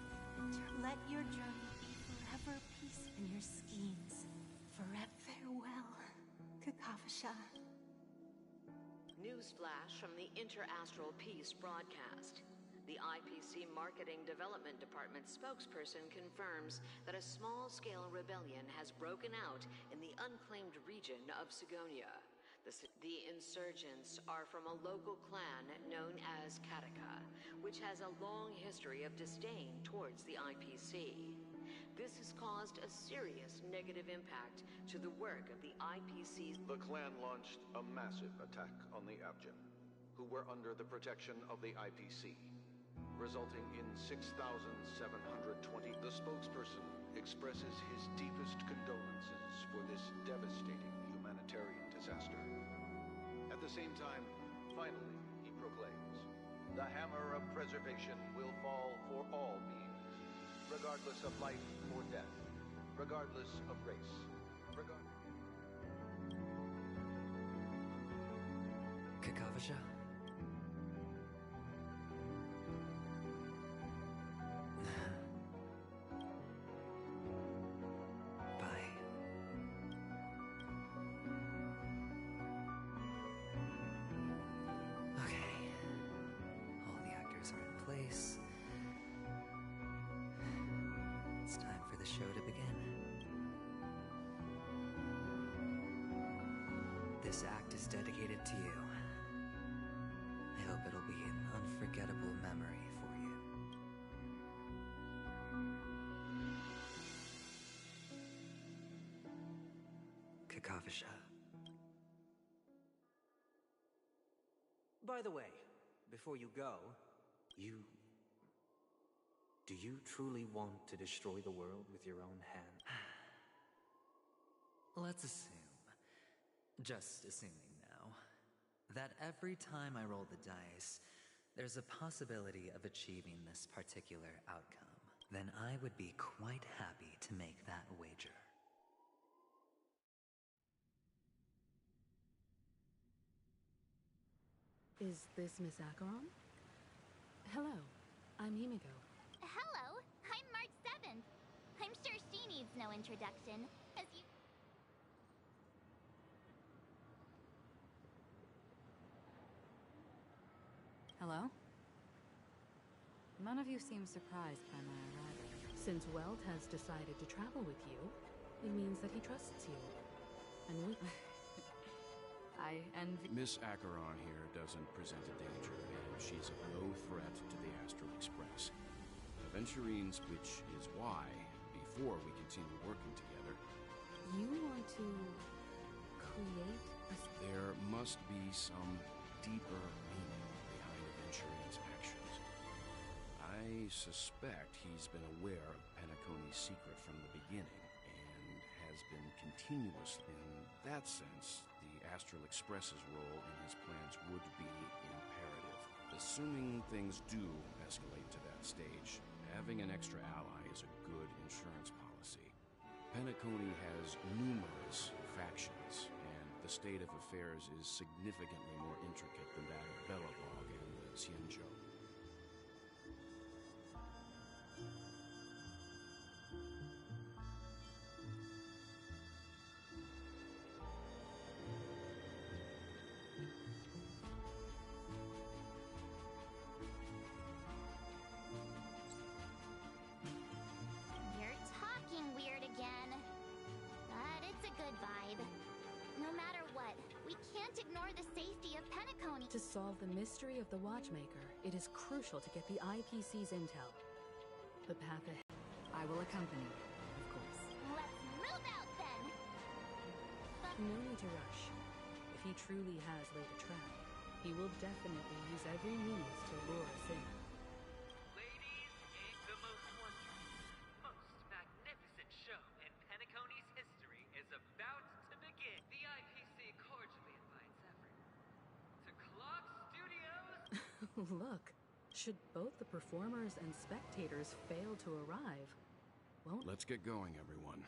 Let your journey be forever peace in your schemes. Forever farewell, Kakavasha. Newsflash from the Interastral Peace broadcast. The IPC Marketing Development Department spokesperson confirms that a small-scale rebellion has broken out in the unclaimed region of Sigonia. The insurgents are from a local clan known as Kataka, which has a long history of disdain towards the IPC. This has caused a serious negative impact to the work of the IPC. The clan launched a massive attack on the Avgin, who were under the protection of the IPC, resulting in 6,720. The spokesperson expresses his deepest condolences for this devastating humanitarian disaster. At the same time, finally, he proclaims, the hammer of preservation will fall for all beings, regardless of life or death, regardless of race, Kakavasha? Bye. Okay. All the actors are in place. It's time for the show to begin. This act is dedicated to you. I hope it'll be an unforgettable memory for you. Kakavasha. By the way, before you go, do you truly want to destroy the world with your own hand? Let's assume, just assuming now, that every time I roll the dice, there's a possibility of achieving this particular outcome. Then I would be quite happy to make that wager. Is this Miss Acheron? Hello, I'm Himiko. Hello, I'm March 7th. I'm sure she needs no introduction, as you... Hello? None of you seem surprised by my arrival. Since Welt has decided to travel with you, it means that he trusts you. And we... I envy... Miss Acheron here doesn't present a danger in she is of no threat to the Astral Express. Aventurines, which is why, before we continue working together... You want to create a... There must be some deeper meaning behind Aventurine's actions. I suspect he's been aware of Peakcony's secret from the beginning, and has been continuously. In that sense, the Astral Express's role in his plans would be imperative. Assuming things do escalate to that stage, having an extra ally is a good insurance policy. Peakcony has numerous factions, and the state of affairs is significantly more intricate than that of Belobog and the Xianzhou. You're talking weird again. But it's a good vibe. No matter what, we can't ignore the safety of Peakcony. To solve the mystery of the Watchmaker, it is crucial to get the IPC's intel. The path ahead. I will accompany you, of course. Let's move out then! No need to rush. If he truly has laid a trap, he will definitely use every means to lure us in. Ladies, the most wondrous, most magnificent show in Peakcony's history is about to begin. The IPC cordially invites everyone to Clock Studios. Look, should both the performers and spectators fail to arrive, won't... Let's get going, everyone.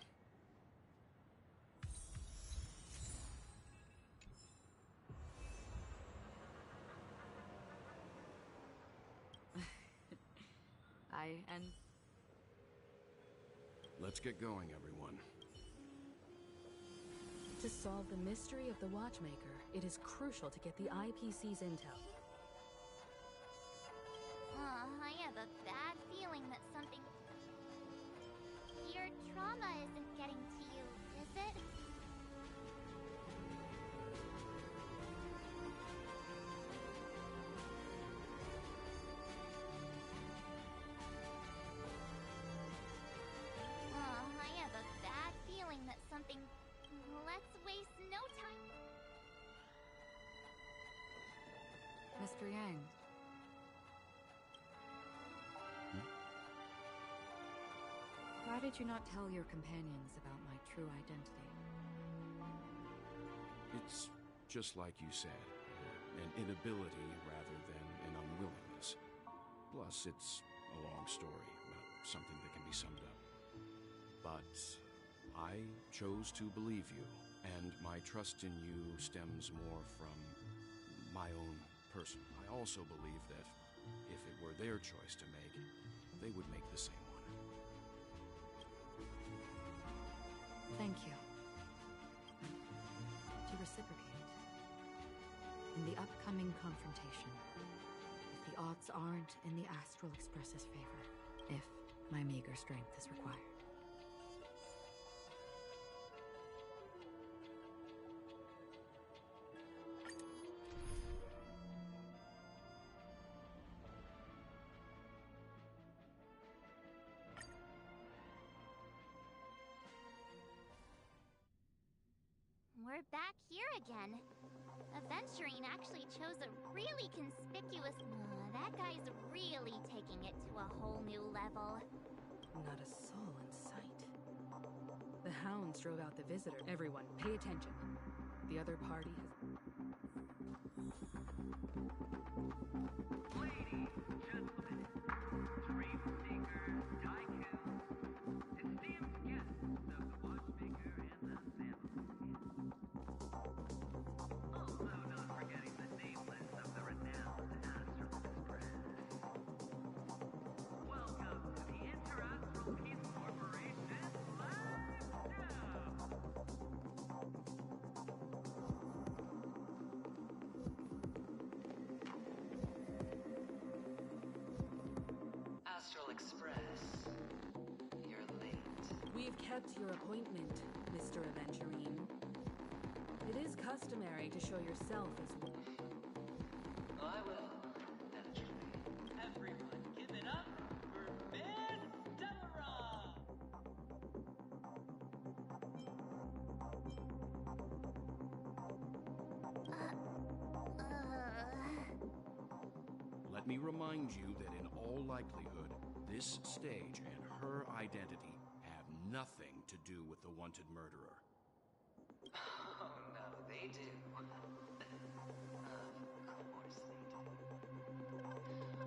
Let's get going, everyone. To solve the mystery of the Watchmaker, it is crucial to get the IPC's intel. I have a bad feeling that something... Your trauma isn't getting to you, is it? I have a bad feeling that something... Let's waste no time... Mr. Yang. Why did you not tell your companions about my true identity? It's just like you said, an inability rather than an unwillingness. Plus, it's a long story, not something that can be summed up. But I chose to believe you, and my trust in you stems more from my own person. I also believe that if it were their choice to make, they would make the same one. Thank you. To reciprocate, in the upcoming confrontation, if the odds aren't in the Astral Express's favor, if my meager strength is required. We're back here again. Aventurine actually chose a really conspicuous... that guy's really taking it to a whole new level. Not a soul in sight. The hounds drove out the visitor. Everyone, pay attention. The other party has... Ladies, gentlemen, dream seekers, tycoons, esteemed guests of the Watchmaker and the family. Also not forgetting the nameless of the renowned Astral Express. Welcome to the Interastral Peace Corporation live show! Astral Express, you're late. We've kept your appointment, Mr. Aventurine. It is customary to show yourself as well. I will, and Let me remind you that in all likelihood, this stage and her identity have nothing to do with the wanted murderer. Oh no, they do. Of course they do.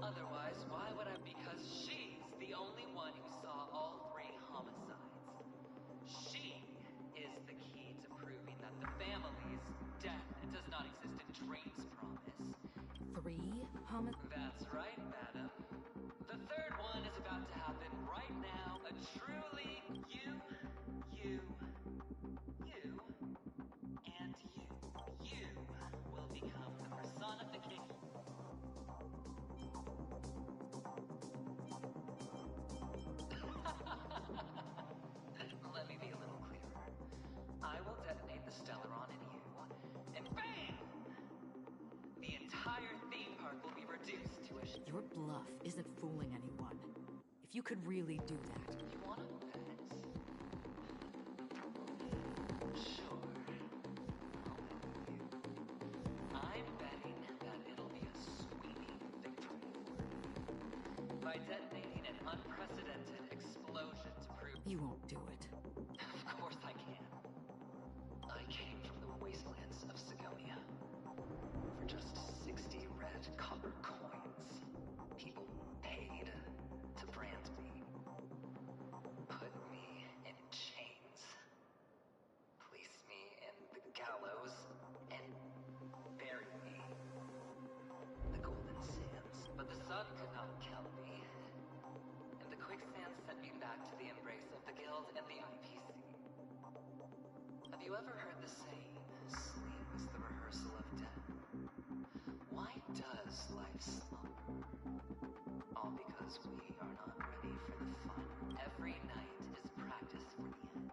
Otherwise, why would I? Because she's the only one who saw all 3 homicides. She is the key to proving that the family's death does not exist in Dream's promise. 3 homicides? That's right, madam. The 3rd one is about to happen right now. A truly you, and you. You will become the personification. Let me be a little clearer. I will detonate the Stellaron in you, and BAM! The entire theme park will be reduced to a... Your bluff isn't fooling anyone. If you could really do that... You wanna bet? Sure. I'm betting that it'll be a sweeping victory by detonating an unprecedented explosion to prove... You won't do it. Of course I can. I came from the wastelands of Sigonia. For just 60 red copper coins, people paid to brand me. Put me in chains. Place me in the gallows. And bury me in the golden sands. But the sun could not kill me. And the quicksand sent me back to the embrace of the Guild and the IPC. Have you ever heard the saying, sleep is the rehearsal of death? Why does life slumber? All because we are not ready for the fun. Every night is practice for the end.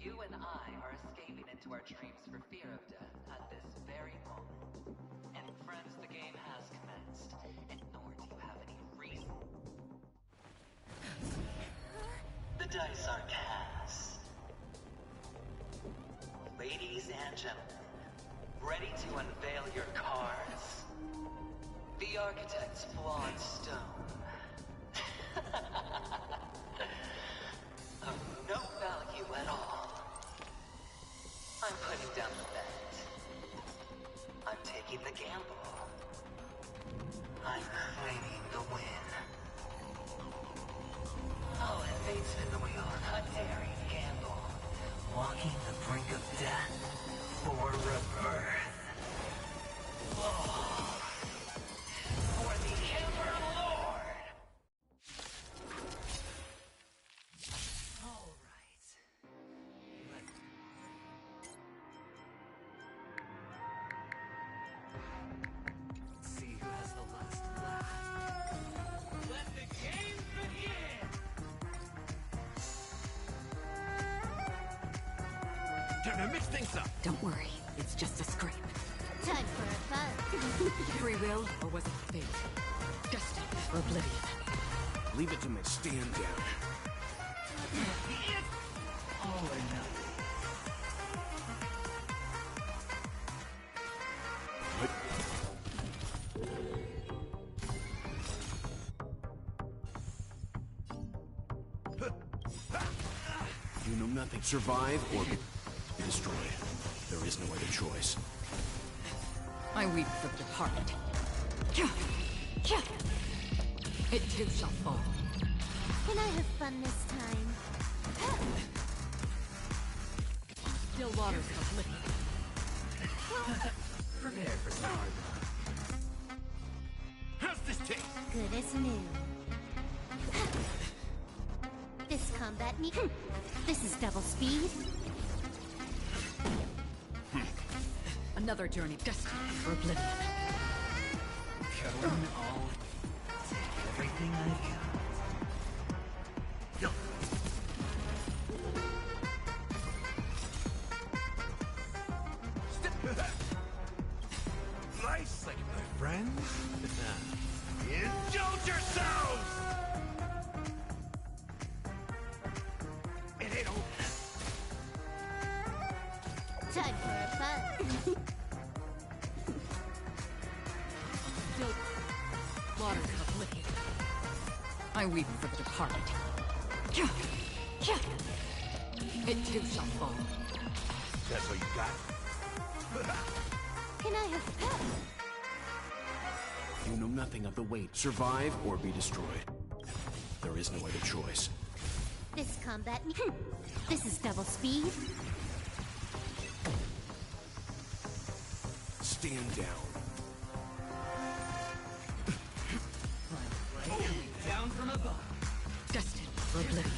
You and I are escaping into our dreams for fear of death at this very moment. And friends, the game has commenced, and nor do you have any reason. The dice are cast. Ladies and gentlemen, ready to unveil your cards? The architect's flawed stone. Of no value at all. I'm putting down the bet. I'm taking the gamble. I'm claiming the win. Oh, and fate spin the wheel. A daring gamble. Walking the brink of death for rebirth. Oh. For the Ember Lord! All right. Let's see who has the last laugh. Let the game begin! Time to mix things up. Don't worry, it's just a scrape. Time for a fun. Free will, or was it fate? Destined for oblivion. Leave it to me. Stand down. All or nothing. You know nothing. Survive or be destroyed. There is no other choice. I weep for the departed. It too shall fall. Can I have fun this time? Still waters of oblivion. Prepare for some hard luck. How's this taste? Good as new. This combat need. This is double speed. Another journey destined for oblivion. Going all. Take everything I've got. Nice second, my friends. Indulge yourselves! It ain't over. Time for a fun. I weep for the departed. It too shall fall. That's all you got? Can I have pep? You know nothing of the weight. Survive or be destroyed. There is no other choice. This combat me. This is double speed. Stand down. Down from above. Destined for oblivion.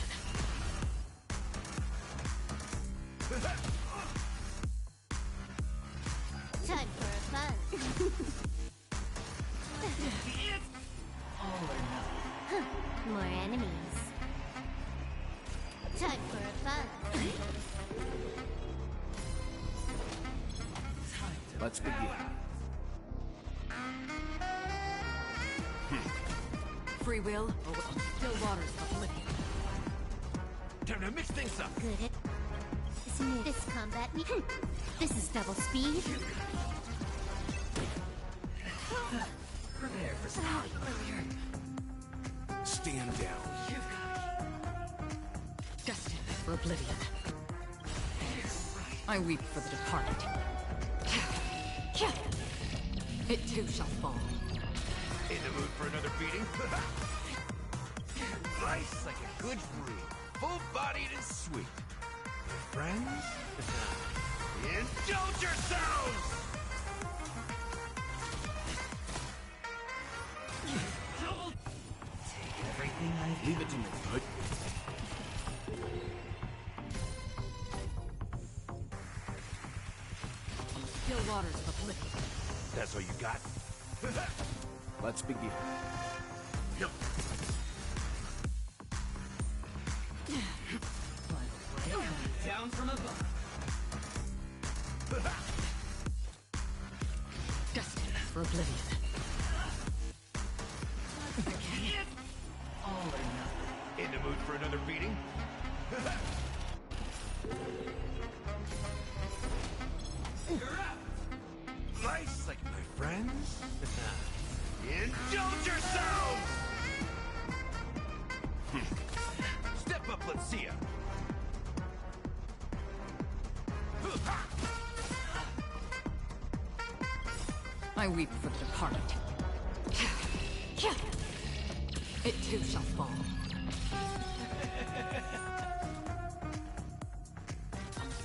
Time for a fun. All or nothing. More enemies. Time for a fun. Let's begin. Free will or still waters of oblivion. Time to mix things up. Good. This combat me. This is double speed. Prepare for some hard failure. Stand down. Destined for oblivion. I weep for the departed. It too shall fall. In the mood for another beating? Nice like a good fruit. Full-bodied and sweet. Friends? Indulge yourselves! Take everything I've Leave it to me. Good. Still waters of oblivion. That's all you got? Let's begin. down from above. Destined for oblivion. All or nothing. In the mood for another beating? Nice like my friends? Indulge yourselves! Step up, let's see ya. I weep for the departed. It too shall fall.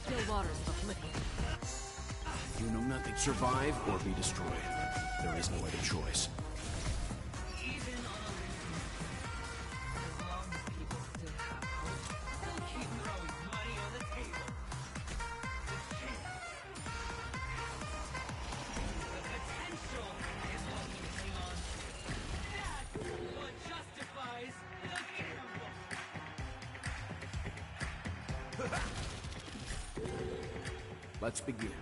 Still waters of oblivion. You know nothing. Survive or be destroyed. There is no other choice. Even on a losing streak, as long as people still have hope, they'll keep throwing money on the table. The chance, the potential is what we hang on to. That's what justifies the gamble. Let's begin.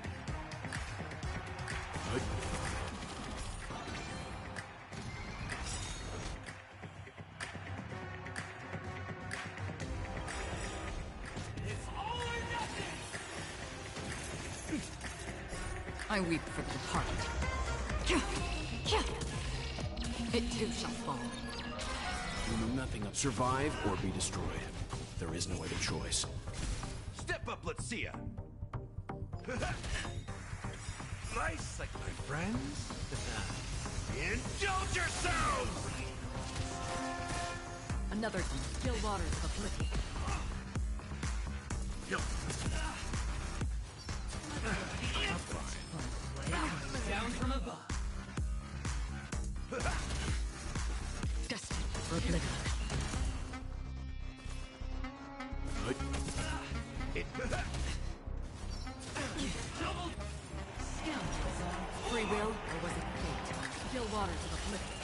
Good. It's all or nothing. I weep for the departed. It too shall fall. You know nothing of survive or be destroyed. There is no other choice. Step up, let's see ya. Nice like my friends? Indulge yourselves! Another still waters of oblivion. Down from above. Destined for oblivion. Good. Free will, or was it fate? Still waters of oblivion.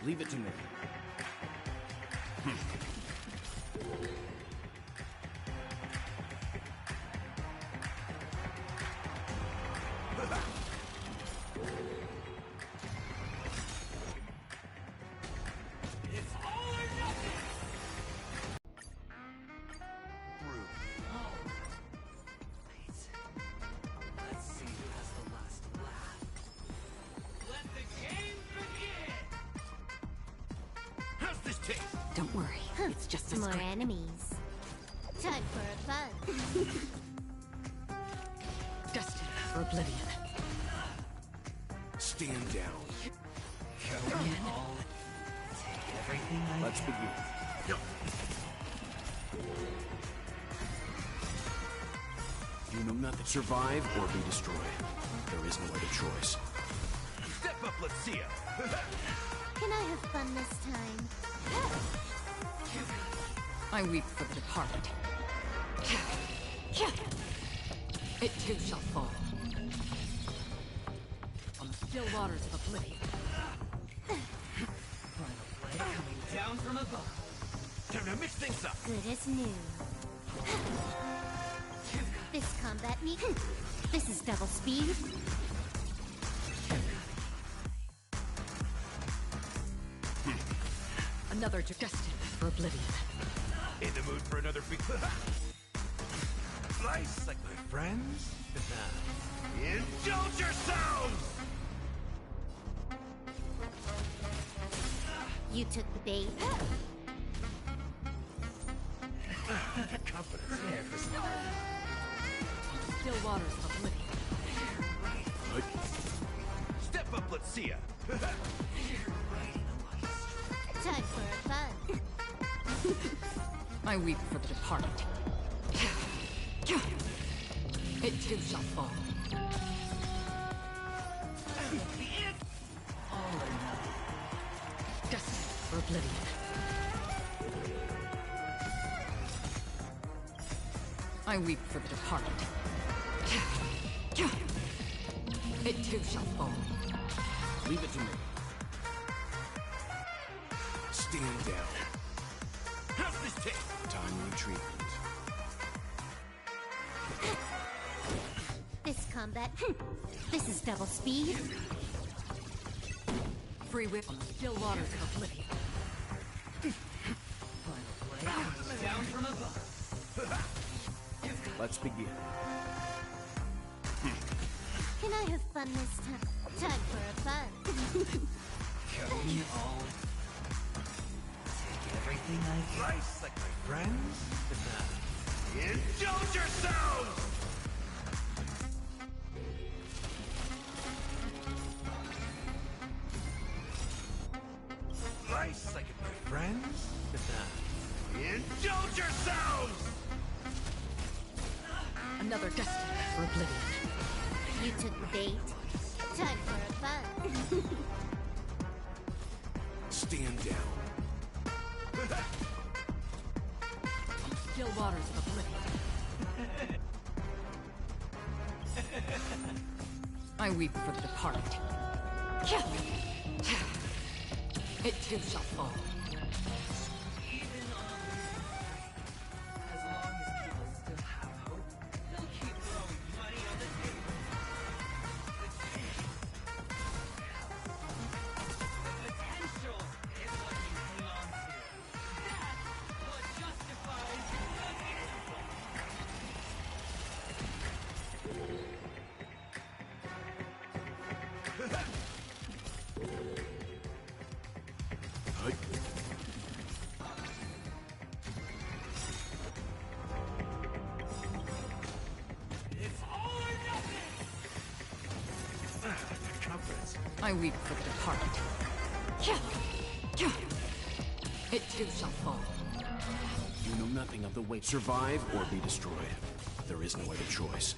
Leave it to me. It's all or nothing. Let's see who has the last laugh. Let the game begin! Don't worry, it's just as More quick. enemies. Time for a fun. Destined for oblivion. Stand down. Go in. Take everything I Let's can. begin. You know nothing. Survive or be destroyed. There is no other choice. Step up, let's see ya. Can I have fun this time? I weep for the departed. It too shall fall. On the still waters of oblivion. Final blade coming down from above. Time to mix things up. Good as new. This combat me. This is double speed. Another destined for oblivion. In the mood for another big slice like my friends? Indulge yourselves! You took the bait. Confidence. There for some. Still waters of oblivion. Step up, let's see ya. Time for a fun. I weep for the departed. It too shall fall. All or nothing. Destined for oblivion. I weep for the departed. It too shall fall. Leave it to me. Stand down. How's this take? Timely treatment. This combat. This is double speed. Free whip on the still waters of oblivion. Final blade coming down from above. Let's begin. Can I have fun this time? Time for a fun. Going all. Take everything I can. Slice like my friends? Indulge yourselves! Slice like my friends? Indulge yourselves! Another destined for oblivion. You took the bait. Time for a fun. Stand down. Still waters of oblivion. I weep for the departed. It too shall fall. As long as people still have hope, they'll keep throwing money on the table. The potential is what you hang on to. That's what justifies It's all or nothing! Confidence. I weep for the departed. It too shall fall. You know nothing of the way. Survive or be destroyed. There is no other choice.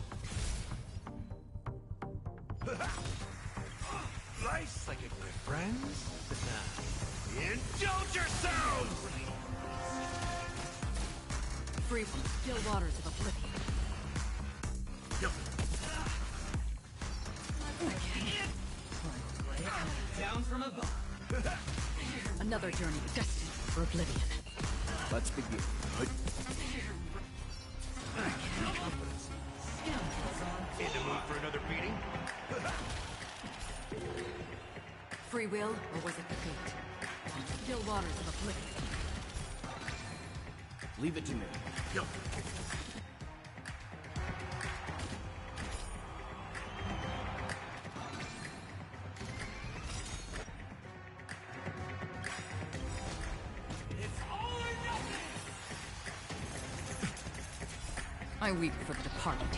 Slice like my friends? Indulge yourselves! Free from the still waters of oblivion. final blade coming down from above. Another journey destined for oblivion. Let's begin. Confidence. In the mood for another beating? Free will, or was it the fate? On the still waters of oblivion. Leave it to me. It's I weep for the departed.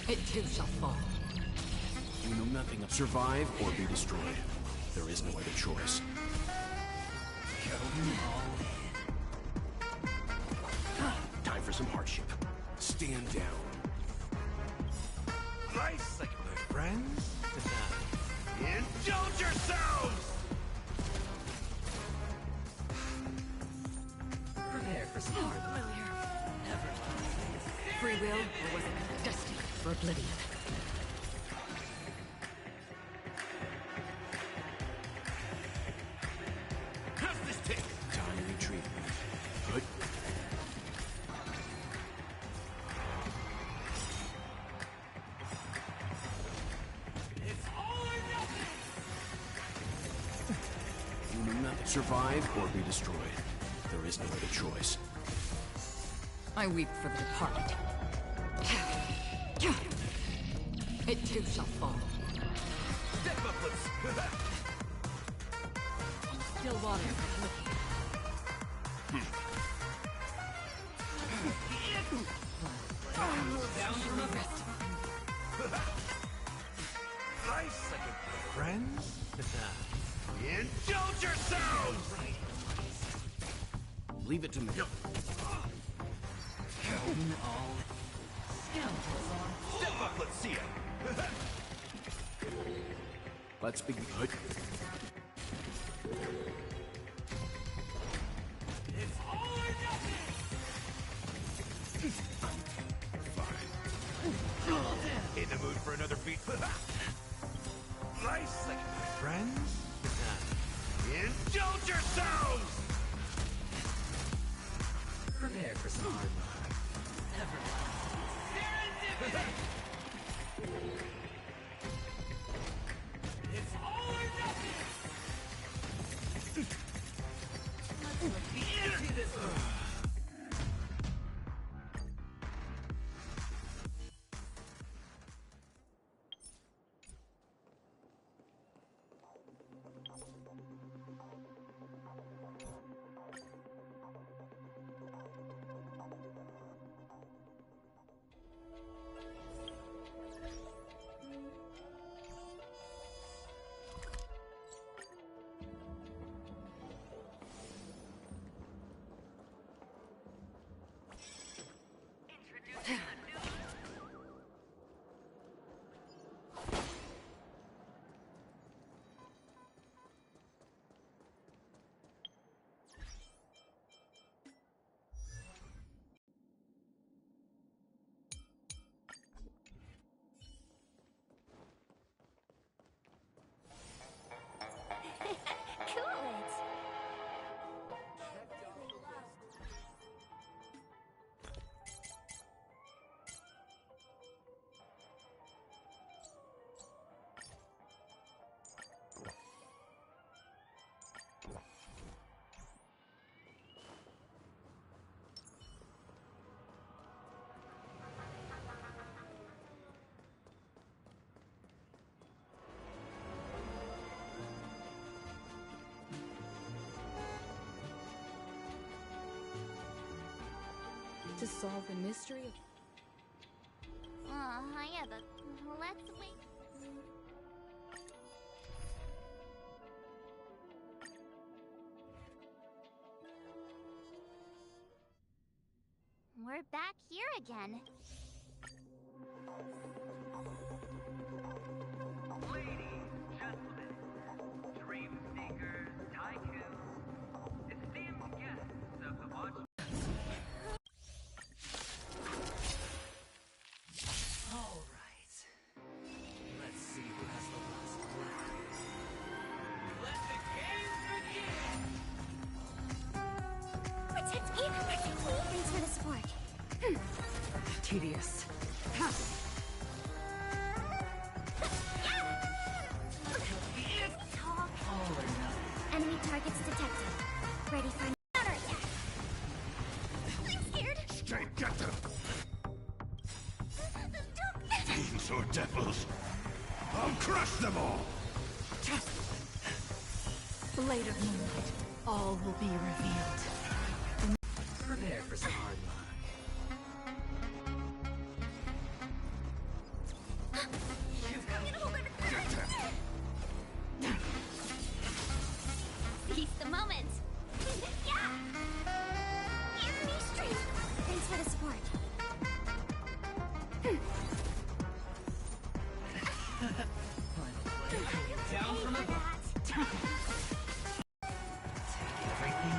It too shall fall. You know nothing of survive or be destroyed. There is no other choice. Time for some hardship. Stand down. Nice second, my friends. Indulge yourselves! Prepare for some hard familiar. Never. Free will, or was it destiny for oblivion? How's this take? Timely treatment. Good. It's all or nothing! You know nothing. Survive or be destroyed. There is no other choice. I weep for the departed. It too shall fall. Step up, let's... Still waters are looking. Down from a rest. Nice second, my friends. Indulge yourselves! Leave it to me. Step up, let's see it. Let's begin. Good. It's all or nothing! Fine. In the mood for another beat? Nice second, my friends. Indulge yourselves! Prepare for some hard luck. Never. It's all or nothing! Let's be into this one! To solve the mystery of... Yeah, but let's wait. We're back here again. Ladies, gentlemen, dream seekers, tycoons, esteemed guests of the watch. All right. Let's see who has the last laugh. Let the game begin! Protect me! Thanks for the support. Tedious. All or nothing. Enemy targets detected. Ready for counterattack. I'm scared. Stay together! Fiends or devils! I'll crush them all! Blade of moonlight. All will be revealed. Prepare for some hard Everything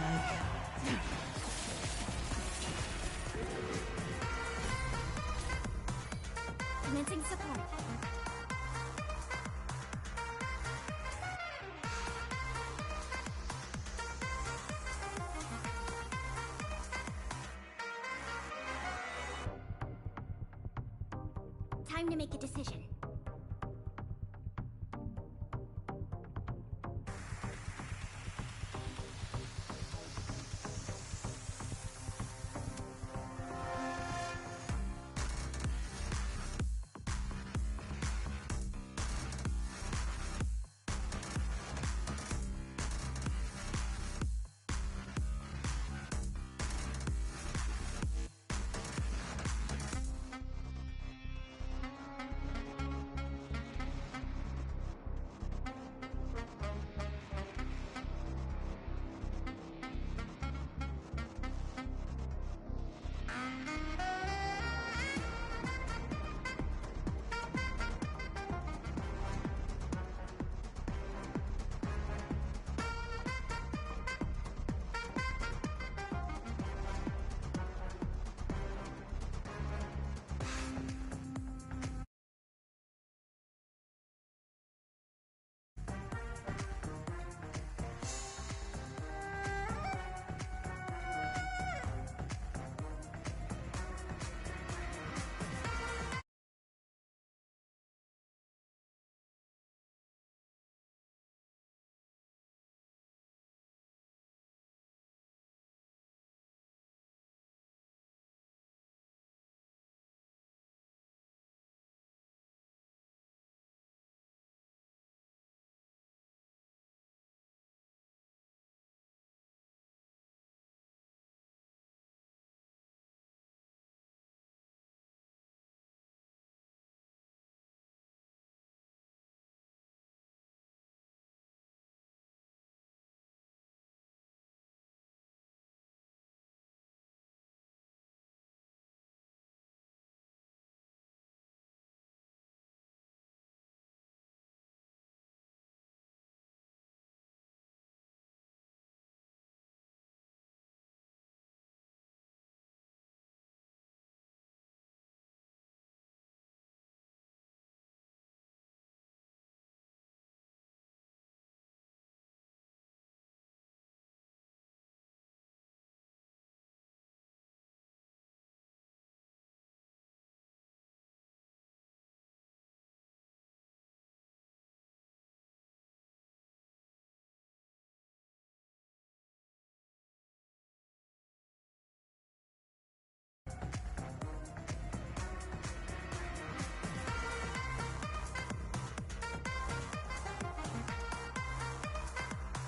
I can. Commencing support. Time to make a decision.